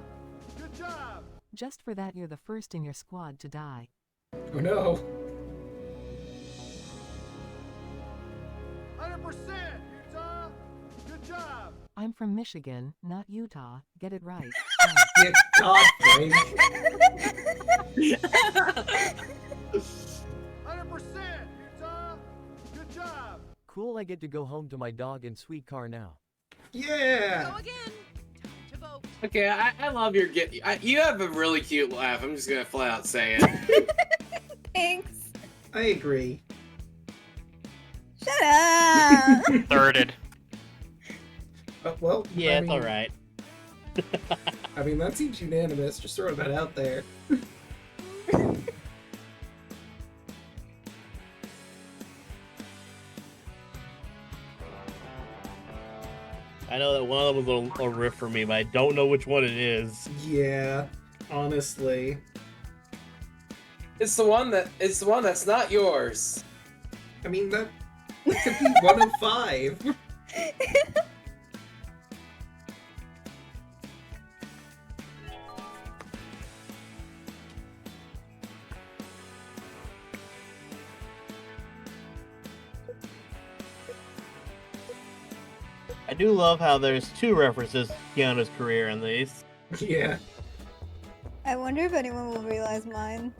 Good job. Just for that, you're the first in your squad to die. Oh no. 100%, Utah. Good job. I'm from Michigan, not Utah. Get it right. Yeah, God, Frank. 100%, Utah. Good job. Cool, I get to go home to my dog and sweet car now. Yeah. Go again. Time to vote. Okay, I love your you have a really cute laugh. I'm just gonna flat out say it. Thanks. I agree. Shut up! Thirded. Well, Yeah, it's alright. I mean, that seems unanimous. Just throwing that out there. I know that one of them was a riff for me, but I don't know which one it is. Yeah, honestly. It's the one that's not yours. I mean, that could be 1 of 5. I do love how there's 2 references to Keanu's career in these. Yeah. I wonder if anyone will realize mine.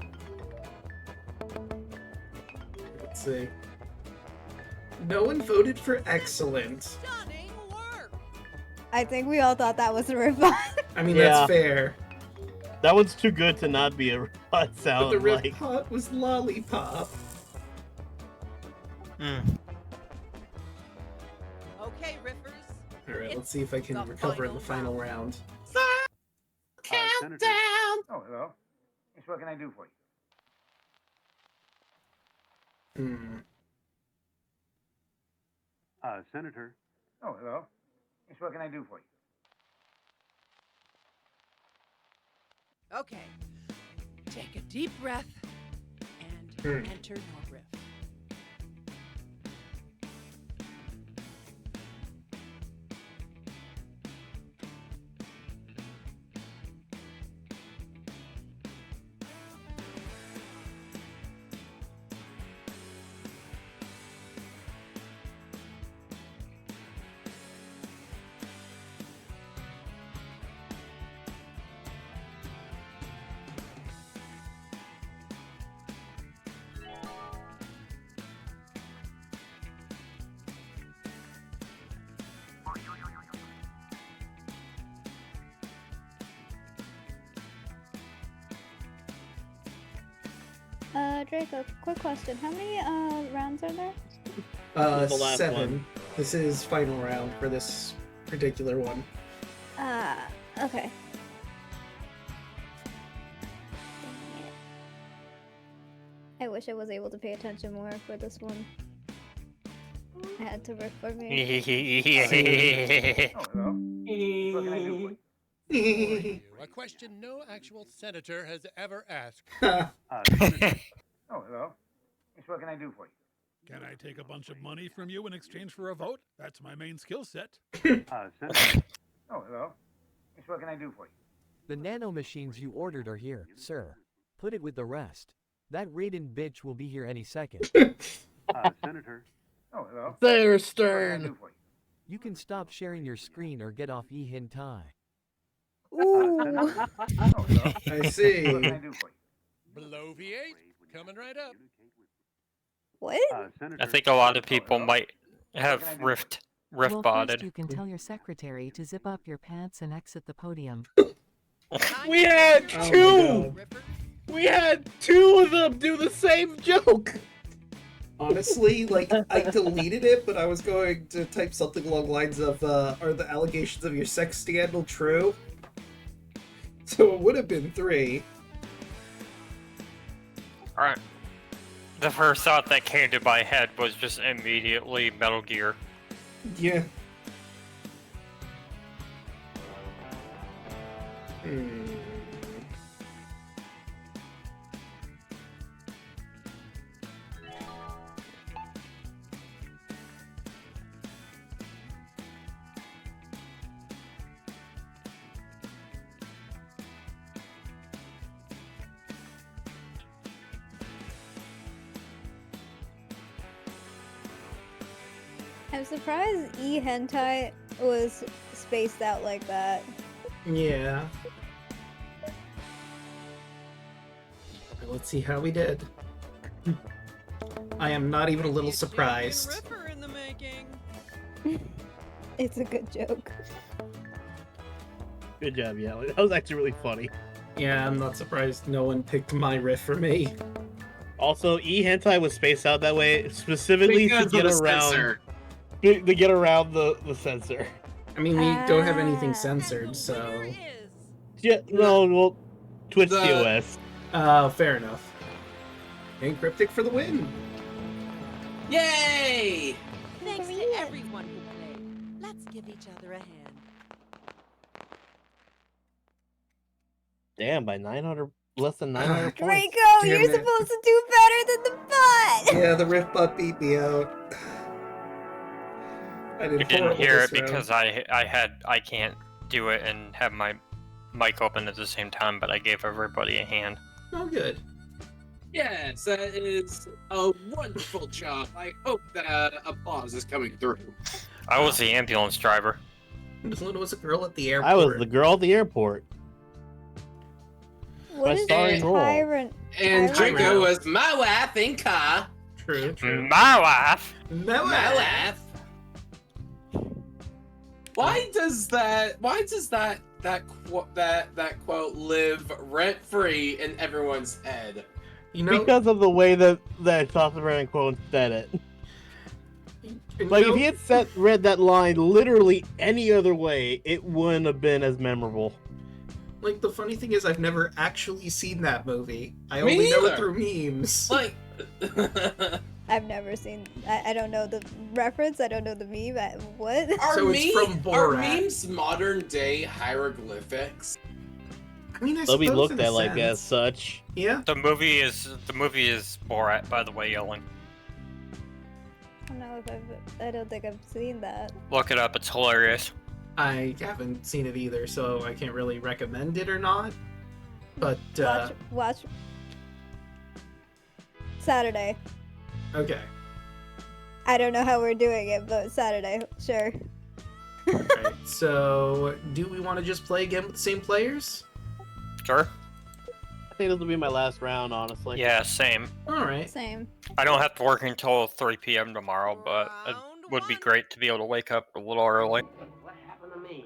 Let's see. No one voted for excellent. I think we all thought that was a ripoff. I mean, Yeah. that's fair. That one's too good to not be a But sound the riff like. pot was lollipop. Okay, riffers. Alright, let's see if I can recover in the final round. Senator. Oh, hello. Yes, what can I do for you? Senator. Oh, hello. Yes, what can I do for you? Okay. Take a deep breath and enter your riff. Draco, quick question. How many rounds are there? The last 7. one. This is final round for this particular one. Okay. I wish I was able to pay attention more for this one. I had to riff for me. Oh, hello. What can I do for you? A question no actual senator has ever asked. Senator. Oh, hello. Yes, what can I do for you? Can I take a bunch of money from you in exchange for a vote? That's my main skill set. Senator. Oh, hello. Yes, what can I do for you? The nano machines you ordered are here, sir. Put it with the rest. That Raiden bitch will be here any second. Senator. Oh, hello. There, What can I Stern. do for you? You can stop sharing your screen or get off e-hentai. Ooh. Oh, hello. I see. What can I do for you? Bloviate, coming right up. What? I think a lot of people might have rift Well, first botted. you can tell your secretary to zip up your pants and exit the podium. We had Oh 2! my God. We had 2 of them do the same joke! Honestly, like, I deleted it, but I was going to type something along the lines of, are the allegations of your sex scandal true? So it would have been 3. Alright. The first thought that came to my head was just immediately Metal Gear. Yeah. I'm surprised e-hentai was spaced out like that. Yeah. Let's see how we did. I am not even a little surprised. Ripper in the making. It's a good joke. Good job, yeah. That was actually really funny. Yeah, I'm not surprised no one picked my riff for me. Also, e-hentai was spaced out that way specifically Because to of get the around censor. to get around the censor. I mean, we don't have anything censored, so. Yeah, no, well, Twitch The- TOS. Fair enough. And Cryptic for the win. Yay! Thanks to everyone who played. Let's give each other a hand. Damn, by 900, less than 900 points. Draco, Damn you're it. supposed to do better than the butt! Yeah, the Rift Butt beat me out. I did You didn't horrible hear this it because round. I can't do it and have my mic open at the same time, but I gave everybody a hand. Oh, good. Yes, that is a wonderful job. I hope that applause is coming through. I was the ambulance driver. Daluna was a girl at the airport. I was the girl at the airport. What is starring role. tyrant? And Tyrant? Draco was my wife in car. True, true. My wife. My My wife. wife. Why does that quote live rent free in everyone's head? You know, Because of the way that Software and Quote said it. Like, if he had read that line literally any other way, it wouldn't have been as memorable. like, the funny thing is, I've never actually seen that movie. I Me only know it neither. through memes. Like, I've never seen. I don't know the reference. I don't know the meme. What? So it's from are Borat. memes modern day hieroglyphics? I mean, I They'll be suppose looked in a at like as sense. such. Yeah. The movie is Borat, by the way, Yelling. I don't know if I don't think I've seen that. Look it up, it's hilarious. I haven't seen it either, so I can't really recommend it or not. But, Watch. Saturday. okay. I don't know how we're doing it, but Saturday, sure. Alright, so do we want to just play again with the same players? Sure. I think this will be my last round, honestly. Yeah, same. Alright. Same. I don't have to work until 3 p.m. tomorrow, but it would be great to be able to wake up a little early. What happened to me?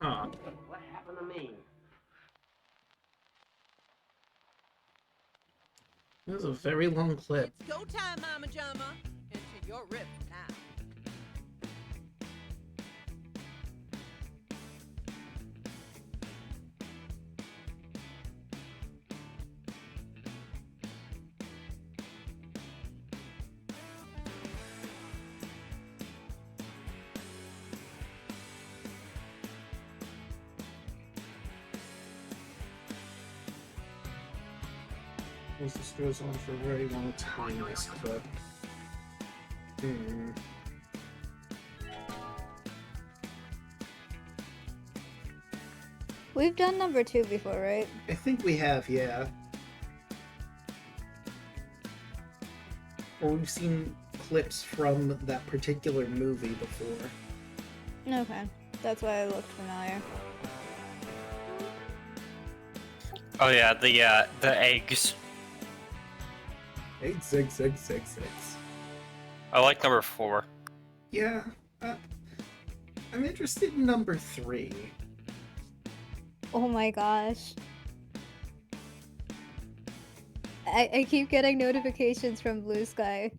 Huh. What happened to me? This is a very long clip. It's go time, Mama Jama. Enter your rift now. This goes on for a very long time, this clip. We've done number 2 before, right? I think we have, yeah. Or we've seen clips from that particular movie before. Okay, that's why I looked familiar. Oh yeah, the eggs. Eggs. I like number 4. Yeah, I'm interested in number 3. Oh my gosh. I keep getting notifications from Blue Sky.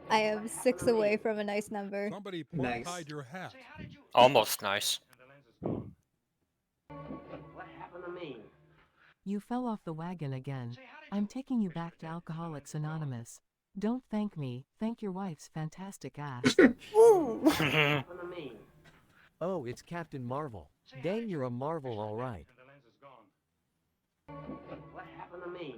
I am 6 away from a nice number. Somebody Nice. hide your hat. Almost nice. What happened to me? You fell off the wagon again. I'm taking you back to Alcoholics Anonymous. Don't thank me, thank your wife's fantastic ass. Ooh! What happened to me? Oh, it's Captain Marvel. Dang, you're a Marvel, alright. What happened to me?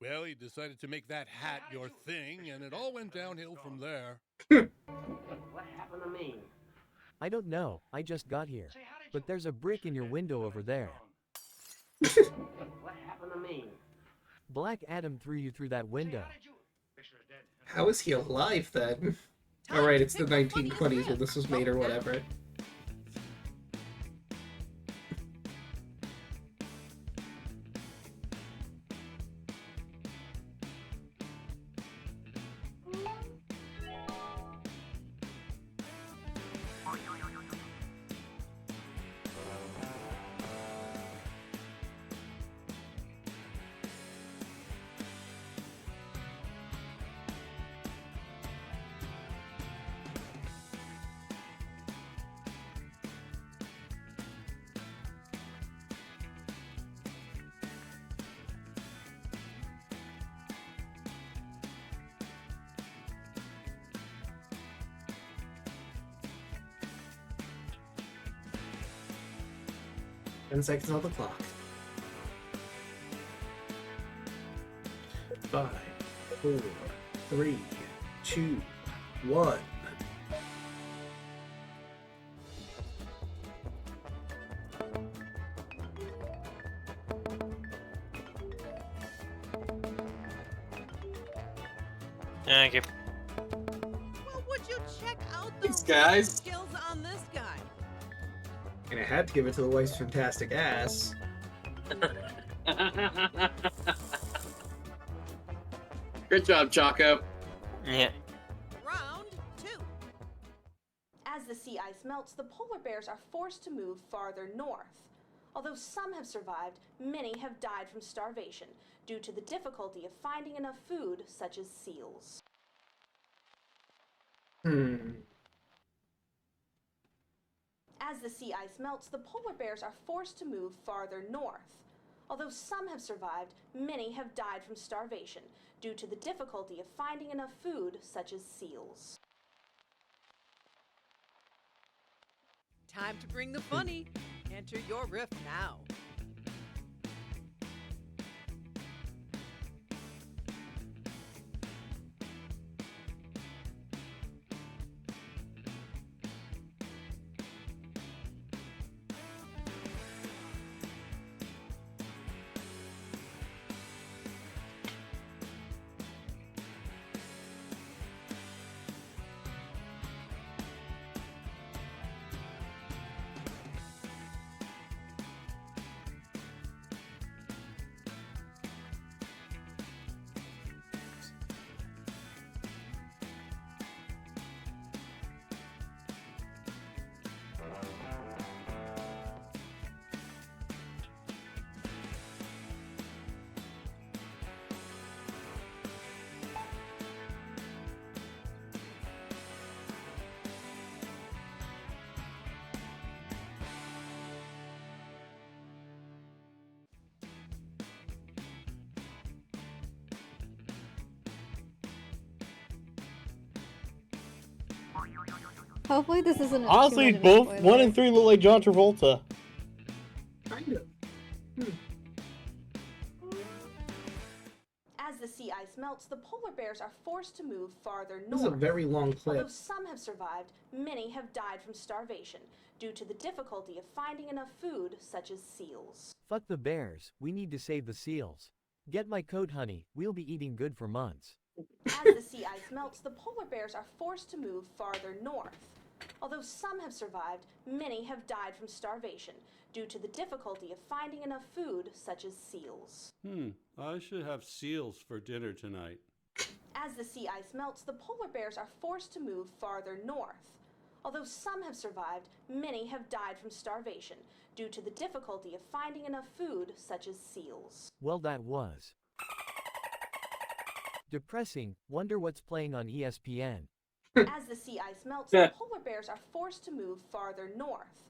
Well, you decided to make that hat your thing, and it all went downhill from there. What happened to me? I don't know, I just got here. But there's a brick in your window over there. What happened to me? Black Adam threw you through that window. How is he alive then? Alright, it's the 1920s when this was made or whatever. 10 seconds on the clock. 5, 4, 3, 2, 1. Thank you. Well, would you check out Thanks, the guys. skills on this guy? And I had to give it to the wife's fantastic ass. Good job, Choco. Yeah. Round 2. As the sea ice melts, the polar bears are forced to move farther north. Although some have survived, many have died from starvation due to the difficulty of finding enough food, such as seals. As the sea ice melts, the polar bears are forced to move farther north. Although some have survived, many have died from starvation due to the difficulty of finding enough food, such as seals. Time to bring the funny. Enter your riff now. Hopefully this isn't a Honestly, 2-minute both spoiler. 1 and 3 look like John Travolta. Kind of. As the sea ice melts, the polar bears are forced to move farther This north. is a very long clip. Although some have survived, many have died from starvation due to the difficulty of finding enough food, such as seals. Fuck the bears, we need to save the seals. Get my coat, honey, we'll be eating good for months. As the sea ice melts, the polar bears are forced to move farther north. Although some have survived, many have died from starvation due to the difficulty of finding enough food, such as seals. I should have seals for dinner tonight. As the sea ice melts, the polar bears are forced to move farther north. Although some have survived, many have died from starvation due to the difficulty of finding enough food, such as seals. Well, that was depressing. Wonder what's playing on ESPN. As the sea ice melts, the polar bears are forced to move farther north.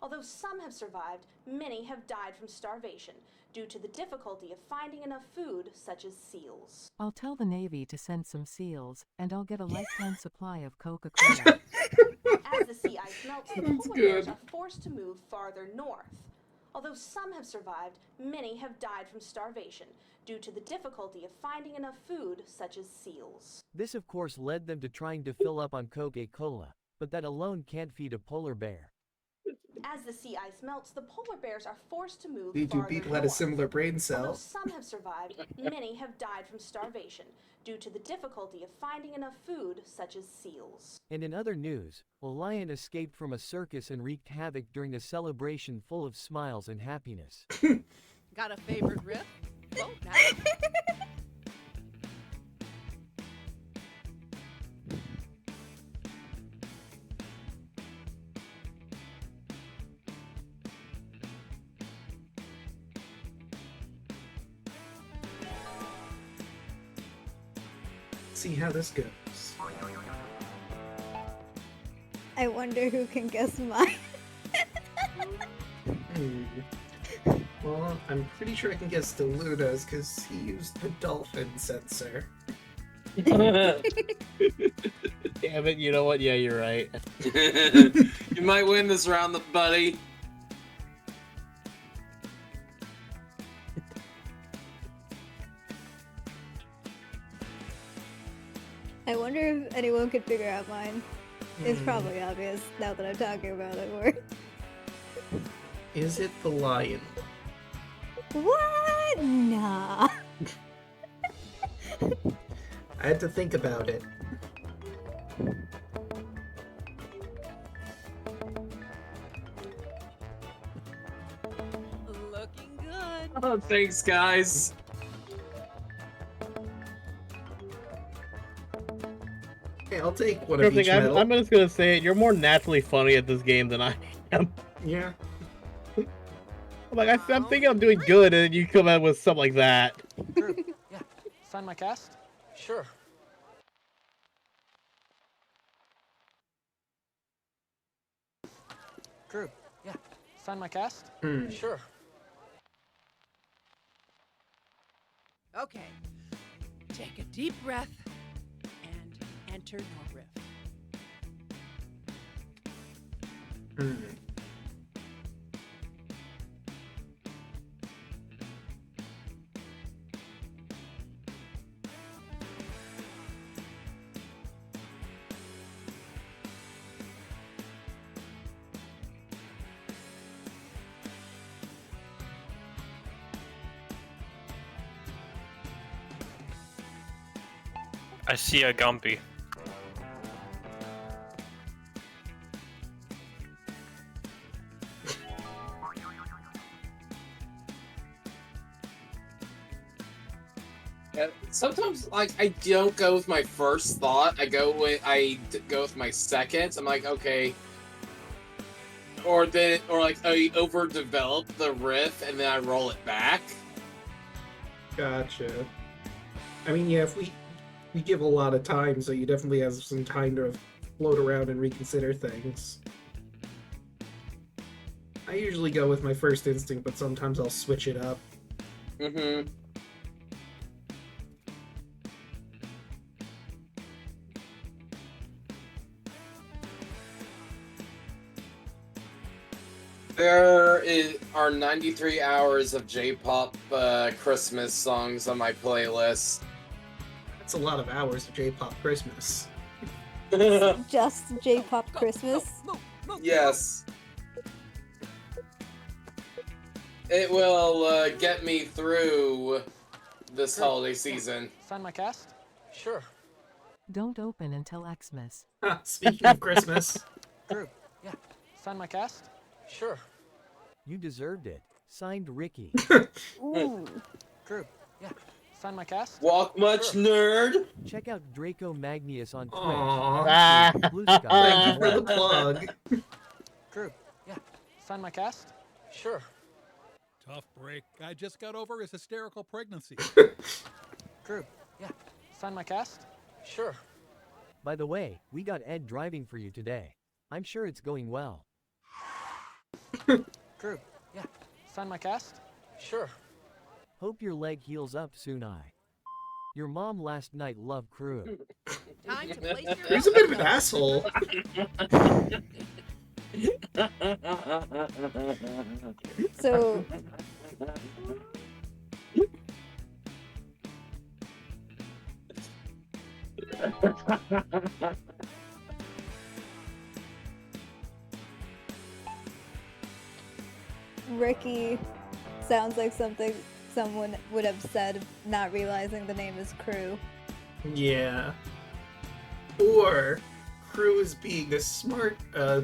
Although some have survived, many have died from starvation due to the difficulty of finding enough food, such as seals. I'll tell the Navy to send some seals, and I'll get a lifetime supply of Coca-Cola. As the sea ice melts, the polar bears are forced to move farther north. Although some have survived, many have died from starvation due to the difficulty of finding enough food, such as seals. This of course led them to trying to fill up on Coca-Cola, but that alone can't feed a polar bear. As the sea ice melts, the polar bears are forced to move The two farther people had a north. similar brain Although cell. some have survived, many have died from starvation due to the difficulty of finding enough food, such as seals. And in other news, a lion escaped from a circus and wreaked havoc during a celebration full of smiles and happiness. Got a favorite riff? Vote now. See how this goes. I wonder who can guess mine. Well, I'm pretty sure I can guess Daluna's because he used the dolphin sensor. Damn it, you know what? Yeah, you're right. You might win this round, buddy. I wonder if anyone could figure out mine. It's probably obvious now that I'm talking about it more. Is it the lion? What? Nah. I had to think about it. Looking good. Oh, thanks, guys. Okay, I'll take one of each medal. I'm just gonna say it. You're more naturally funny at this game than I am. Yeah. I'm thinking I'm doing good, and then you come out with something like that. Drew, yeah. Sign my cast? Sure. Drew, yeah. Sign my cast? Sure. Okay. Take a deep breath and enter your riff. I see a Gumby. Yeah, sometimes, like, I don't go with my first thought. I go with my second. I'm like, okay. Or like I overdevelop the riff and then I roll it back. Gotcha. I mean, yeah, if we give a lot of time, so you definitely have some time to float around and reconsider things. I usually go with my first instinct, but sometimes I'll switch it up. Mm-hmm. There are 93 hours of J-pop Christmas songs on my playlist. That's a lot of hours of J-pop Christmas. Just J-pop Christmas? Yes. It will get me through this holiday season. Sign my cast? Sure. Don't open until Xmas. Speaking of Christmas. Drew, yeah. Sign my cast? Sure. You deserved it. Signed, Ricky. Ooh. Drew, yeah. Sign my cast? Walk much, nerd? Check out Draco Magnius on Twitch. Aww. Blue Sky. Thank you for the plug. Drew, yeah. Sign my cast? Sure. Tough break. I just got over his hysterical pregnancy. Drew, yeah. Sign my cast? Sure. By the way, we got Ed driving for you today. I'm sure it's going well. Drew, yeah. Sign my cast? Sure. Hope your leg heals up soon, Your mom last night loved Crew. Time to place your He's a bit of an asshole. So... Ricky sounds like something someone would have said, not realizing the name is Crew. Yeah. Or Crew is being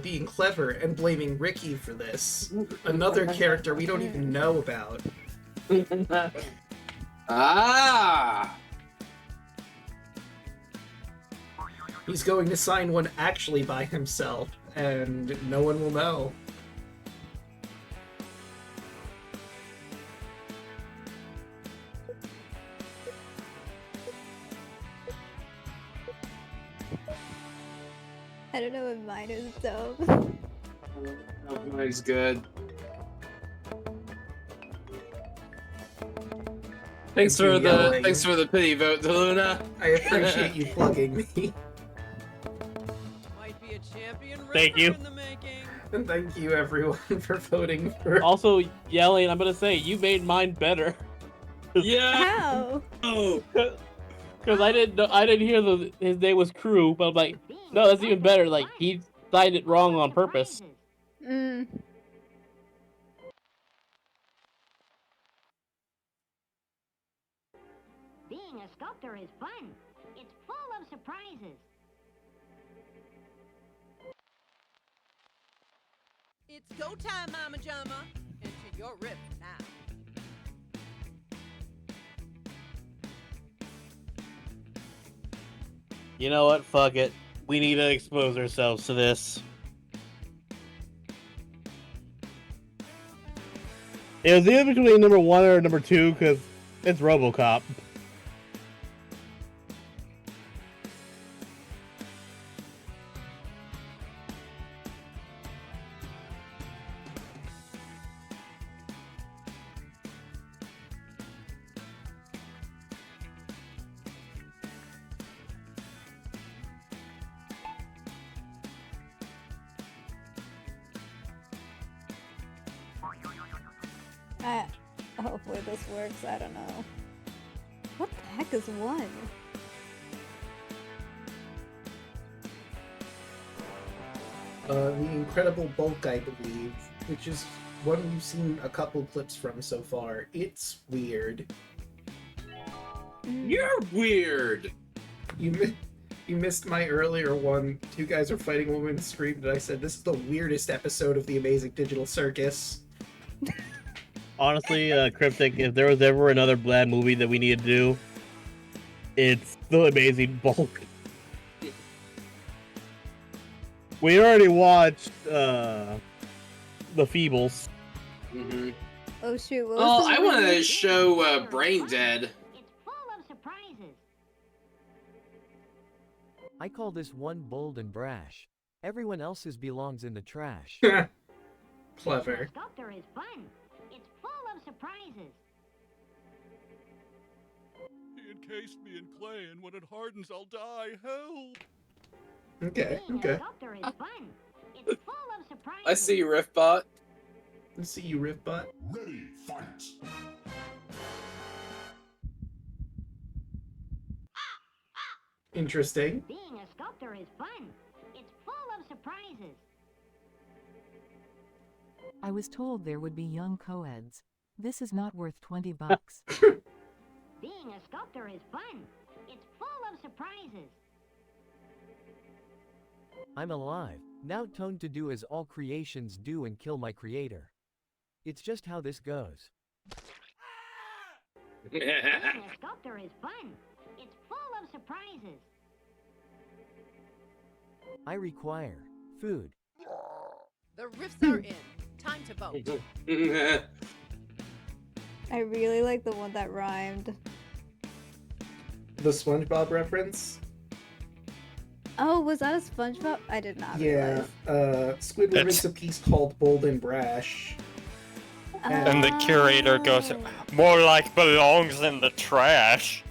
being clever and blaming Ricky for this. Another character we don't even know about. Ah! He's going to sign one actually by himself, and no one will know. I don't know if mine is dumb. Mine's good. Thanks for the pity vote, Daluna. I appreciate you plugging me. Might be a champion Thank you. in the making. And thank you everyone for voting for. Also, Yelling, I'm gonna say you made mine better. Yeah. How? Oh. Because I didn't hear his name was Crew, but I'm like, no, that's even better. Like, he signed it wrong on purpose. Mm. Being a sculptor is fun. It's full of surprises. It's go time, Mama Jama. Into your riff now. You know what? Fuck it. We need to expose ourselves to this. It was either between number 1 or number 2 because it's RoboCop. Hopefully this works, I don't know. What the heck is 1? The Incredible Bulk, I believe, which is one we've seen a couple clips from so far. It's weird. You're weird! You missed my earlier one. Two guys were fighting a woman and screamed, and I said, this is the weirdest episode of The Amazing Digital Circus. Honestly, Cryptic, if there was ever another bad movie that we need to do, it's The Amazing Bulk. We already watched The Feebles. Mm-hmm. Oh shoot, what Oh, was the I want movie? to show Brain Dead. I call this one bold and brash. Everyone else's belongs in the trash. Clever. Sculptor is fun. It's full of surprises. He encased me in clay, and when it hardens, I'll die. Help! Okay, okay. Sculptor is fun. It's full of surprises. I see you, Riffbot. I see you, Riffbot. Ready, fight! Interesting. Being a sculptor is fun. It's full of surprises. I was told there would be young co-eds. This is not worth $20. Being a sculptor is fun. It's full of surprises. I'm alive, now toned to do as all creations do and kill my creator. It's just how this goes. Being a sculptor is fun. It's full of surprises. I require food. The riffs are in. Time to vote. I really like the one that rhymed. The SpongeBob reference? Oh, was that a SpongeBob? I did not Yeah, realize. Squidward makes a piece called Bold and Brash. And the curator goes, more like belongs in the trash.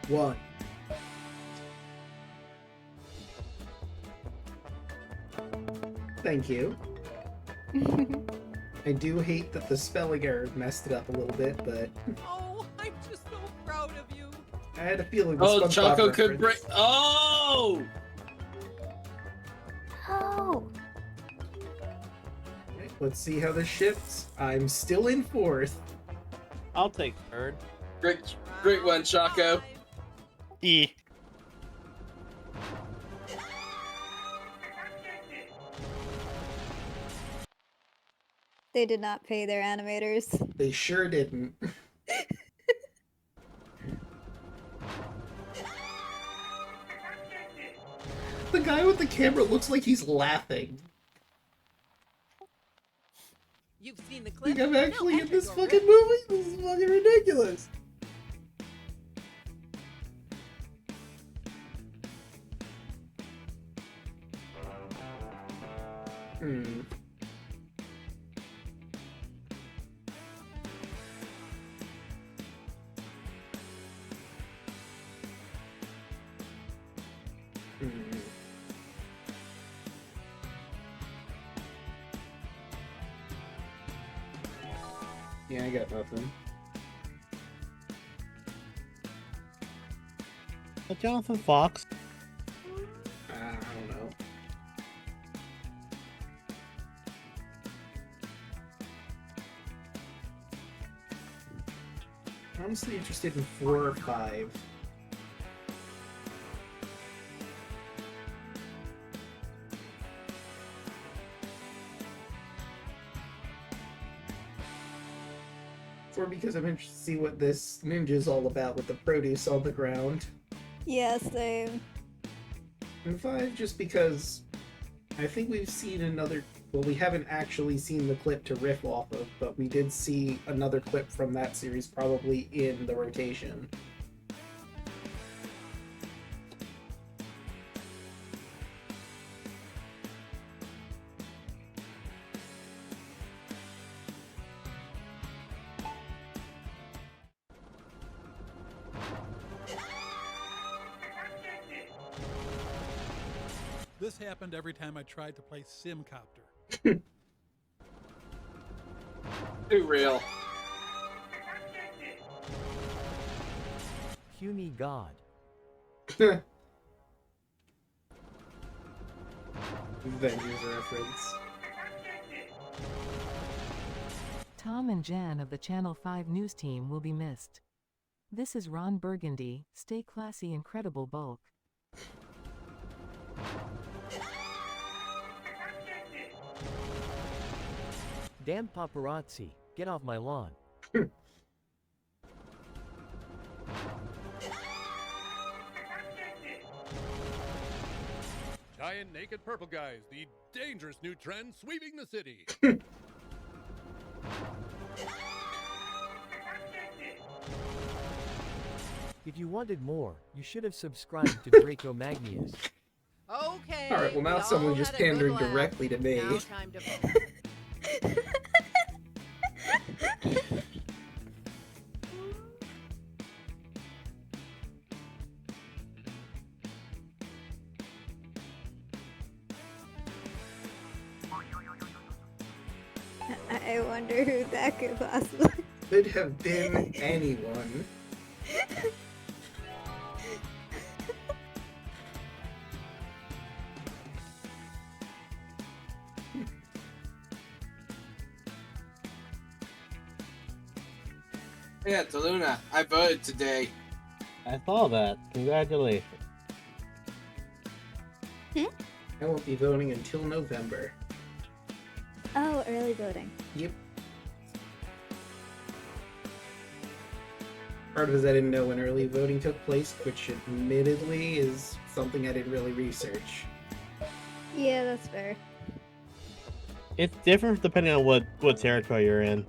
One. Thank you. I do hate that the spelling error messed it up a little bit, but Oh, I'm just so proud of you. I had a feeling the Oh, SpongeBob Choco could break. reference- Oh! Oh! Okay, let's see how this shifts. I'm still in fourth. I'll take third. Great one, Choco. E. They did not pay their animators. They sure didn't. The guy with the camera looks like he's laughing. You've seen the I clip. think I'm actually Now in this enter your fucking riff. movie? This is fucking ridiculous. Hmm. Hmm. Yeah, I got nothing. Jonathan Fox. I don't know. I'm honestly interested in 4 or 5. Or because I'm interested to see what this ninja's all about with the produce on the ground. Yeah, same. And 5 just because I think we've seen another... Well, we haven't actually seen the clip to riff off of, but we did see another clip from that series probably in the rotation. This happened every time I tried to play Simcopter. Too real. Puny God. Avengers reference. Tom and Jan of the Channel 5 news team will be missed. This is Ron Burgundy. Stay classy, incredible bulk. Damn paparazzi, get off my lawn. Giant naked purple guys, the dangerous new trend sweeping the city. If you wanted more, you should have subscribed to Draco Magnius. Okay. Alright, well now we someone's all just had a good pandering laugh. directly to me. Now time to vote. I wonder who that could possibly. Could have been anyone. Yeah, Daluna, I voted today. I saw that. Congratulations. I won't be voting until November. Oh, early voting. Yep. Part of it is I didn't know when early voting took place, which admittedly is something I didn't really research. Yeah, that's fair. It's different depending on what territory you're in.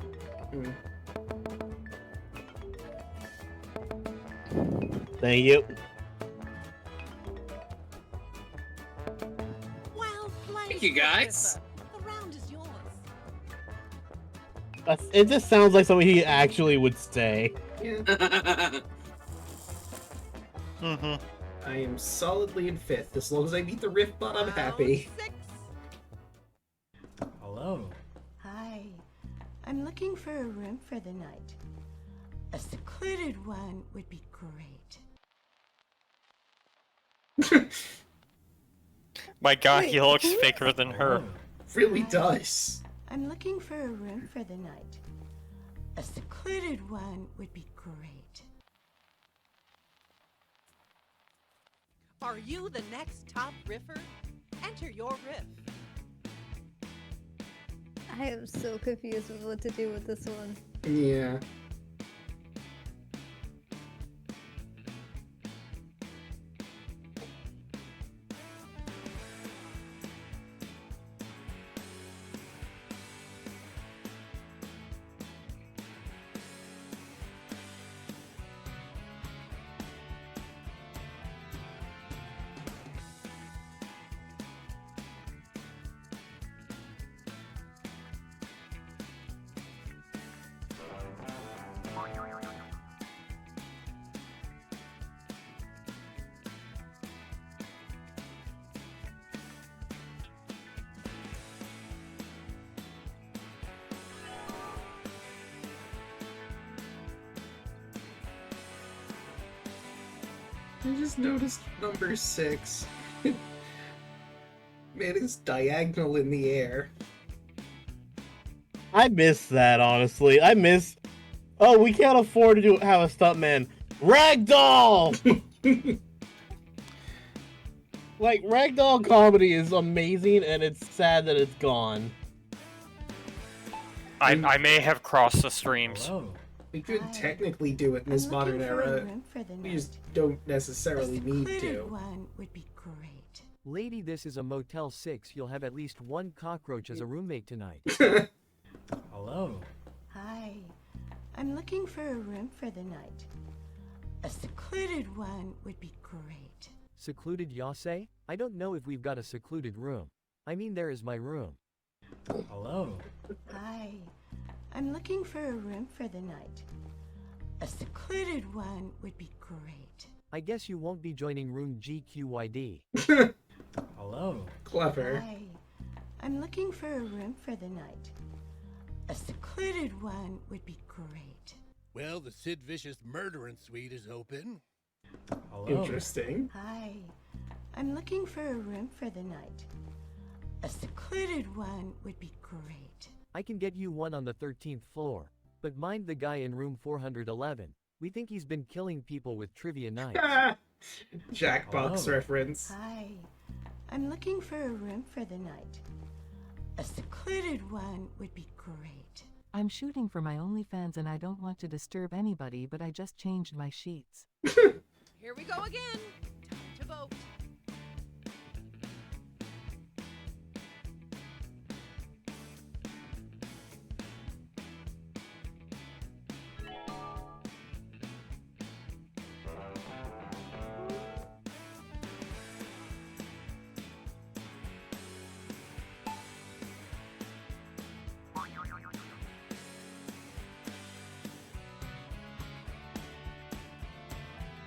Mm. Thank you. Well played. Thank you, guys. The round is yours. It just sounds like something he actually would say. Yeah. Mm-hmm. I am solidly in 5th. As long as I beat the riff bot, I'm happy. Hello. Hi. I'm looking for a room for the night. A secluded one would be great. My god, he Wait, looks who? faker than her. Really does. I'm looking for a room for the night. A secluded one would be great. Are you the next top riffer? Enter your riff. I am so confused with what to do with this one. Yeah. I just noticed number 6. Man, it's diagonal in the air. I miss that, honestly. I miss... Oh, we can't afford to have a stuntman. Ragdoll! Like, ragdoll comedy is amazing, and it's sad that it's gone. I may have crossed the streams. We could technically do it in this modern era. We just don't necessarily need to. One would be great. Lady, this is a Motel 6. You'll have at least one cockroach as a roommate tonight. Hello. Hi. I'm looking for a room for the night. A secluded one would be great. Secluded, y'all say? I don't know if we've got a secluded room. I mean, there is my room. Hello. Hi. I'm looking for a room for the night. A secluded one would be great. I guess you won't be joining room GQYD. Hello. Clever. Hi. I'm looking for a room for the night. A secluded one would be great. Well, the Sid Vicious Murdering Suite is open. Interesting. Hi. I'm looking for a room for the night. A secluded one would be great. I can get you one on the 13th floor. But mind the guy in room 411. We think he's been killing people with trivia nights. Jackbox reference. Hi. I'm looking for a room for the night. A secluded one would be great. I'm shooting for my OnlyFans and I don't want to disturb anybody, but I just changed my sheets. Here we go again. Time to vote.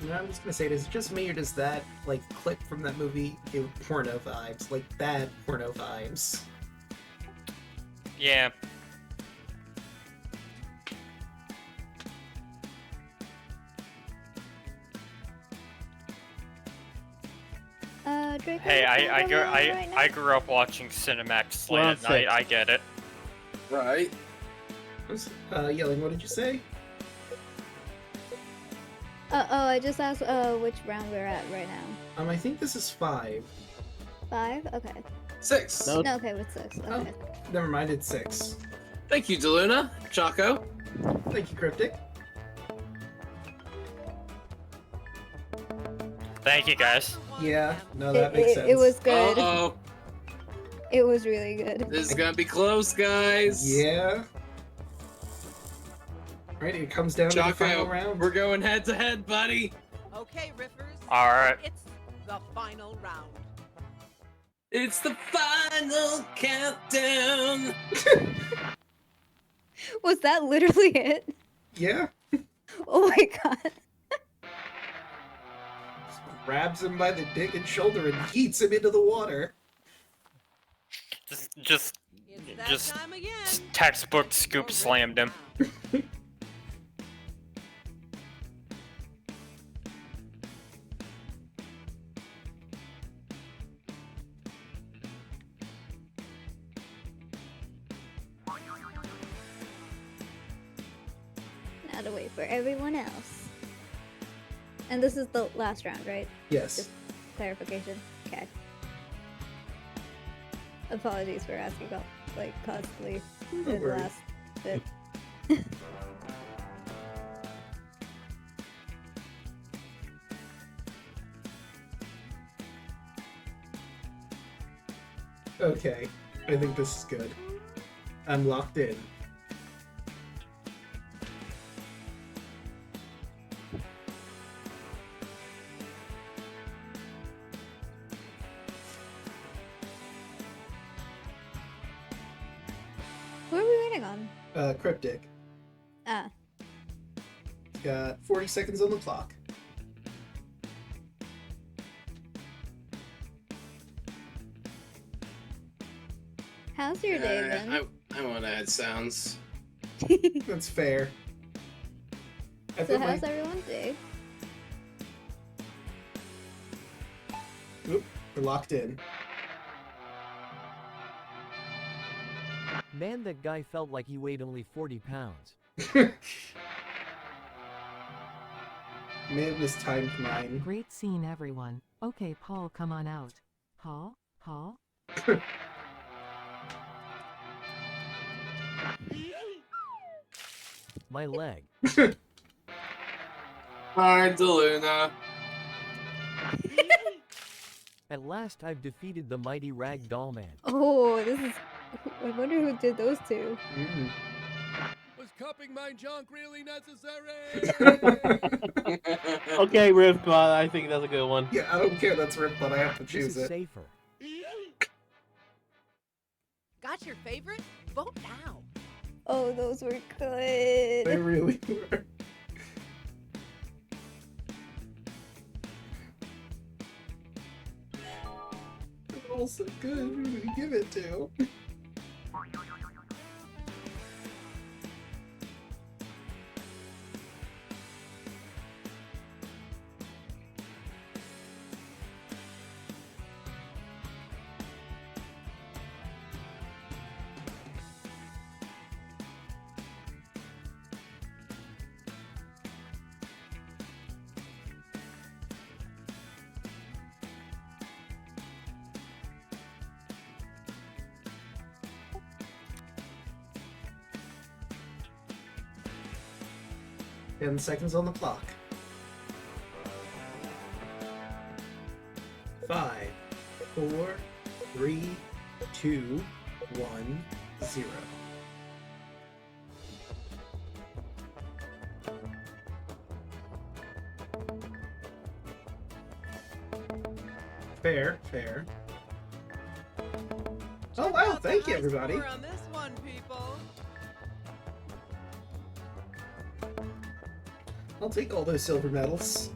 No, I'm just gonna say, is it just me or does that, like, clip from that movie give porno vibes? Like, bad porno vibes. Yeah. Draco, Hey, right I grew up watching Cinemax late Well, at night. I get it. Right. Yelling, what did you say? I just asked which round we're at right now. I think this is 5. 5? Okay. 6. No, okay, with 6. Okay. Never mind, it's 6. Thank you, Daluna. Choco. Thank you, Cryptic. Thank you, guys. Yeah, no, that makes sense. It was good. Uh-oh. It was really good. This is gonna be close, guys. Yeah. Right, it comes down to the final Choco, round. we're going head to head, buddy. Okay, Riffers. Alright. It's the final round. It's the final countdown. Was that literally it? Yeah. Oh my god. Grabs him by the dick and shoulder and yeets him into the water. Just time again. textbook scoop slammed him. Now to wait for everyone else. And this is the last round, right? Yes. Just clarification. Okay. Apologies for asking about, like, constantly the worry. last bit. Okay, I think this is good. I'm locked in. Who are we waiting on? Cryptic. Ah. Got 40 seconds on the clock. How's your day been? I want to add sounds. That's fair. So how's everyone's day? We're locked in. Man, that guy felt like he weighed only 40 pounds. Man, this time mine. Great scene, everyone. Okay, Paul, come on out. Paul? Paul? My leg. Alright, Daluna. At last, I've defeated the mighty Rag Doll Man. Oh, this is. I wonder who did those two. Was cupping my junk really necessary? Okay, Riffbot, I think that's a good one. Yeah, I don't care. That's Riffbot. I have to choose This is it. safer. Got your favorite? Vote now. Oh, those were They good. really were. They're all so good. Who do we give it to? Ten seconds on the clock. 5, 4, 3, 2, 1, 0. Fair, fair. Oh wow, thank you everybody. Score on this one, people. I'll take all those silver medals.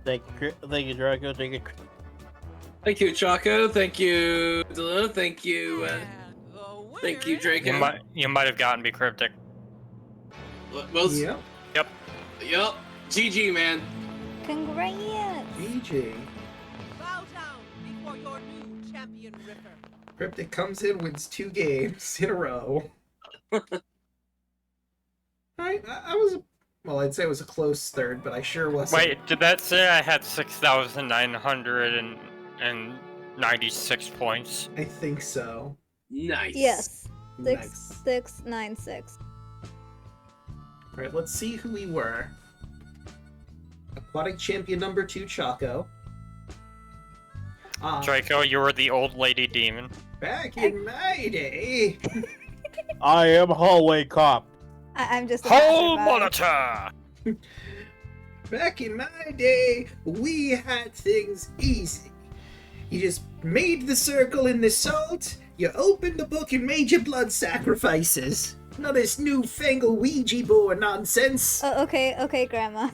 Thank you, Draco. Thank you, Choco. Thank you, Daluna. Thank you, thank you, Draco. You might have gotten me Cryptic. Well, Yep. Yep. Yep. GG, man. Congrats. GG. Bow down before your new champion Ripper. Cryptic comes in, wins 2 games in a row. Alright, I was, well, I'd say it was a close third, but I sure wasn't. Wait, did that say I had 6,996 points? I think so. Nice. Yes. Nice. 696. Alright, let's see who we were. Aquatic champion number 2, Choco. Draco, you were the old lady demon. Back in my day. I am hallway cop. I'm just a Hall passerby. monitor! Back in my day, we had things easy. You just made the circle in the salt, you opened the book and made your blood sacrifices. None of this newfangled Ouija board nonsense. Oh, okay, Grandma.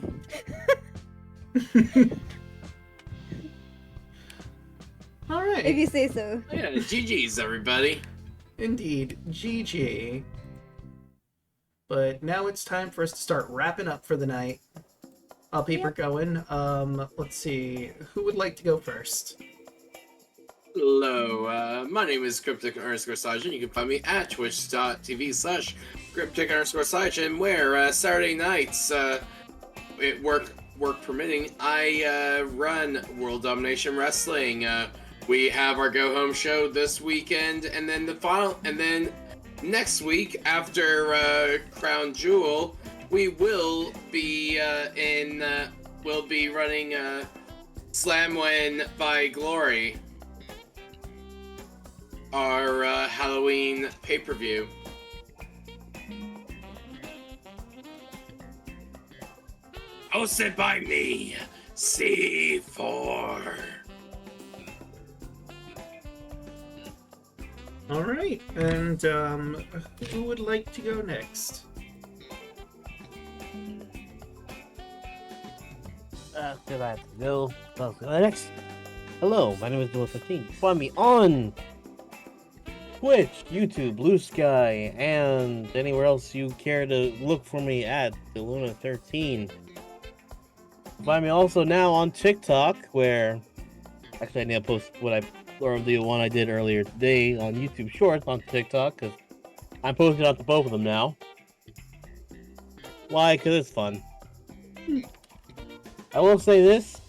Alright. If you say so. Yeah, GG's, everybody. Indeed, GG. But now it's time for us to start wrapping up for the night. I'll keep her going. Let's see. Who would like to go first? Hello, my name is Cryptic_Sergeant. You can find me at twitch.tv/Cryptic_Sergeant, where Saturday nights, work permitting, I run World Domination Wrestling. We have our go home show this weekend, and then next week after Crown Jewel, we will be we'll be running Slamwin by Glory, our Halloween pay-per-view. Hosted by me, C4. Alright, and who would like to go next? After that, go next. Hello, my name is Daluna13. Find me on Twitch, YouTube, Blue Sky, and anywhere else you care to look for me at Daluna13. Find me also now on TikTok, where Actually, I need to post the one I did earlier today on YouTube Shorts on TikTok, because I'm posting out to both of them now. Why? Because it's fun. I will say this.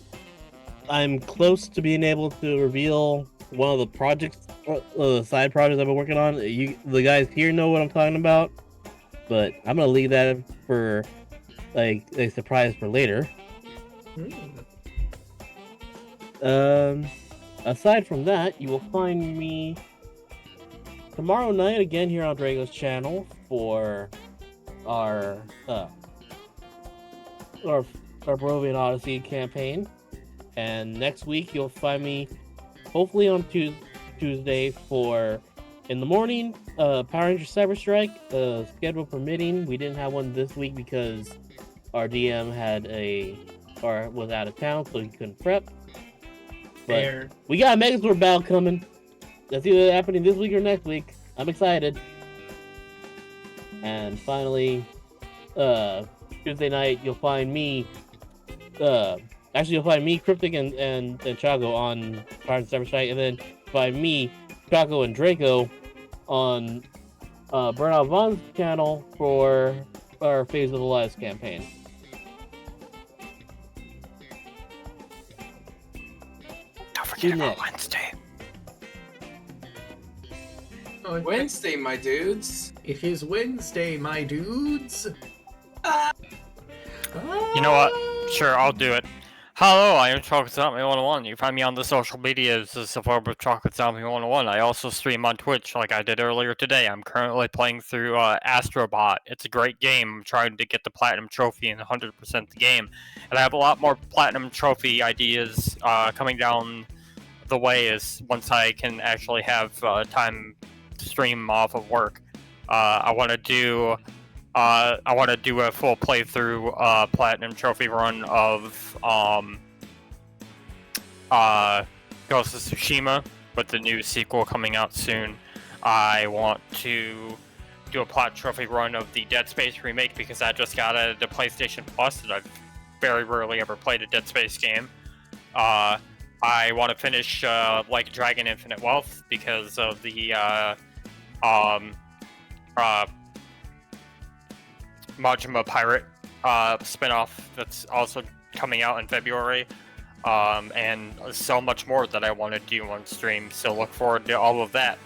I'm close to being able to reveal one of the projects, side projects I've been working on. The guys here know what I'm talking about, but I'm going to leave that for, like, a surprise for later. Aside from that, you will find me tomorrow night again here on Draco's channel for our Barovian Odyssey campaign, and next week you'll find me hopefully on Tuesday for in the morning Power Ranger Cyber Strike, schedule permitting. We didn't have one this week because our DM was out of town, so he couldn't prep. But we got a Megazord battle coming. That's either happening this week or next week. I'm excited. And finally, Tuesday night, you'll find me. You'll find me, Cryptic, and Chaco on Pirates Cyber Strike, and then find me, Chaco, and Draco on Burnout Vaughn's channel for our Phase of the Lives campaign. Don't forget about Wednesday. Oh, Wednesday, my dudes. It is Wednesday, my dudes. You know what? Sure, I'll do it. Hello, I am Chocolatezombie101. You can find me on the social medias as a form of Chocolatezombie101. I also stream on Twitch like I did earlier today. I'm currently playing through Astrobot. It's a great game. I'm trying to get the Platinum Trophy in 100% the game. And I have a lot more Platinum Trophy ideas coming down the way as once I can actually have time to stream off of work. I want to do a full playthrough Platinum Trophy run of Ghost of Tsushima with the new sequel coming out soon. I want to do a Platinum Trophy run of the Dead Space remake because that just got added to PlayStation Plus and I've very rarely ever played a Dead Space game. I want to finish Like Dragon Infinite Wealth because of the Majima Pirate spin-off that's also coming out in February, and so much more that I want to do on stream, so look forward to all of that.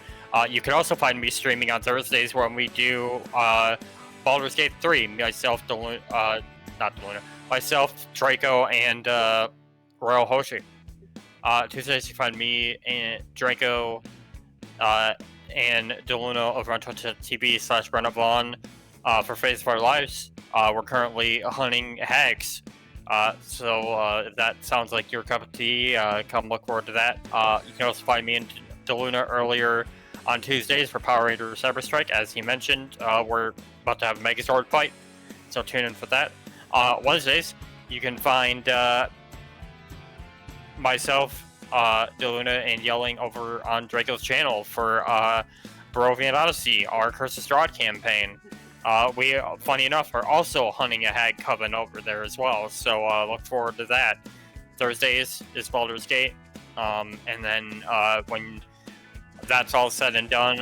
You can also find me streaming on Thursdays when we do Baldur's Gate 3, myself, myself, Draco, and Royal Hoshi. Tuesdays you find me and Draco and Daluna over on Twitch.tv/Brenna Vaughn. For Phase of Our Lives, we're currently hunting hags. So if that sounds like your cup of tea, come look forward to that. You can also find me and Daluna earlier on Tuesdays for Power Ranger Cyber Strike. As he mentioned, we're about to have a Megazord fight, so tune in for that. Wednesdays, you can find myself, Daluna, and Yelling over on Draco's channel for Barovian Odyssey, our Curse of Strahd campaign. We, funny enough, are also hunting a hag coven over there as well, so look forward to that. Thursdays is Baldur's Gate, and then when that's all said and done,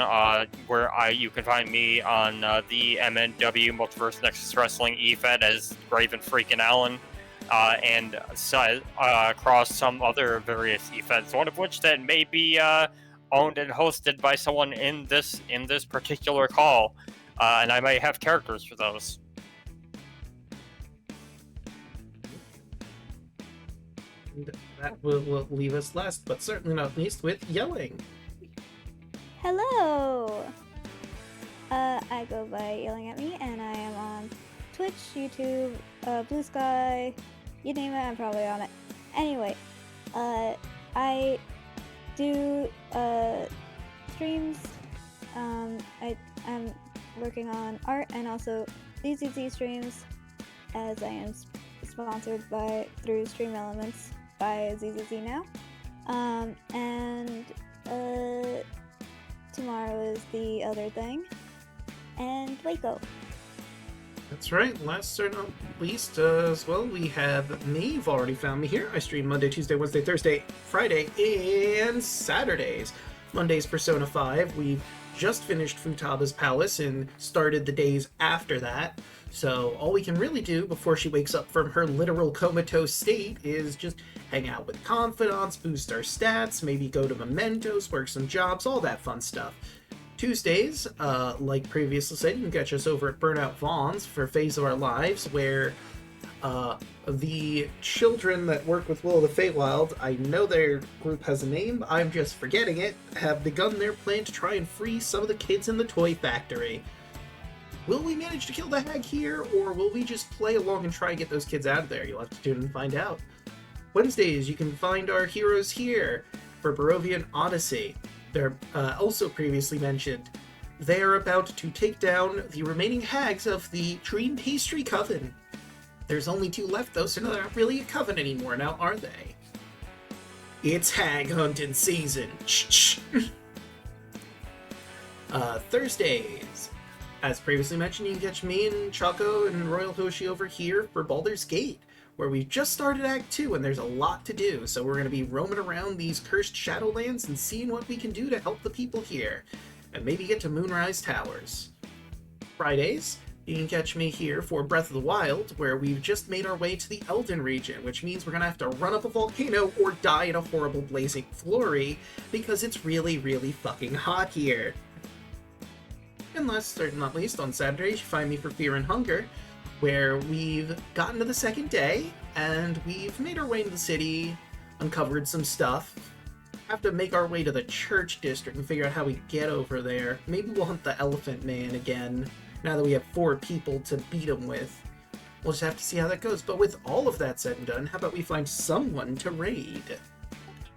you can find me on the MNW Multiverse Nexus Wrestling EFED as Raven Freakin' Allen, and across some other various EFEDs, one of which that may be owned and hosted by someone in this particular call. And I may have characters for those. That will leave us last, but certainly not least, with Yelling. Hello! I go by Yellingatme, and I am on Twitch, YouTube, Blue Sky, you name it, I'm probably on it. Anyway, I do streams. I'm working on art and also ZZZ streams, as I am sponsored through Stream Elements by ZZZ now. And tomorrow is the other thing, and Waco. That's right. Last but not least, as well, we have me. You've already found me here. I stream Monday, Tuesday, Wednesday, Thursday, Friday, and Saturdays. Monday's Persona 5. We've just finished Futaba's Palace and started the days after that. So all we can really do before she wakes up from her literal comatose state is just hang out with confidants, boost our stats, maybe go to Mementos, work some jobs, all that fun stuff. Tuesdays, like previously said, you can catch us over at Burnout Vaughn's for Phase of Our Lives, where the children that work with Will of the Feywild, I know their group has a name, I'm just forgetting it, have begun their plan to try and free some of the kids in the toy factory. Will we manage to kill the hag here, or will we just play along and try and get those kids out of there? You'll have to tune in and find out. Wednesdays, you can find our heroes here for Barovian Odyssey. They're also previously mentioned. They are about to take down the remaining hags of the Dream Pastry Coven. There's only 2 left, though, so they're not really a coven anymore now, are they? It's hag hunting season. Thursdays. As previously mentioned, you can catch me and Choco and Royal Hoshi over here for Baldur's Gate, where we've just started Act 2 and there's a lot to do, so we're going to be roaming around these cursed Shadowlands and seeing what we can do to help the people here, and maybe get to Moonrise Towers. Fridays, you can catch me here for Breath of the Wild, where we've just made our way to the Elden region, which means we're going to have to run up a volcano or die in a horrible blazing flurry, because it's really, really fucking hot here. And last but not least, on Saturdays, you find me for Fear and Hunger, where we've gotten to the second day, and we've made our way into the city, uncovered some stuff. Have to make our way to the church district and figure out how we get over there. Maybe we'll hunt the Elephant Man again, now that we have 4 people to beat him with. We'll just have to see how that goes. But with all of that said and done, how about we find someone to raid?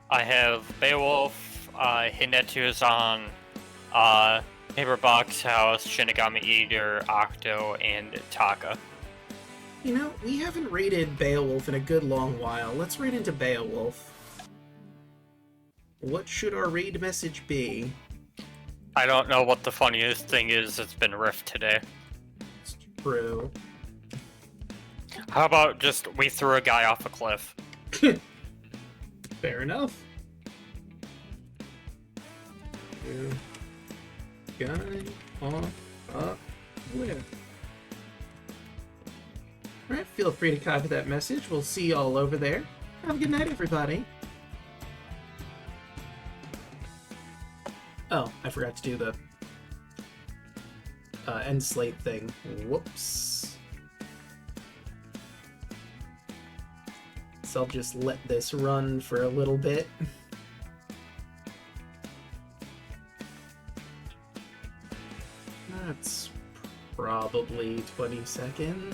I have Beowulf, Hinetsu-san, Paperbox House, Shinigami Eater, Octo, and Taka. You know, we haven't raided Beowulf in a good long while. Let's raid into Beowulf. What should our raid message be? I don't know what the funniest thing is that's been riffed today. It's true. How about just we threw a guy off a cliff? Fair enough. Guy off a cliff. Alright, feel free to copy that message. We'll see you all over there. Have a good night, everybody. Oh, I forgot to do the end slate thing. Whoops. So I'll just let this run for a little bit. That's probably 20 seconds.